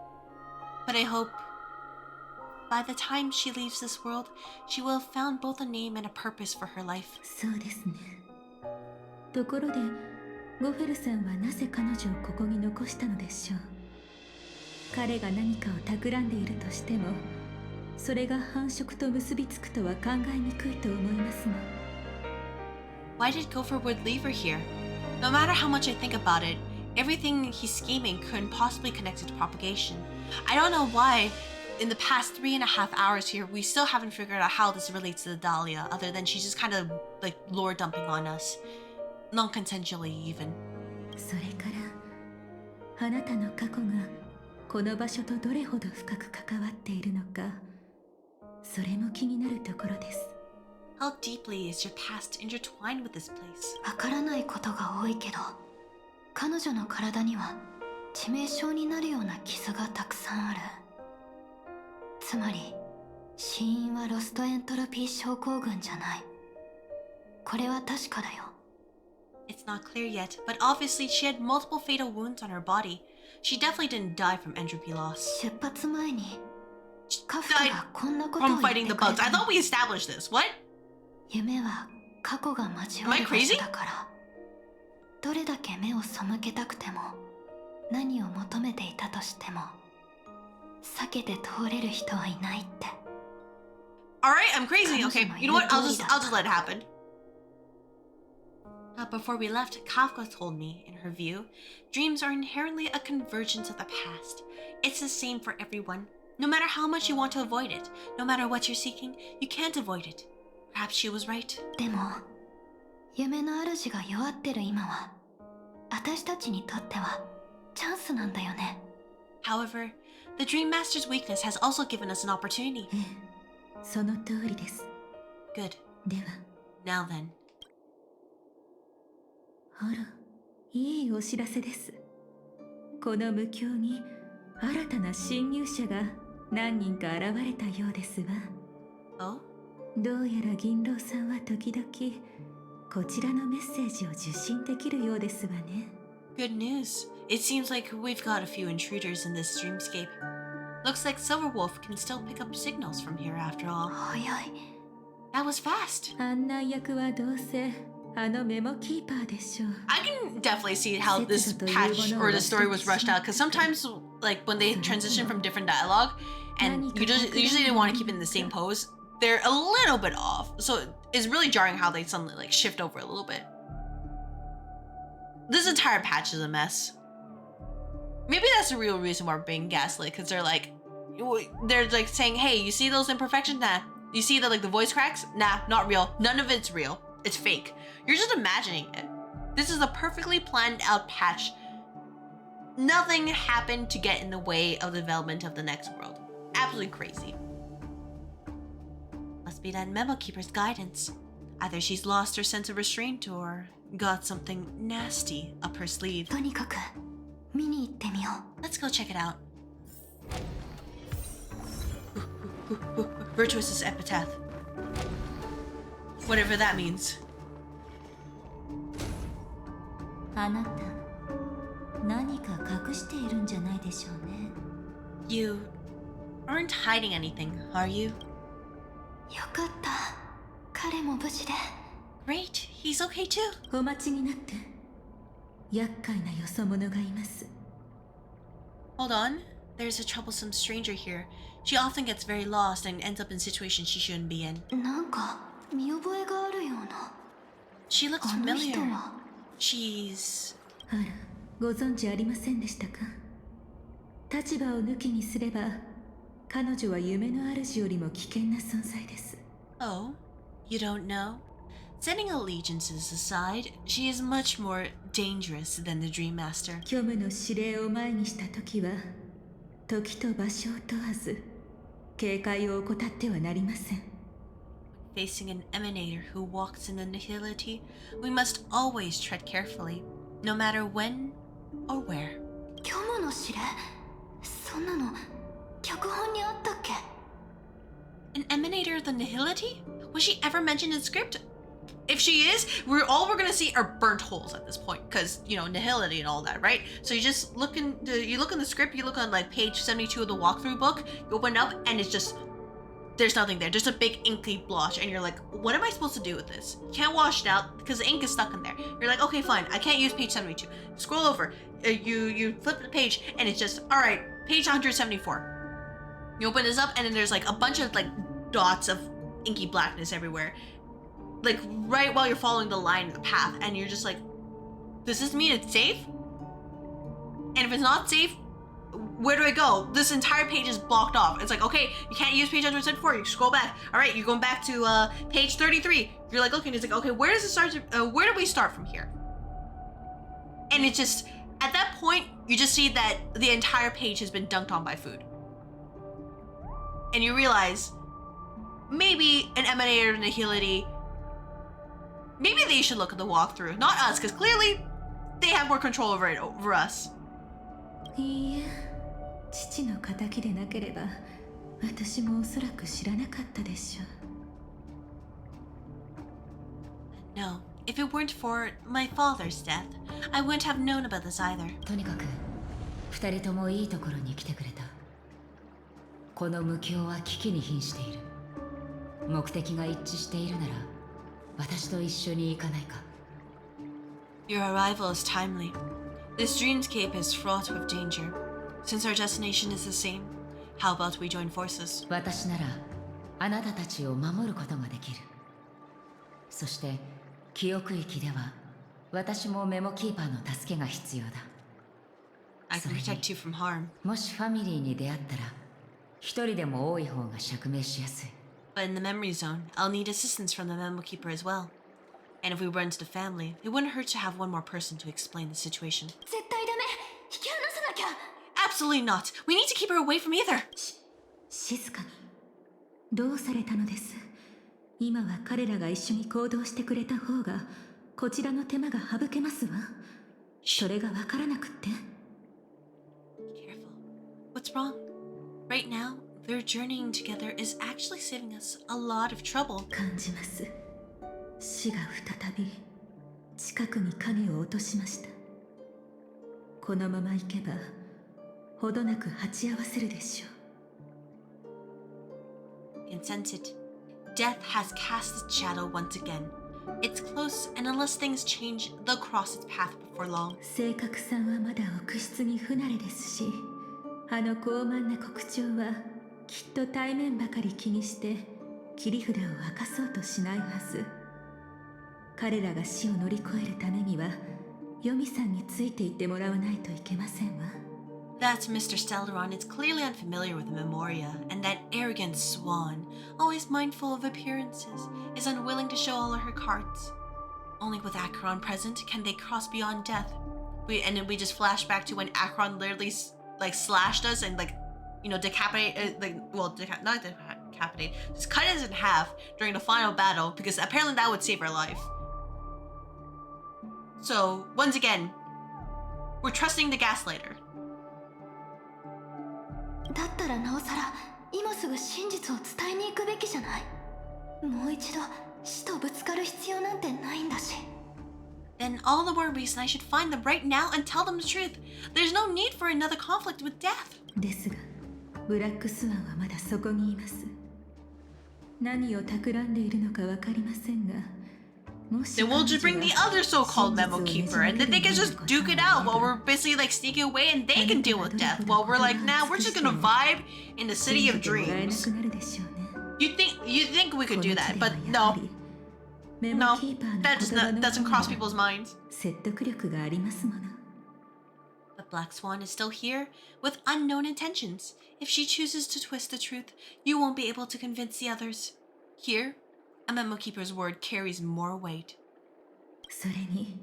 But I hope by the time she leaves this world, she will have found both a name and a purpose for her life. そうですね。ところで、ゴフェルさんはなぜ彼女をここに残したのでしょう。彼が何かを企んでいるとしても、それが繁殖と結びつくとは考えにくいと思いますの。Why did Gopherwood leave her here? No matter how much I think about it, everything he's scheming couldn't possibly connect it to propagation. I don't know why, in the past 3.5 hours here, we still haven't figured out how this relates to the Dahlia, other than she's just kind of like lore dumping on us. Non-consensually, even. それから、あなたの過去がこの場所とどれほど深く関わっているのか、それも気になるところです。How deeply is your past intertwined with this place? わからないことが多いけど、彼女の体には致命傷になるような傷がたくさんある。つまり、死因はロストエントロピー症候群じゃない。これは確かだよ。It's not clear yet, but obviously she had multiple fatal wounds on her body. She definitely didn't die from entropy loss. 出発前に、カフ Died カがこんなことを from 言っ fighting て the くれ bugs. I た thought we established this. What? 夢は過去が交わる場所だから、どれだけ目を背けたくても、何を求めていたとしても、避けて通れる人はいないって。Alright, I'm crazy. Okay, you know what? I'll just let it happen. Before we left, Kafka told me, in her view, dreams are inherently a convergence of the past. It's the same for everyone. No matter how much you want to avoid it, no matter what you're seeking, you can't avoid it. Perhaps she was right. でも、夢の主が弱ってる今は、私たちにとってはチャンスなんだよね。However, the Dream Master's weakness has also given us an opportunity. その通りです。 Good. では、 Now then. あら、いいお知らせです。この無境に新たな侵入者が何人か現れたようですわ。Oh? どうやら銀狼さんは時々こちらのメッセージを受信できるようですわね。Good news. It seems like we've got a few intruders in this dreamscape. Looks like Silverwolf can still pick up signals from here after all. 早い。That was fast. 案内役はどうせあのメモキーパーでしょう。 I can definitely see how this patch or the story was rushed out, because sometimes, like, when they transition from different dialogue, and you usually didn't want to keep it in the same pose, they're a little bit off. So it's really jarring how they suddenly, like, shift over a little bit. This entire patch is a mess. Maybe that's the real reason why we're being gaslit, because they're like saying, hey, you see those imperfections? Nah. You see the, like, the voice cracks? Nah, not real. None of it's real. It's fake. You're just imagining it. This is a perfectly planned out patch. Nothing happened to get in the way of the development of the next world. Absolutely crazy. Must be that Memokeeper's guidance. Either she's lost her sense of restraint or got something nasty up her sleeve. とにかく見に行ってみよう。 Let's go check it out. Virtuous' epitaph. Whatever that means. あなた、何か隠しているんじゃないでしょうね。You aren't hiding anything, are you? よかった。彼も無事で。Great, he's okay too. お待ちになって。厄介なよそ者がいます。Hold on, there's a troublesome stranger here. She often gets very lost and ends up in situations she shouldn't be in. なんか見覚えがあるような。 She looks あの人 familiar. は She's... あら、ご存知ありませんでしたか。立場を抜きにすれば、彼女は夢の主よりも危険な存在です。Oh, you don't know? Setting allegiances aside, she is much more dangerous than the Dream Master. 虚無の指令を前にした時は、時と場所を問わず、警戒を怠ってはなりません。Facing an emanator who walks in the nihility, we must always tread carefully, no matter when or where. 虚無の指令、そんなの脚本にあったっけ？ An emanator of the nihility? Was she ever mentioned in script? If she is, we're gonna see are burnt holes at this point, because you know nihility and all that, right? So you just look in the script, you look on like page 72 of the walkthrough book, you open it up, and it's just there's nothing there, just a big inky blotch, and you're like, what am I supposed to do with this? You can't wash it out because the ink is stuck in there. You're like, okay, fine, I can't use page 72. Scroll over, you flip the page, and it's just all right, page 174. You open this up, and then there's like a bunch of like dots of inky blackness everywhere. Like right while you're following the line of the path, and you're just like, does this mean it's safe? And if it's not safe, where do I go? This entire page is blocked off. It's like, okay, you can't use page 174. You scroll back. All right, you're going back to page 33. You're like looking. It's like, okay, where does it start? Where do we start from here? And it just at that point, you just see that the entire page has been dunked on by food, and you realize maybe an emanator of nihility. Maybe they should look at the walkthrough, not us, because clearly they have more control over it over us. いいえ、父の仇でなければ、私もおそらく知らなかったでしょう。No, if it weren't for my father's death, I wouldn't have known about this either. とにかく、二人ともいいところに来てくれた。この無境は危機に瀕している。目的が一致しているなら、私と一緒に行かないか。 Your arrival is timely. This dreamscape is fraught with danger. Since our destination is the same, how about we join forces? 私ならあなたたちを守ることができる。そして記憶域では私もメモキーパーの助けが必要だ。I can protect you from harm. もしファミリーに出会ったら一人でも多い方が釈明しやすい。 But in the memory zone, I'll need assistance from the Memokeeper as well. And if we run to the family, it wouldn't hurt to have one more person to explain the situation. 絶対ダメ。引き離さなきゃ。Absolutely not. We need to keep her away from either. 静かに。どうされたのです。今は彼らが一緒に行動してくれた方が、こちらの手間が省けますわ。それがわからなくって。Careful. What's wrong? Right now, their journeying together is actually saving us a lot of trouble. 感じます。死が再び近くに影を落としました。このまま行けばほどなく鉢合わせるでしょう。 You can sense it. Death has cast its shadow once again. It's close, and unless things change, they'll cross its path before long. 正確さんはまだ奥室に不慣れですし、あの高慢な国長はきっと対面ばかり気にして切り札を明かそうとしないはず。彼らが死を乗り越えるためにはヨミさんについていってもらわないといけませんわ。 That Mr. Stellaron is clearly unfamiliar with Memoria, and that arrogant swan, always mindful of appearances, is unwilling to show all of her cards. Only with Acheron present can they cross beyond death. And then we just flash back to when Acheron literally slashed us and decapitate, not decapitate, just cut us in half during the final battle, because apparently that would save our life. So once again, we're trusting the Gaslighter. だったらなおさら今すぐ真実を伝えに行くべきじゃない。もう一度死とぶつかる必要なんてないんだし。 Then all the more reason I should find them right now and tell them the truth. There's no need for another conflict with death. ですが、ブラックスワンはまだそこにいます。何を企んでいるのかわかりませんが、Then we'll just bring the other so-called Memokeeper, and then they can just duke it out while we're busy like sneaking away, and they can deal with death while we're like, nah, we're just gonna vibe in the city of dreams. You think we could do that, but no, that doesn't cross people's minds. But Black Swan is still here with unknown intentions. If she chooses to twist the truth, you won't be able to convince the others. Here, a Memokeeper's word carries more weight.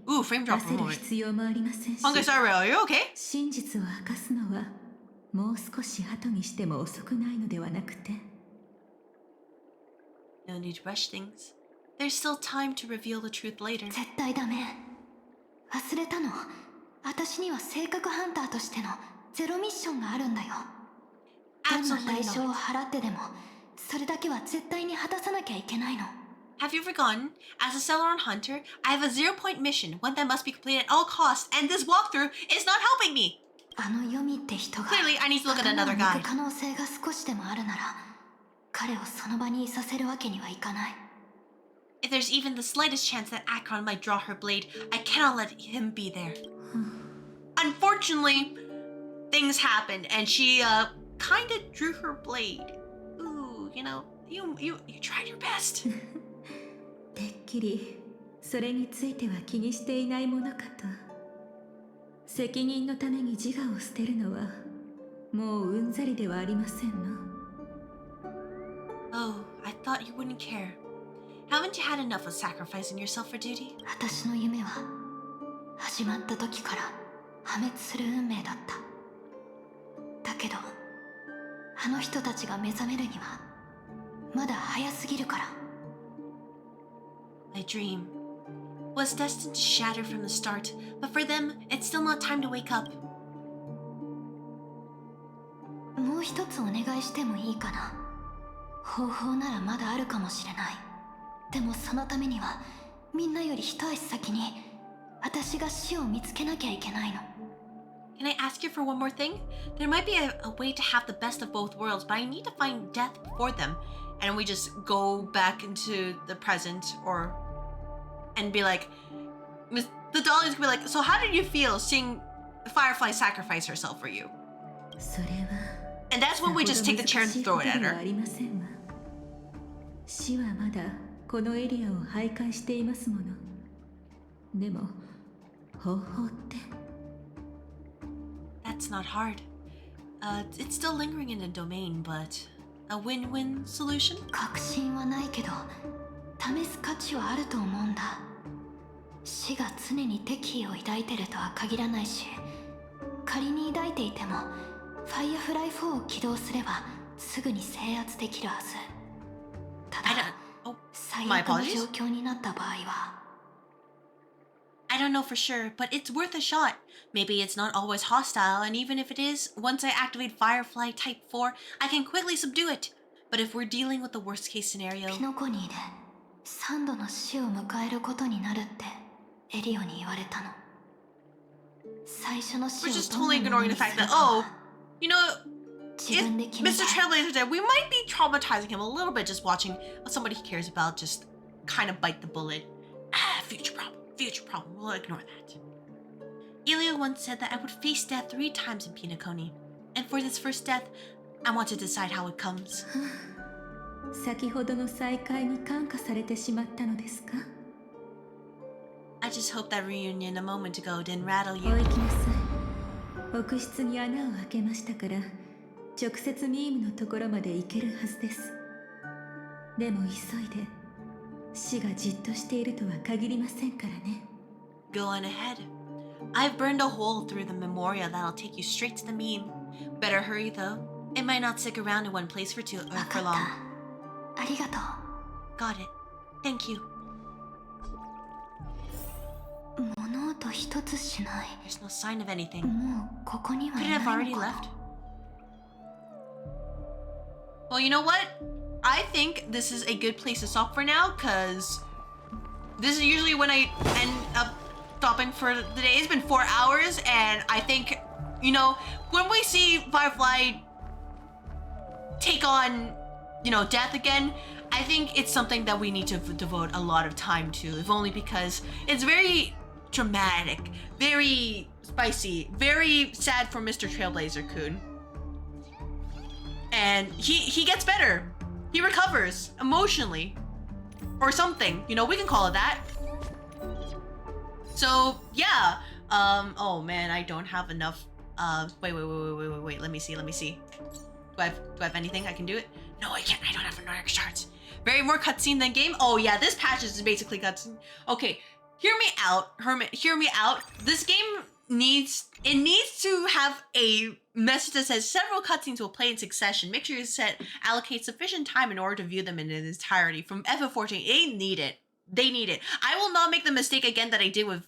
Ooh, frame drop for a moment. Honkai Star Rail, are you okay? No need to rush things. There's still time to reveal the truth later. 絶対ダメ。忘れたの。私には性格ハンターとしてのゼロミッションがあるんだよ。どんな代償を払ってでも、それだけは絶対に果たさなきゃいけないの。Have you forgotten? As a Celeron hunter, I have a 0-point mission, one that must be completed at all costs, and this walkthrough is not helping me. あのヨミって人が Clearly, I need to look at another 頭を抜 guy. く可能性が少しでもあるなら、彼をその場にいさせるわけにはいかない。If there's even the slightest chance that Akron might draw her blade, I cannot let him be there. Unfortunately, things happened, and she kinda drew her blade. Ooh, you know, you tried your best. てっきりそれについては気にしていないものかと。責任のために自我を捨てるのはもううんざりではありませんの。Oh, I thought you wouldn't care. Haven't you had enough of sacrificing yourself for duty? 私の夢は始まった時から破滅する運命だった。だけど、あの人たちが目覚めるにはまだ早すぎるから。My dream was destined to shatter from the start, but for them, it's still not time to wake up. もう一つお願いしてもいいかな。方法ならまだあるかもしれない。でもそのためにはみんなより一足先に私が死を見つけなきゃいけないの。Can I ask you for one more thing? There might be a way to have the best of both worlds, but I need to find death before them. And we just go back into the present and be like, the Dolly's gonna be like, so how did you feel seeing Firefly sacrifice herself for you? And that's when we just take the chair and throw it at her. 死はまだこのエリアを徘徊していますもの。でも方法って That's not hard. It's still lingering in the domain, but a win-win solution? 確信はないけど試す価値はあると思うんだ。死が常に敵意を抱いてるとは限らないし、仮に抱いていてもファイアフライ4を起動すればすぐに制圧できるはず。ただ最悪の状況になった場合は I don't know for sure, but it's worth a shot. Maybe it's not always hostile, and even if it is, once I activate Firefly Type 4, I can quickly subdue it. But if we're dealing with the worst case scenario... ピノコニーで3度の死を迎えることになるってエリオに言われたの。最初の死を We're just totally ignoring the fact that, oh, you know, if Mr. Trailblazer dead, we might be traumatizing him a little bit just watching somebody he cares about just kind of bite the bullet. Future problem, we'll ignore that. Elio once said that I would face death 3 times in Penacony, and for this first death, I want to decide how it comes. 先ほどの再会に感化されてしまったのですか? I just hope that reunion a moment ago didn't rattle you. お行きなさい。奥室に穴を開けましたから、直接ミームのところまで行けるはずです。でも急いで、死がじっとしているとは限りませんからね。Go on ahead. I've burned a hole through the memoria that'll take you straight to the meme. Better hurry though. It might not stick around in one place for long. ありがとう。 Got it. Thank you. 物音一つしない。 There's no sign of anything. もうここにはいない Could it の have か already left? Well, you know what? I think this is a good place to stop for now, because this is usually when I end up stopping for the day. It's been 4 hours, and I think, you know, when we see Firefly take on, you know, death again, I think it's something that we need to devote a lot of time to, if only because it's very dramatic, very spicy, very sad for Mr. Trailblazer-kun. And he gets better. He recovers emotionally. Or something, you know, we can call it that. So, yeah. Oh man, I don't have enough. Wait, let me see. Do I have anything I can do it? No, I can't. I don't have enough shards. Very more cutscene than game. Oh yeah, this patch is basically cutscene. Okay, hear me out, Hermit. Hear me out. This game needs to have a message that says several cutscenes will play in succession. Make sure you allocate sufficient time in order to view them in their entirety. From FF14, they need it. They need it. I will not make the mistake again that I did with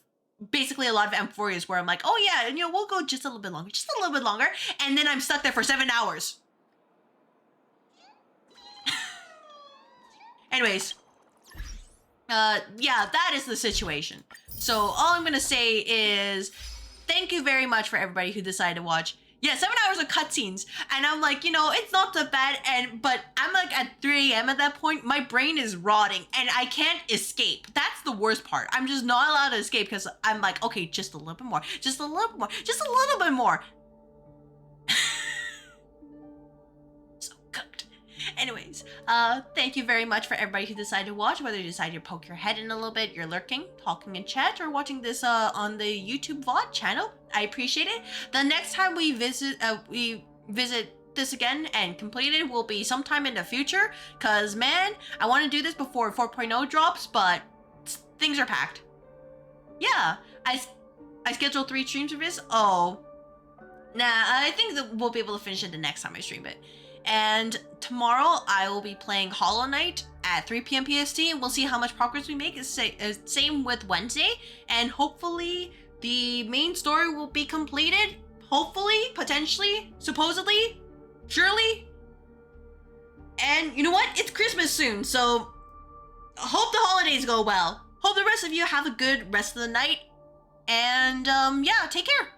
basically a lot of M4s, where I'm like, oh yeah, and you know, we'll go just a little bit longer, and then I'm stuck there for 7 hours. Anyways, yeah, that is the situation. So all I'm gonna say is thank you very much for everybody who decided to watch. Yeah, 7 hours of cutscenes, and I'm like, you know, it's not that bad, but I'm like at 3 a.m. at that point. My brain is rotting, and I can't escape. That's the worst part. I'm just not allowed to escape because I'm like, okay, just a little bit more, just a little bit more. So cooked. Anyways, thank you very much for everybody who decided to watch, whether you decided to poke your head in a little bit, you're lurking, talking in chat, or watching this on the YouTube VOD channel. I appreciate it. The next time we visit this again and complete it will be sometime in the future, cause man, I want to do this before 4.0 drops, but things are packed. Yeah, I scheduled 3 streams for this. Oh, nah, I think that we'll be able to finish it the next time I stream it. And tomorrow I will be playing Hollow Knight at 3 p.m. PST, and we'll see how much progress we make. Same with Wednesday, and hopefully the main story will be completed. Hopefully, potentially, supposedly, surely. And you know what? It's Christmas soon, so hope the holidays go well. Hope the rest of you have a good rest of the night. And yeah, take care.